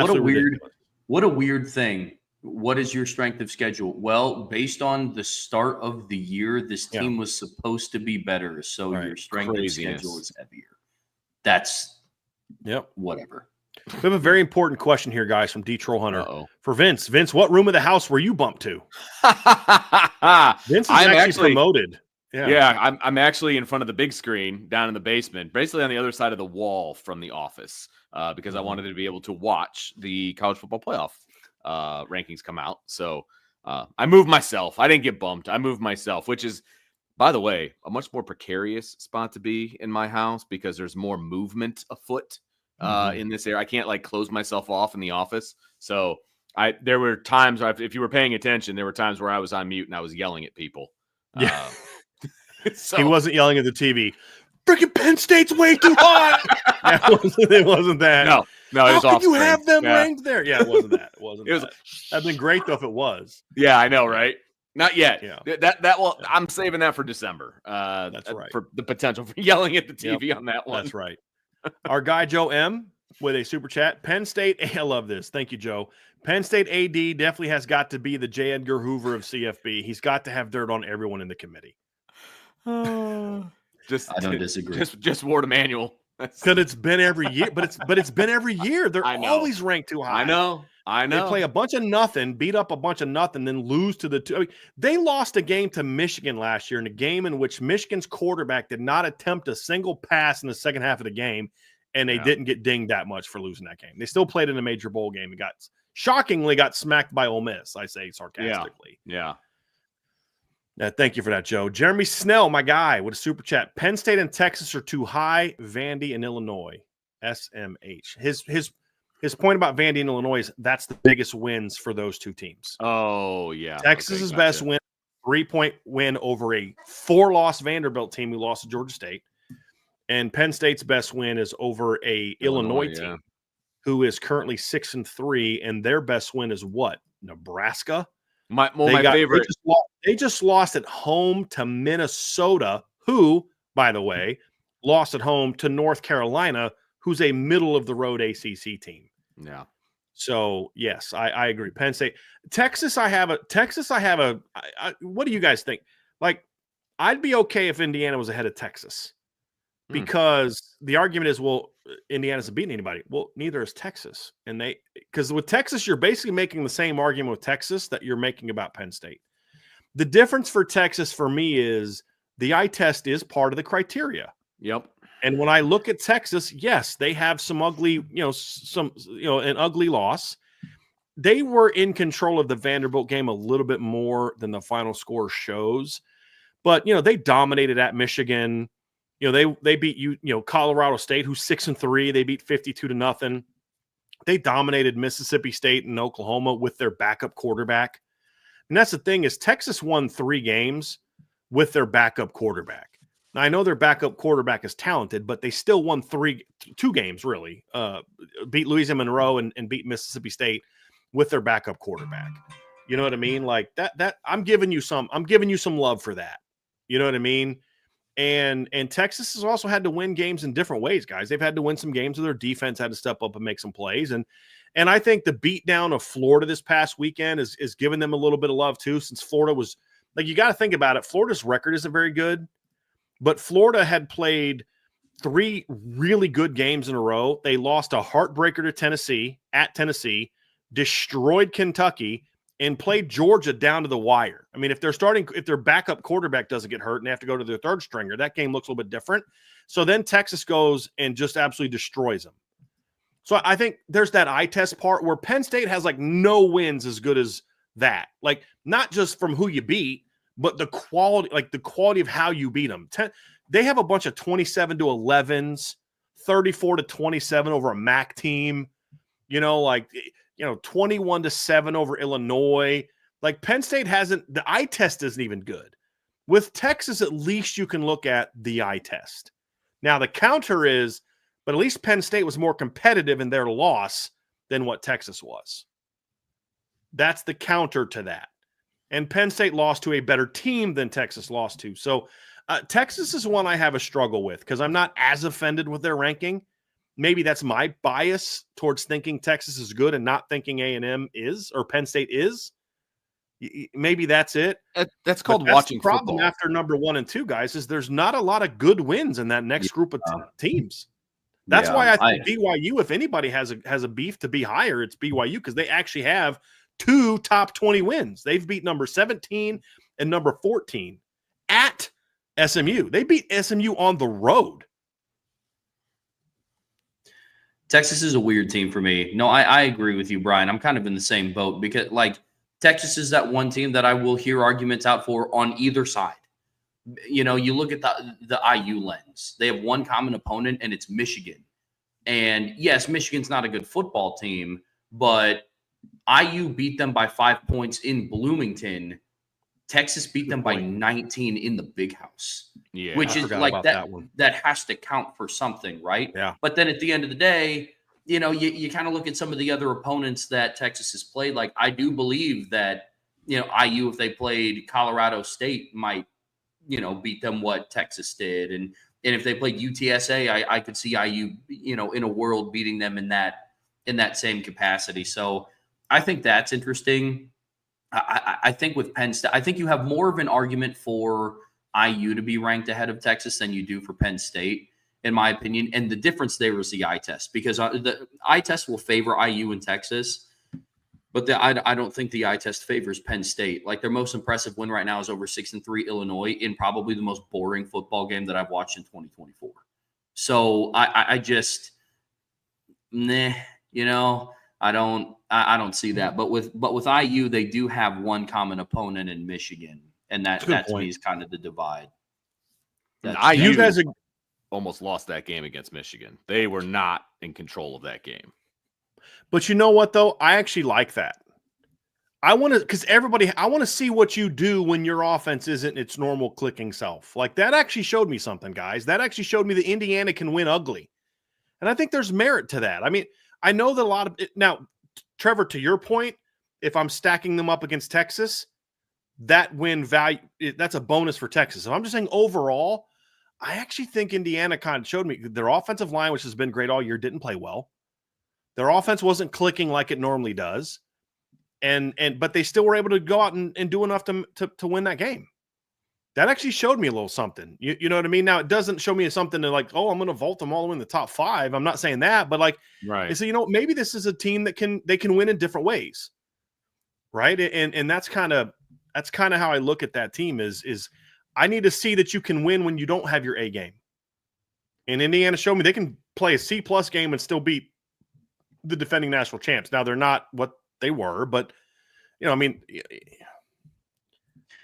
Speaker 3: a weird thing. What is your strength of schedule? Well, based on the start of the year, this team was supposed to be better. So your strength of schedule is heavier. That's whatever.
Speaker 1: We have a very important question here, guys, from D. Troll Hunter. For Vince. Vince, what room of the house were you bumped to? Vince is actually promoted.
Speaker 2: Yeah, I'm actually in front of the big screen down in the basement, basically on the other side of the wall from the office, because I wanted to be able to watch the college football playoff rankings come out. So I moved myself. I didn't get bumped. I moved myself, which is, by the way, a much more precarious spot to be in my house because there's more movement afoot. In this area, I can't like close myself off in the office. So there were times if you were paying attention, there were times where I was on mute and I was yelling at people.
Speaker 1: Yeah. So, he wasn't yelling at the TV. Freaking Penn State's way too hot. It wasn't that.
Speaker 2: No, it was
Speaker 1: How
Speaker 2: off.
Speaker 1: Could you have them ranked there? Yeah, it wasn't that. That'd been great though if it was.
Speaker 2: Yeah, I know, right? Not yet.
Speaker 1: Yeah.
Speaker 2: That will. I'm saving that for December.
Speaker 1: That's right.
Speaker 2: For the potential for yelling at the TV on that one.
Speaker 1: That's right. Our guy Joe M with a super chat. Penn State. I love this. Thank you, Joe. Penn State AD definitely has got to be the J. Edgar Hoover of CFB. He's got to have dirt on everyone in the committee.
Speaker 3: I don't disagree.
Speaker 2: Just Ward Emanuel.
Speaker 1: Because it's been every year, but it's been every year. They're always ranked too high.
Speaker 2: I know.
Speaker 1: They play a bunch of nothing, beat up a bunch of nothing, then lose to the two. I mean, they lost a game to Michigan last year in a game in which Michigan's quarterback did not attempt a single pass in the second half of the game, and they didn't get dinged that much for losing that game. They still played in a major bowl game and shockingly got smacked by Ole Miss, I say sarcastically.
Speaker 2: Yeah.
Speaker 1: Thank you for that, Joe. Jeremy Snell, my guy, with a super chat. Penn State and Texas are too high. Vandy and Illinois. SMH. His point about Vandy and Illinois is that's the biggest wins for those two teams.
Speaker 2: Oh, yeah.
Speaker 1: Texas's best win, 3-point win over a 4-loss Vanderbilt team who lost to Georgia State. And Penn State's best win is over a Illinois team who is currently 6-3, and their best win is what? Nebraska?
Speaker 2: My favorite.
Speaker 1: They just lost at home to Minnesota, who, by the way, lost at home to North Carolina, who's a middle-of-the-road ACC team.
Speaker 2: Yeah.
Speaker 1: So, yes, I agree. Penn State. Texas, what do you guys think? Like, I'd be okay if Indiana was ahead of Texas because the argument is, well, Indiana hasn't beaten anybody. Well, neither is Texas. Because with Texas, you're basically making the same argument with Texas that you're making about Penn State. The difference for Texas for me is the eye test is part of the criteria.
Speaker 2: Yep.
Speaker 1: And when I look at Texas, yes, they have some ugly, an ugly loss. They were in control of the Vanderbilt game a little bit more than the final score shows. But, they dominated at Michigan. They beat Colorado State, who's 6-3. They beat 52-0. They dominated Mississippi State and Oklahoma with their backup quarterback. And that's the thing is Texas won 3 games with their backup quarterback. Now, I know their backup quarterback is talented, but they still won 2 games, really. Beat Louisiana Monroe and beat Mississippi State with their backup quarterback. You know what I mean? Like that I'm giving you some love for that. You know what I mean? And Texas has also had to win games in different ways, guys. They've had to win some games where their defense had to step up and make some plays. And I think the beatdown of Florida this past weekend is giving them a little bit of love too, since Florida was like, you got to think about it. Florida's record isn't very good, but Florida had played 3 really good games in a row. They lost a heartbreaker to Tennessee at Tennessee, destroyed Kentucky, and played Georgia down to the wire. I mean, if their backup quarterback doesn't get hurt and they have to go to their third stringer, that game looks a little bit different. So then Texas goes and just absolutely destroys them. So I think there's that eye test part where Penn State has like no wins as good as that. Like not just from who you beat, but the quality of how you beat them. They have a bunch of 27-11s, 34-27 over a MAC team, 21-7 over Illinois. Like Penn State the eye test isn't even good. With Texas, at least you can look at the eye test. Now the counter is, but at least Penn State was more competitive in their loss than what Texas was. That's the counter to that. And Penn State lost to a better team than Texas lost to. So Texas is one I have a struggle with because I'm not as offended with their ranking. Maybe that's my bias towards thinking Texas is good and not thinking A&M is or Penn State is. Maybe that's it.
Speaker 2: That's called watching
Speaker 1: the problem
Speaker 2: football.
Speaker 1: After number 1 and 2, guys, is there's not a lot of good wins in that next group of teams. That's why I think BYU, if anybody has a beef to be higher, it's BYU because they actually have 2 top 20 wins. They've beat number 17 and number 14 at SMU. They beat SMU on the road.
Speaker 3: Texas is a weird team for me. No, I agree with you, Brian. I'm kind of in the same boat because Texas is that one team that I will hear arguments out for on either side. You look at the IU lens. They have one common opponent, and it's Michigan. And yes, Michigan's not a good football team, but IU beat them by 5 points in Bloomington. Texas beat them by 19 in the Big House.
Speaker 1: Yeah,
Speaker 3: which is like that has to count for something, right?
Speaker 1: Yeah.
Speaker 3: But then at the end of the day, you kind of look at some of the other opponents that Texas has played. Like I do believe that, IU, if they played Colorado State, might, beat them what Texas did. And if they played UTSA, I could see IU, in a world beating them in that same capacity. So I think that's interesting. I think with Penn State, I think you have more of an argument for IU to be ranked ahead of Texas than you do for Penn State, in my opinion. And the difference there is the eye test, because the eye test will favor IU and Texas, but I don't think the eye test favors Penn State. Like their most impressive win right now is over 6-3 Illinois in probably the most boring football game that I've watched in 2024. So I just, I don't see that. But with IU, they do have one common opponent in Michigan, and that to me is kind of the divide.
Speaker 2: IU guys almost lost that game against Michigan. They were not in control of that game.
Speaker 1: But you know what, though? I actually like that. I want to see what you do when your offense isn't its normal clicking self. Like that actually showed me something, guys. That actually showed me that Indiana can win ugly. And I think there's merit to that. I mean, I know that a lot of it, now, Trevor, to your point, if I'm stacking them up against Texas, that win value, that's a bonus for Texas. If I'm just saying overall, I actually think Indiana kind of showed me their offensive line, which has been great all year, didn't play well. Their offense wasn't clicking like it normally does. But they still were able to go out and do enough to win that game. That actually showed me a little something. You know what I mean? Now, it doesn't show me something to like, oh, I'm going to vault them all the way in the top 5. I'm not saying that, but like,
Speaker 2: right.
Speaker 1: So, maybe this is a team that they can win in different ways. Right. And that's kind of how I look at that team is I need to see that you can win when you don't have your A game. And Indiana showed me they can play a C+ game and still beat the defending national champs. Now, they're not what they were, but,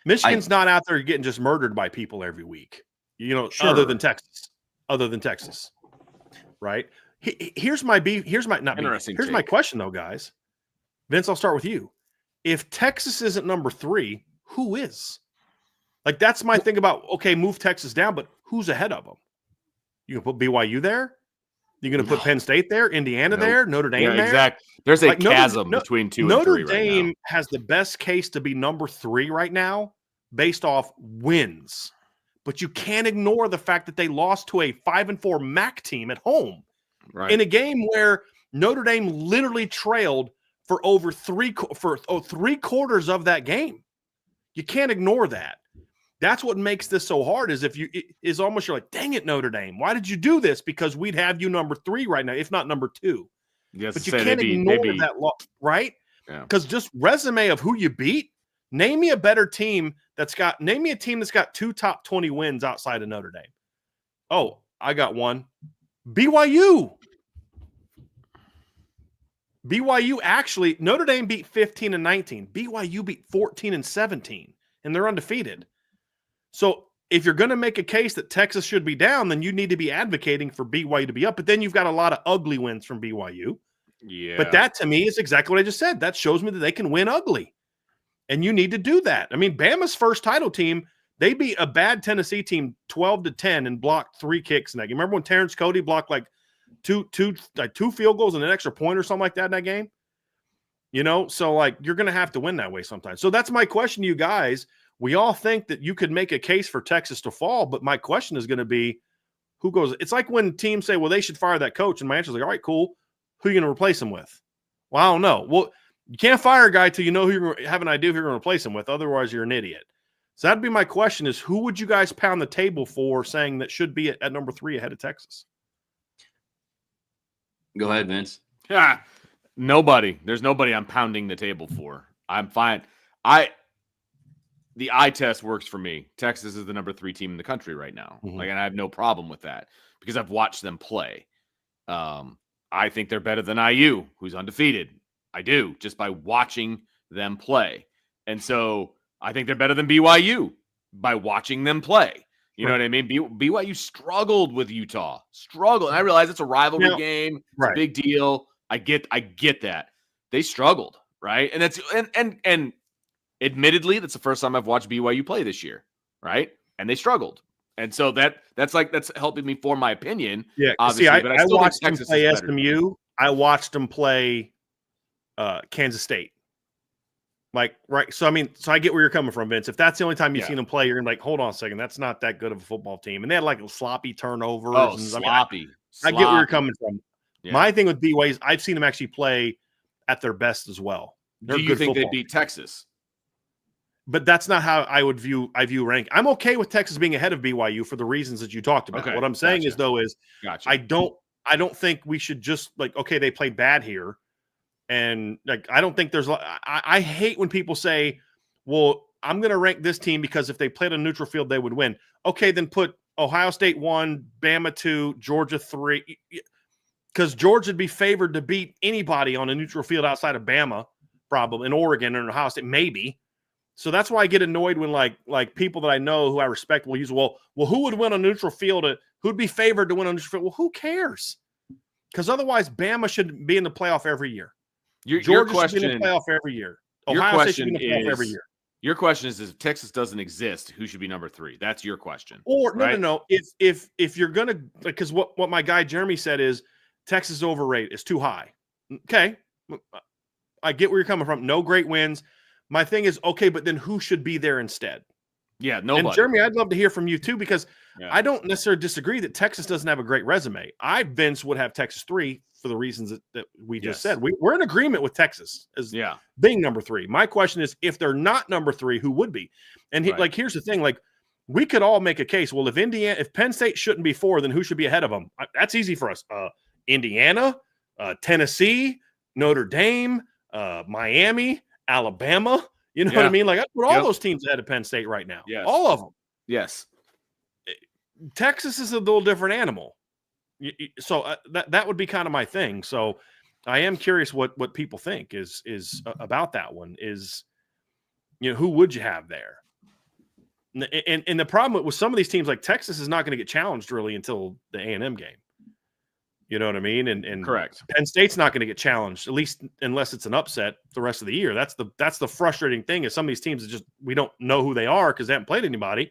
Speaker 1: Michigan's not out there getting just murdered by people every week, sure. other than Texas. Right. Here's my question though, guys. Vince, I'll start with you. If Texas isn't number 3, who is? Like, that's my thing about, okay, move Texas down, but who's ahead of them? You can put BYU there. You're going to put Penn State there, Indiana there, Notre Dame there.
Speaker 2: Exactly. There's a chasm between 2 and 3
Speaker 1: Notre
Speaker 2: right
Speaker 1: Dame
Speaker 2: now.
Speaker 1: has the best case to be number 3 right now based off wins. But you can't ignore the fact that they lost to a 5-4 MAC team at home in a game where Notre Dame literally trailed for over 3 quarters of that game. You can't ignore that. That's what makes this so hard is is almost you're like, dang it, Notre Dame. Why did you do this? Because we'd have you number 3 right now, if not number 2.
Speaker 2: Yes,
Speaker 1: But you can't ignore that, right? Because just resume of who you beat. Name me a better team name me a team that's got 2 top 20 wins outside of Notre Dame. Oh, I got one. BYU. BYU actually, Notre Dame beat 15 and 19. BYU beat 14 and 17, and they're undefeated. So if you're going to make a case that Texas should be down, then you need to be advocating for BYU to be up. But then you've got a lot of ugly wins from BYU.
Speaker 2: Yeah.
Speaker 1: But that to me is exactly what I just said. That shows me that they can win ugly. And you need to do that. I mean, Bama's first title team, they beat a bad Tennessee team 12-10 and blocked 3 kicks in that game. Remember when Terrence Cody blocked like two field goals and an extra point or something like that in that game? You know, so like you're going to have to win that way sometimes. So that's my question to you guys. We all think that you could make a case for Texas to fall, but my question is going to be who goes. It's like when teams say, well, they should fire that coach. And my answer is like, all right, cool. Who are you going to replace him with? Well, I don't know. Well, you can't fire a guy till you know who you have an idea who you're going to replace him with. Otherwise, you're an idiot. So that'd be my question is who would you guys pound the table for saying that should be at number 3 ahead of Texas?
Speaker 3: Go ahead, Vince.
Speaker 2: Yeah. Nobody. There's nobody I'm pounding the table for. I'm fine. The eye test works for me. Texas is the number 3 team in the country right now.
Speaker 1: Mm-hmm.
Speaker 2: And I have no problem with that because I've watched them play. I think they're better than IU, who's undefeated. I do, just by watching them play. And so I think they're better than BYU by watching them play. You know what I mean? BYU struggled with Utah. Struggled. And I realize it's a rivalry game. It's a big deal. I get that. They struggled, right? And that's and admittedly, that's the first time I've watched BYU play this year, right? And they struggled. And so that's helping me form my opinion.
Speaker 1: Yeah,
Speaker 2: obviously,
Speaker 1: see,
Speaker 2: but
Speaker 1: I
Speaker 2: still
Speaker 1: watched
Speaker 2: think
Speaker 1: them play SMU. I watched them play Kansas State. Like, right. So, I mean, I get where you're coming from, Vince. If that's the only time you've seen them play, you're like, hold on a second. That's not that good of a football team. And they had like sloppy turnovers.
Speaker 2: Oh,
Speaker 1: and,
Speaker 2: sloppy.
Speaker 1: I get where you're coming from.
Speaker 2: Yeah.
Speaker 1: My thing with BYU is I've seen them actually play at their best as well.
Speaker 2: Do you think they beat Texas?
Speaker 1: But that's not how I view rank. I'm okay with Texas being ahead of BYU for the reasons that you talked about. Okay, what I'm saying is I don't think we should just like, okay, they played bad here. And like, I don't think I hate when people say, well, I'm going to rank this team because if they played on neutral field, they would win. Okay, then put Ohio State 1, Bama 2, Georgia 3, because Georgia would be favored to beat anybody on a neutral field outside of Bama, probably, in Oregon and Ohio State, maybe. So that's why I get annoyed when like people that I know who I respect will use, well, who would win on neutral field? Who'd be favored to win on neutral field? Well, who cares? Because otherwise, Bama should be in the playoff every year. Georgia should be in the playoff every year. Ohio State should be in the playoff every year.
Speaker 2: Your question is if Texas doesn't exist, who should be number 3? That's your question.
Speaker 1: Or no. If you're gonna, because what my guy Jeremy said is Texas overrated is too high. Okay, I get where you're coming from. No great wins. My thing is, okay, but then who should be there instead?
Speaker 2: Yeah, nobody.
Speaker 1: And Jeremy, I'd love to hear from you too, because I don't necessarily disagree that Texas doesn't have a great resume. Vince would have Texas 3 for the reasons that we just said. We're in agreement with Texas as being number 3. My question is, if they're not number 3, who would be? And here's the thing, like we could all make a case. Well, if Penn State shouldn't be 4, then who should be ahead of them? That's easy for us. Indiana, Tennessee, Notre Dame, Miami, Alabama. You know what I mean? Like I put all those teams ahead of Penn State right now.
Speaker 2: Yes.
Speaker 1: All of them.
Speaker 2: Yes.
Speaker 1: Texas is a little different animal. So that would be kind of my thing. So I am curious what people think is about that one is, who would you have there? And the problem with some of these teams like Texas is not going to get challenged really until the A&M game. You know what I mean? And
Speaker 2: correct.
Speaker 1: Penn State's not going to get challenged, at least unless it's an upset the rest of the year. That's the frustrating thing is some of these teams are just we don't know who they are because they haven't played anybody.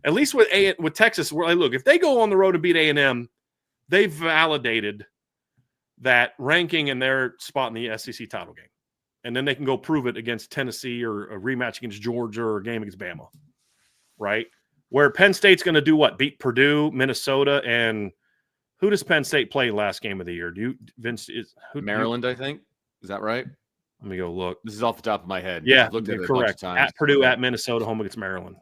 Speaker 1: At least with Texas, we're like, look, if they go on the road and beat A&M, they've validated that ranking in their spot in the SEC title game. And then they can go prove it against Tennessee or a rematch against Georgia or a game against Bama. Right? Where Penn State's going to do what? Beat Purdue, Minnesota, and who does Penn State play last game of the year? Vince?
Speaker 2: Maryland, I think. Is that right?
Speaker 1: Let me go look.
Speaker 2: This is off the top of my head.
Speaker 1: Yeah,
Speaker 2: I've looked at it
Speaker 1: correct.
Speaker 2: A bunch of times.
Speaker 1: At Purdue, at Minnesota, home against Maryland.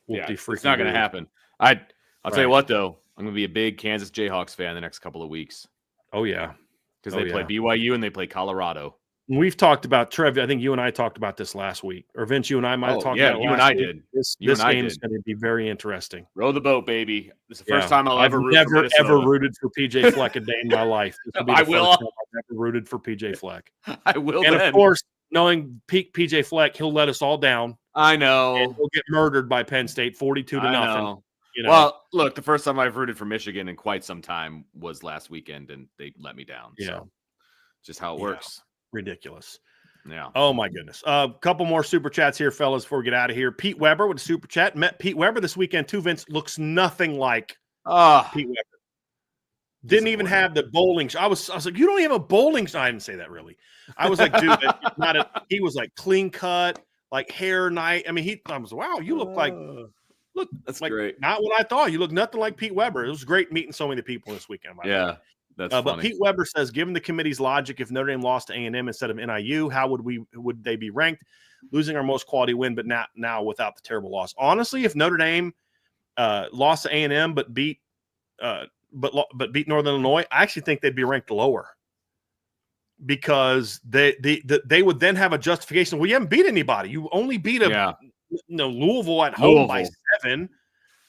Speaker 2: Yeah, it's not going to happen. I'll tell you what, though. I'm going to be a big Kansas Jayhawks fan the next couple of weeks.
Speaker 1: Oh, yeah.
Speaker 2: Because they play BYU and they play Colorado.
Speaker 1: We've talked about, Trev, I think you and I talked about this last week. Or Vince, you and I might have talked about it
Speaker 2: you and I
Speaker 1: week.
Speaker 2: did.
Speaker 1: This game is going to be very interesting.
Speaker 2: Row the boat, baby. This is the first time I've
Speaker 1: ever rooted for PJ Fleck a day in my life. This will be the
Speaker 2: will.
Speaker 1: first time I've ever rooted for PJ Fleck.
Speaker 2: I will.
Speaker 1: And, of course, knowing peak PJ Fleck, he'll let us all down.
Speaker 2: I know.
Speaker 1: And we'll get murdered by Penn State 42-0.
Speaker 2: Well, look, the first time I've rooted for Michigan in quite some time was last weekend, and they let me down.
Speaker 1: Yeah.
Speaker 2: So, just how it works.
Speaker 1: Ridiculous.
Speaker 2: Yeah.
Speaker 1: Oh, my goodness. A couple more super chats here, fellas, before we get out of here. Pete Weber with a super chat. Met Pete Weber this weekend, too, Vince. Looks nothing like Pete Weber. Didn't even have the bowling. I was like, you don't even have a bowling. I didn't say that, really. I was like, dude, he was like clean cut, like hair night. I mean, I was, wow, you look like,
Speaker 2: that's
Speaker 1: like
Speaker 2: great.
Speaker 1: Not what I thought. You look nothing like Pete Weber. It was great meeting so many people this weekend.
Speaker 2: Yeah. That's funny.
Speaker 1: But Pete Weber says, given the committee's logic, if Notre Dame lost to A&M instead of NIU, how would they be ranked? Losing our most quality win, but not now without the terrible loss. Honestly, if Notre Dame lost to A&M but beat Northern Illinois, I actually think they'd be ranked lower because they would then have a justification. Well, you haven't beat anybody. You only beat Louisville at home by 7.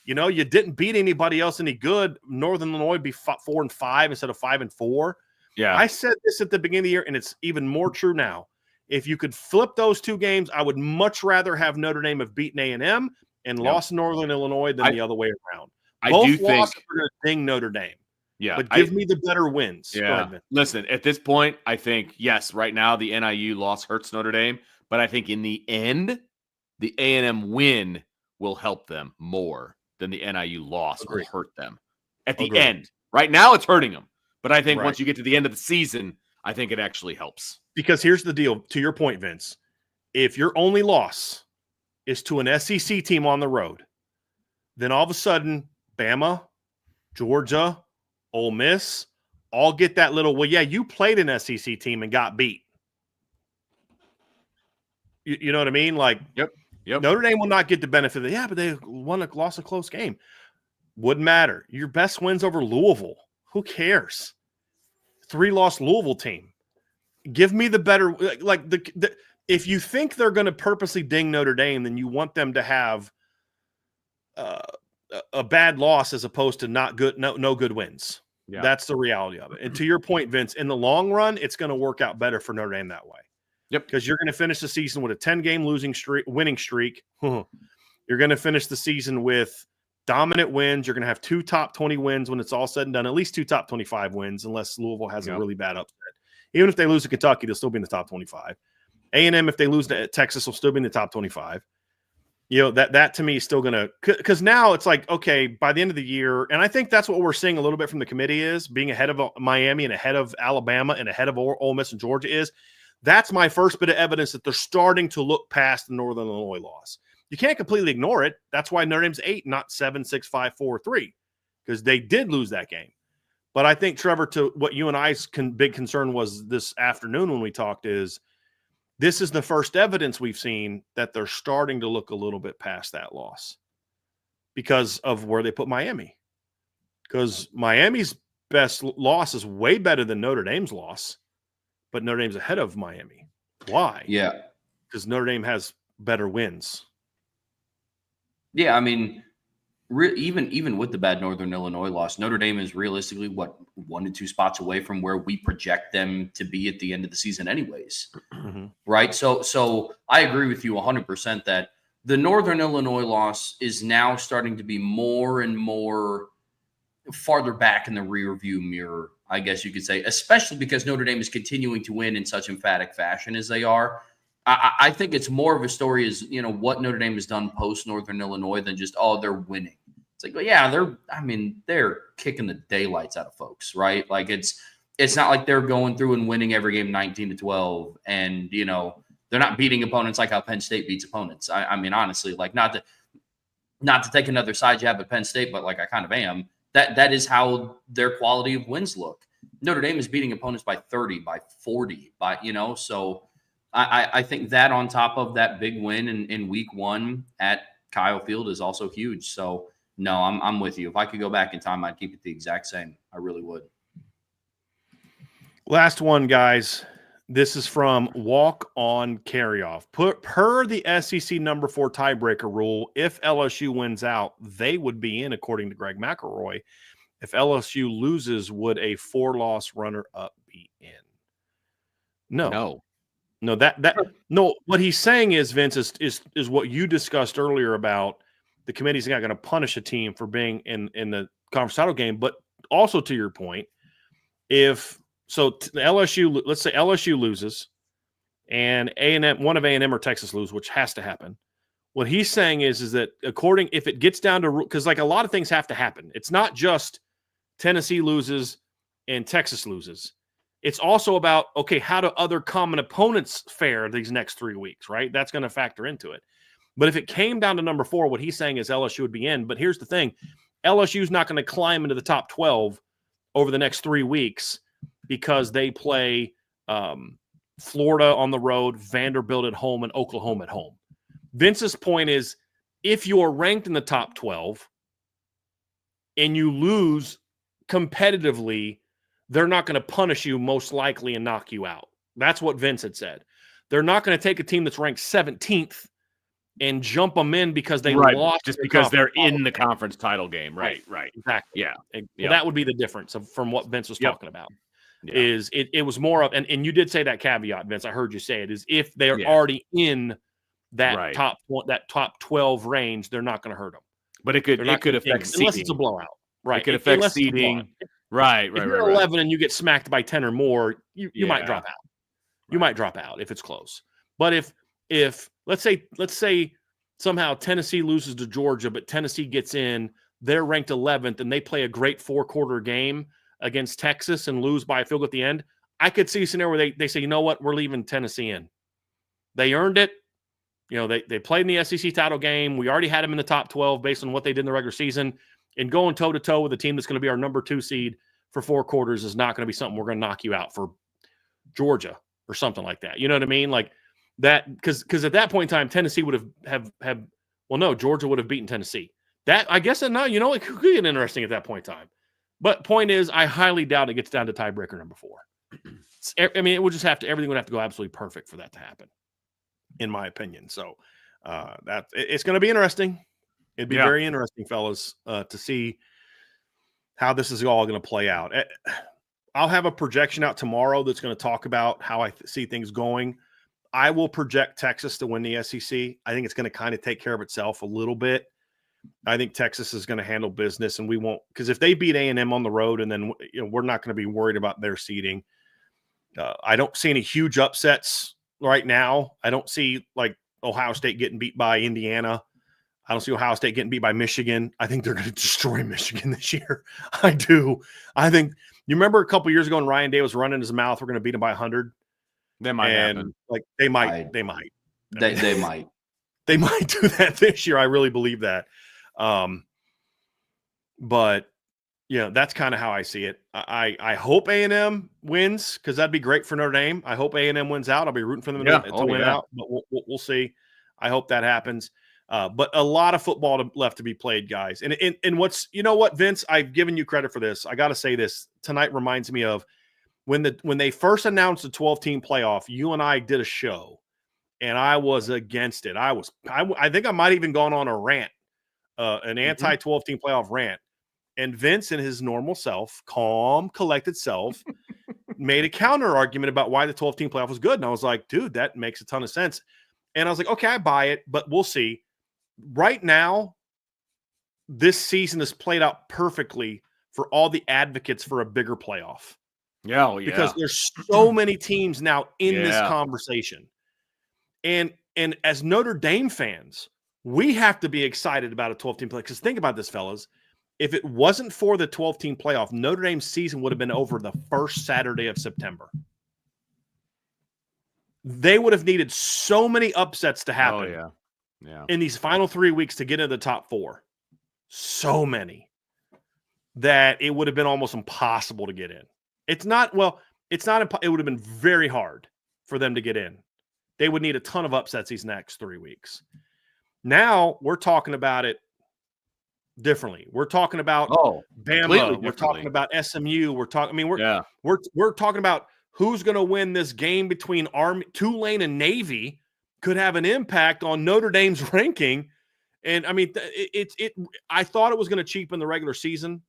Speaker 1: You didn't beat anybody else any good. Northern Illinois would be 4-5 instead of 5-4.
Speaker 2: Yeah.
Speaker 1: I said this at the beginning of the year, and it's even more true now. If you could flip those two games, I would much rather have Notre Dame have beaten A&M and lost Northern Illinois than the other way around. Both losses are going to ding Notre Dame.
Speaker 2: Yeah.
Speaker 1: But give me the better wins.
Speaker 2: Yeah. Listen, at this point, I think, yes, right now the NIU loss hurts Notre Dame, but I think in the end, the A&M win will help them more than the NIU loss will hurt them at the end. Right now, it's hurting them. But I think once you get to the end of the season, I think it actually helps.
Speaker 1: Because here's the deal, to your point, Vince. If your only loss is to an SEC team on the road, then all of a sudden, Bama, Georgia, Ole Miss, all get that little, well, yeah, you played an SEC team and got beat. You know what I mean? Like,
Speaker 2: Yep.
Speaker 1: Notre Dame will not get the benefit of but they lost a close game. Wouldn't matter. Your best wins over Louisville. Who cares? 3-loss Louisville team. Give me the better. If you think they're going to purposely ding Notre Dame, then you want them to have a bad loss as opposed to no good wins. Yeah. That's the reality of it. And to your point, Vince, in the long run, it's going to work out better for Notre Dame that way.
Speaker 2: Yep.
Speaker 1: Because you're going to finish the season with a 10-game winning streak. You're going to finish the season with dominant wins. You're going to have 2 top 20 wins when it's all said and done, at least 2 top 25 wins, unless Louisville has a really bad upset. Even if they lose to Kentucky, they'll still be in the top 25. A&M, if they lose to Texas, will still be in the top 25. That to me is still going to – because now it's like, okay, by the end of the year, and I think that's what we're seeing a little bit from the committee is being ahead of Miami and ahead of Alabama and ahead of Ole Miss and Georgia is – that's my first bit of evidence that they're starting to look past the Northern Illinois loss. You can't completely ignore it. That's why Notre Dame's 8, not 7, 6, 5, 4, 3, because they did lose that game. But I think, Trevor, to what you and I's big concern was this afternoon when we talked is this is the first evidence we've seen that they're starting to look a little bit past that loss because of where they put Miami. Because Miami's best loss is way better than Notre Dame's loss. But Notre Dame's ahead of Miami. Why?
Speaker 3: Yeah.
Speaker 1: Because Notre Dame has better wins.
Speaker 3: Yeah, I mean, even with the bad Northern Illinois loss, Notre Dame is realistically, 1 to 2 spots away from where we project them to be at the end of the season anyways. Mm-hmm. Right? So I agree with you 100% that the Northern Illinois loss is now starting to be more and more farther back in the rearview mirror, I guess you could say, especially because Notre Dame is continuing to win in such emphatic fashion as they are. I think it's more of a story as, what Notre Dame has done post Northern Illinois than just, they're winning. It's like, well, yeah, they're kicking the daylights out of folks, right? Like it's not like they're going through and winning every game 19-12 and, they're not beating opponents like how Penn State beats opponents. I mean, honestly, like not to take another side jab at Penn State, but like I kind of am. That is how their quality of wins look. Notre Dame is beating opponents by 30, by 40, so I think that on top of that big win in week 1 at Kyle Field is also huge. So no, I'm with you. If I could go back in time, I'd keep it the exact same. I really would.
Speaker 1: Last one, guys. This is from Walk On Carryoff. Per the SEC number 4 tiebreaker rule, if LSU wins out, they would be in, according to Greg McElroy. If LSU loses, would a 4-loss runner-up be in? No. No. What he's saying is, Vince, is what you discussed earlier about the committee's not going to punish a team for being in the conference title game, but also to your point, if LSU, let's say LSU loses, and one of A&M or Texas lose, which has to happen. What he's saying is that if it gets down to, because like a lot of things have to happen. It's not just Tennessee loses and Texas loses. It's also about, okay, how do other common opponents fare these next 3 weeks, right? That's going to factor into it. But if it came down to number 4, what he's saying is LSU would be in. But here's the thing. LSU's not going to climb into the top 12 over the next 3 weeks because they play Florida on the road, Vanderbilt at home, and Oklahoma at home. Vince's point is, if you are ranked in the top 12 and you lose competitively, they're not going to punish you most likely and knock you out. That's what Vince had said. They're not going to take a team that's ranked 17th and jump them in because they lost.
Speaker 2: Just because they're in the conference title game. Right.
Speaker 1: Exactly.
Speaker 2: Yeah.
Speaker 1: Well, that would be the difference from what Vince was talking about. Is it was more of, and you did say that caveat, Vince. I heard you say it, is if they're already in that top 12 range, they're not going to hurt them.
Speaker 2: But it could affect seeding.
Speaker 1: Unless it's a blowout. Right.
Speaker 2: It could affect seeding. Right.
Speaker 1: If you're 11 and you get smacked by 10 or more, you might drop out. You might drop out if it's close. But if let's say somehow Tennessee loses to Georgia, but Tennessee gets in, they're ranked 11th, and they play a great 4-quarter game against Texas and lose by a field goal at the end, I could see a scenario where they say, you know what, we're leaving Tennessee in. They earned it. You know, they played in the SEC title game. We already had them in the top 12 based on what they did in the regular season. And going toe-to-toe with a team that's going to be our number 2 seed for 4 quarters is not going to be something we're going to knock you out for Georgia or something like that. You know what I mean? Like that, because at that point in time, Tennessee would have Georgia would have beaten Tennessee. That, I guess, no, you know, it could get interesting at that point in time. But point is, I highly doubt it gets down to tiebreaker number 4. I mean, it would just everything would have to go absolutely perfect for that to happen, in my opinion. So it's going to be interesting. It'd be very interesting, fellas, to see how this is all going to play out. I'll have a projection out tomorrow that's going to talk about how I see things going. I will project Texas to win the SEC. I think it's going to kind of take care of itself a little bit. I think Texas is going to handle business, and we won't, because if they beat A&M on the road, and then we're not going to be worried about their seeding. I don't see any huge upsets right now. I don't see like Ohio State getting beat by Indiana. I don't see Ohio State getting beat by Michigan. I think they're going to destroy Michigan this year. I do. I think you remember a couple years ago when Ryan Day was running his mouth, we're going to beat him by 100.
Speaker 2: That might happen.
Speaker 1: Like they might.
Speaker 3: They might.
Speaker 1: They might do that this year. I really believe that. But that's kind of how I see it. I hope A&M wins, because that'd be great for Notre Dame. I hope A&M wins out. I'll be rooting for them to win out, but we'll see. I hope that happens. But a lot of football left to be played, guys. And what's, Vince, I've given you credit for this. I got to say this tonight reminds me of when they first announced the 12-team playoff. You and I did a show, and I was against it. I think I might even gone on a rant, an anti-12-team playoff rant. And Vince, in his normal self, calm, collected self, made a counter argument about why the 12-team playoff was good. And I was like, dude, that makes a ton of sense. And I was like, okay, I buy it, but we'll see. Right now, this season has played out perfectly for all the advocates for a bigger playoff.
Speaker 2: Yeah.
Speaker 1: Because there's so many teams now in this conversation. And as Notre Dame fans, we have to be excited about a 12-team playoff. Because think about this, fellas. If it wasn't for the 12-team playoff, Notre Dame's season would have been over the first Saturday of September. They would have needed so many upsets to happen in these final 3 weeks to get into the top 4. So many that it would have been almost impossible to get in. It would have been very hard for them to get in. They would need a ton of upsets these next 3 weeks. Now we're talking about it differently. We're talking about Bama. We're talking about SMU. We're talking about who's going to win this game between Tulane and Navy could have an impact on Notre Dame's ranking. And I mean, I thought it was going to cheapen the regular season,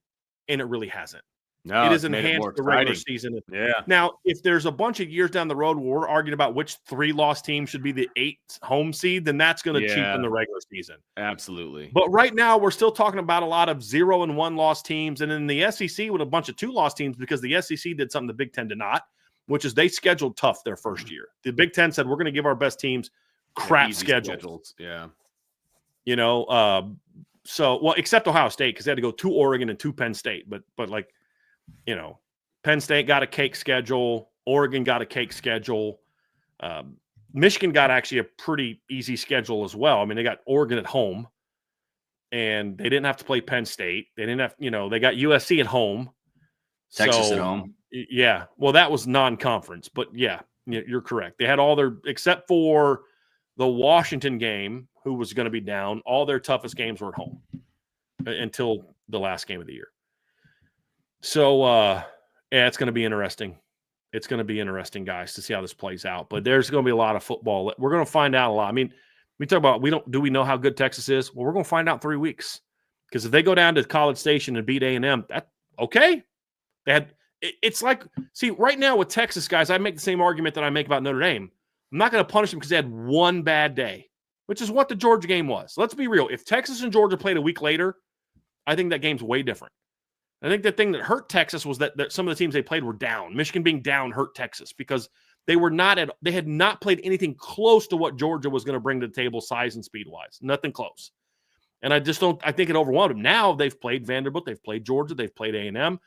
Speaker 1: and it really hasn't.
Speaker 2: No,
Speaker 1: it has enhanced the regular season.
Speaker 2: Yeah.
Speaker 1: Now, if there's a bunch of years down the road where we're arguing about which 3-loss team should be the 8th home seed, then that's going to cheapen the regular season.
Speaker 2: Absolutely.
Speaker 1: But right now, we're still talking about a lot of 0 and 1-loss teams, and in the SEC with a bunch of 2-loss teams, because the SEC did something the Big Ten did not, which is they scheduled tough their first year. The Big Ten said, we're going to give our best teams crap schedules.
Speaker 2: Yeah.
Speaker 1: You know, except Ohio State, because they had to go to Oregon and to Penn State. But like, you know, Penn State got a cake schedule. Oregon got a cake schedule. Michigan got actually a pretty easy schedule as well. I mean, they got Oregon at home, and they didn't have to play Penn State. They didn't have, they got USC at home.
Speaker 3: Texas at home.
Speaker 1: Yeah. Well, that was non-conference, but yeah, you're correct. They had all their, except for the Washington game, who was going to be down, all their toughest games were at home until the last game of the year. So, yeah, it's going to be interesting. It's going to be interesting, guys, to see how this plays out. But there's going to be a lot of football. We're going to find out a lot. I mean, we talk about do we know how good Texas is? Well, we're going to find out in 3 weeks. Because if they go down to College Station and beat A&M, that's okay. It's like, see, right now with Texas, guys, I make the same argument that I make about Notre Dame. I'm not going to punish them because they had one bad day, which is what the Georgia game was. Let's be real. If Texas and Georgia played a week later, I think that game's way different. I think the thing that hurt Texas was that some of the teams they played were down. Michigan being down hurt Texas because they had not played anything close to what Georgia was going to bring to the table size and speed-wise. Nothing close. And I think it overwhelmed them. Now they've played Vanderbilt, they've played Georgia, they've played A&M.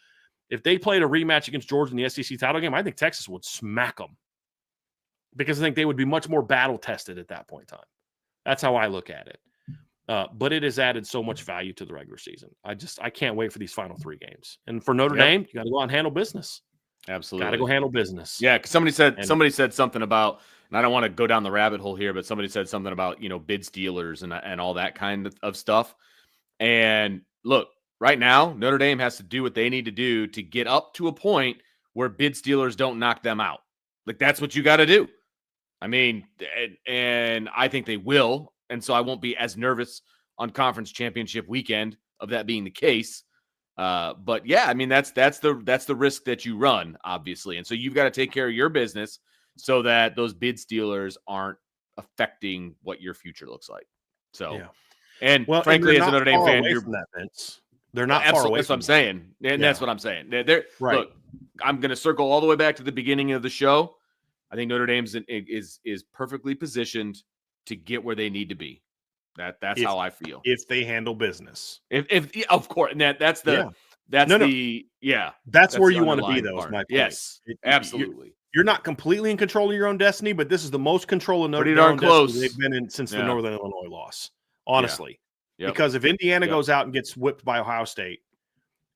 Speaker 1: If they played a rematch against Georgia in the SEC title game, I think Texas would smack them because I think they would be much more battle-tested at that point in time. That's how I look at it. But it has added so much value to the regular season. I can't wait for these final 3 games. And for Notre Dame, you got to go out and handle business.
Speaker 2: Absolutely.
Speaker 1: Got to go handle business.
Speaker 2: Yeah, because somebody said something about, and I don't want to go down the rabbit hole here, but somebody said something about, bid stealers and all that kind of stuff. And look, right now, Notre Dame has to do what they need to do to get up to a point where bid stealers don't knock them out. Like, that's what you got to do. I mean, and I think they will. And so I won't be as nervous on conference championship weekend of that being the case. But yeah, I mean, that's the risk that you run, obviously. And so you've got to take care of your business so that those bid stealers aren't affecting what your future looks like. So,
Speaker 1: yeah.
Speaker 2: And frankly, as a Notre Dame fan,
Speaker 1: you're from that, Vince. They're not far away.
Speaker 2: That's what I'm saying. And that's what I'm saying. They're
Speaker 1: right.
Speaker 2: Look, I'm going to circle all the way back to the beginning of the show. I think Notre Dame is perfectly positioned to get where they need to be. That's how I feel.
Speaker 1: If they handle business.
Speaker 2: If of course, and that's where
Speaker 1: you want to be, though. Is my point.
Speaker 2: Yes, absolutely.
Speaker 1: You're not completely in control of your own destiny, but this is the most control of Notre Dame they've been in since the Northern Illinois loss. Honestly, because if Indiana goes out and gets whipped by Ohio State,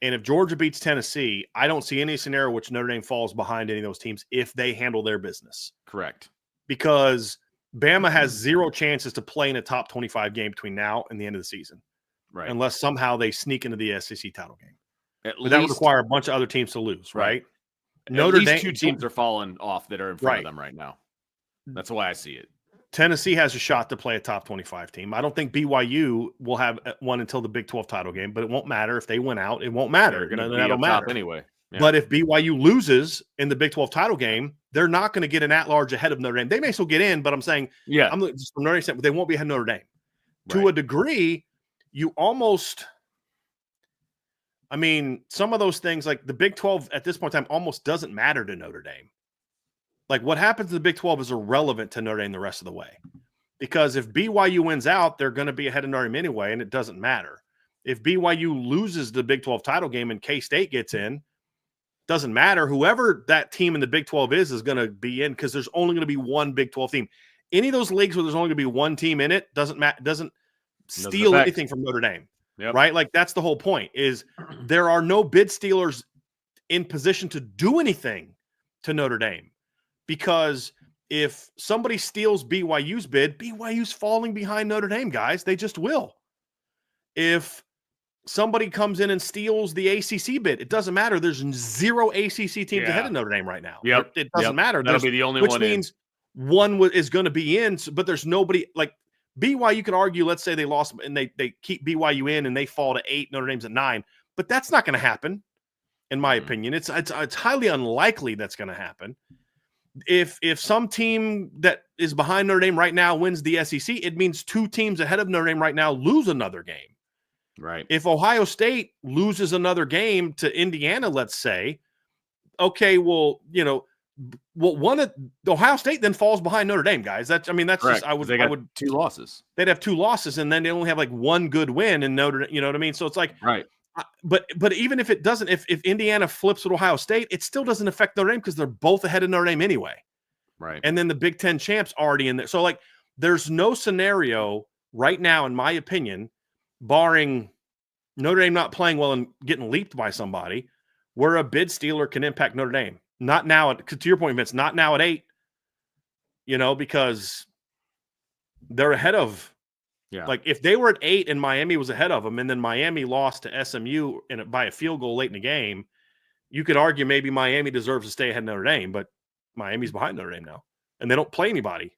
Speaker 1: and if Georgia beats Tennessee, I don't see any scenario which Notre Dame falls behind any of those teams if they handle their business.
Speaker 2: Correct. Because
Speaker 1: Bama has 0 chances to play in a top 25 game between now and the end of the season. Right. Unless somehow they sneak into the SEC title game. That would require a bunch of other teams to lose, right?
Speaker 2: Notre Dame, 2 teams are falling off that are in front of them right now. That's why I see it.
Speaker 1: Tennessee has a shot to play a top 25 team. I don't think BYU will have one until the Big 12 title game, but it won't matter. If they win out, it won't matter. That'll matter
Speaker 2: anyway. Yeah.
Speaker 1: But if BYU loses in the Big 12 title game, they're not going to get an at-large ahead of Notre Dame. They may still get in, but I'm saying, I'm just from Notre Dame, they won't be ahead of Notre Dame. Right. To a degree, you almost – I mean, some of those things, like the Big 12 at this point in time almost doesn't matter to Notre Dame. Like what happens to the Big 12 is irrelevant to Notre Dame the rest of the way. Because if BYU wins out, they're going to be ahead of Notre Dame anyway, and it doesn't matter. If BYU loses the Big 12 title game and K-State gets in, doesn't matter. Whoever that team in the Big 12 is going to be in because there's only going to be one Big 12 team. Any of those leagues where there's only going to be one team in it doesn't steal anything from Notre Dame, right? Like that's the whole point is there are no bid stealers in position to do anything to Notre Dame because if somebody steals BYU's bid, BYU's falling behind Notre Dame, guys. They just will. If somebody comes in and steals the ACC bid, it doesn't matter. There's 0 ACC teams ahead of Notre Dame right now.
Speaker 2: Yep.
Speaker 1: It doesn't matter.
Speaker 2: That'll be the only
Speaker 1: which
Speaker 2: one
Speaker 1: means one is going to be in, but there's nobody like BYU. You could argue, let's say they lost and they keep BYU in and they fall to 8, Notre Dame's at 9, but that's not going to happen. In my opinion, it's highly unlikely that's going to happen. If some team that is behind Notre Dame right now wins the SEC, it means 2 teams ahead of Notre Dame right now lose another game.
Speaker 2: Right.
Speaker 1: If Ohio State loses another game to Indiana, let's say, okay, well, one of Ohio State then falls behind Notre Dame, guys. That's
Speaker 2: Correct.
Speaker 1: just I would
Speaker 2: 2 losses.
Speaker 1: They'd have 2 losses, and then they only have like 1 good win, and Notre, you know what I mean? So it's like
Speaker 2: right.
Speaker 1: But even if it doesn't, if Indiana flips with Ohio State, it still doesn't affect Notre Dame because they're both ahead of Notre Dame anyway.
Speaker 2: Right.
Speaker 1: And then the Big Ten champs already in there. So like, there's no scenario right now, in my opinion, barring Notre Dame not playing well and getting leaped by somebody, where a bid stealer can impact Notre Dame. Not now, to your point, Vince, not now at 8, because they're ahead of.
Speaker 2: Yeah.
Speaker 1: Like if they were at 8 and Miami was ahead of them, and then Miami lost to SMU by a field goal late in the game, you could argue maybe Miami deserves to stay ahead of Notre Dame, but Miami's behind Notre Dame now, and they don't play anybody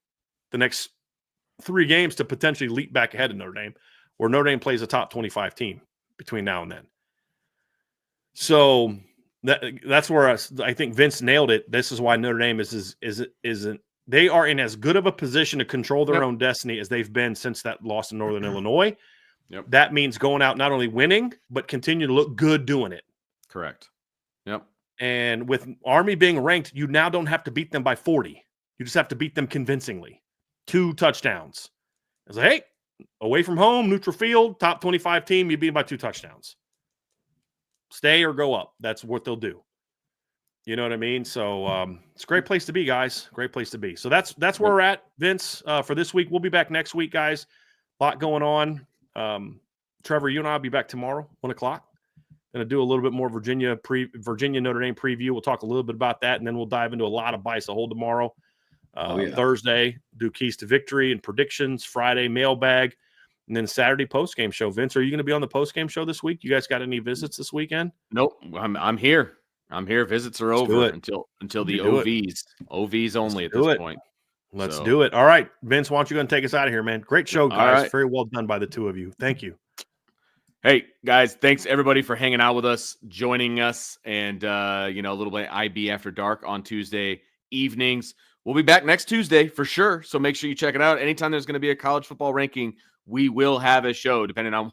Speaker 1: the next 3 games to potentially leap back ahead of Notre Dame, where Notre Dame plays a top 25 team between now and then. So that's where I think Vince nailed it. This is why Notre Dame isn't. They are in as good of a position to control their own destiny as they've been since that loss in Northern Illinois.
Speaker 2: Yep.
Speaker 1: That means going out not only winning, but continue to look good doing it.
Speaker 2: Correct. Yep.
Speaker 1: And with Army being ranked, you now don't have to beat them by 40. You just have to beat them convincingly. 2 touchdowns. It's like, hey, away from home, neutral field, top 25 team, you beat them by 2 touchdowns. Stay or go up. That's what they'll do. You know what I mean? So it's a great place to be, guys. Great place to be. So that's where we're at, Vince, for this week. We'll be back next week, guys. A lot going on. Trevor, you and I will be back tomorrow, 1 o'clock. Going to do a little bit more Virginia Notre Dame preview. We'll talk a little bit about that, and then we'll dive into a lot of Bice a hole tomorrow. Thursday, do keys to victory and predictions. Friday, mailbag. And then Saturday, post-game show. Vince, are you going to be on the post-game show this week? You guys got any visits this weekend?
Speaker 2: Nope. I'm here. I'm here. Visits are over until the OVs. OVs only at this point.
Speaker 1: Let's do it. All right. Vince, why don't you go and take us out of here, man? Great show, guys.
Speaker 2: Right.
Speaker 1: Very well done by the 2 of you. Thank you.
Speaker 2: Hey, guys, thanks everybody for hanging out with us, joining us, and a little bit of IB After Dark on Tuesday evenings. We'll be back next Tuesday for sure, so make sure you check it out. Anytime there's going to be a college football ranking, we will have a show, depending on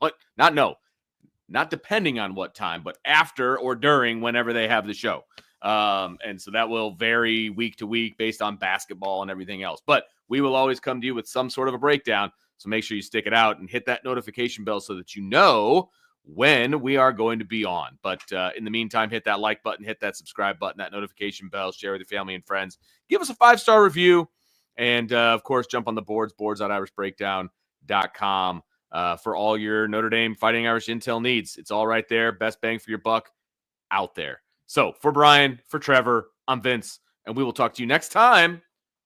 Speaker 2: not depending on what time, but after or during whenever they have the show. And so that will vary week to week based on basketball and everything else. But we will always come to you with some sort of a breakdown. So make sure you stick it out and hit that notification bell so that you know when we are going to be on. But in the meantime, hit that like button, hit that subscribe button, that notification bell, share with your family and friends. Give us a 5-star review. And, of course, jump on the boards.irishbreakdown.com for all your Notre Dame Fighting Irish intel needs. It's all right there. Best bang for your buck out there. So for Brian, for Trevor, I'm Vince, and we will talk to you next time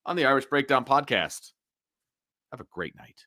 Speaker 2: on the Irish Breakdown Podcast. Have a great night.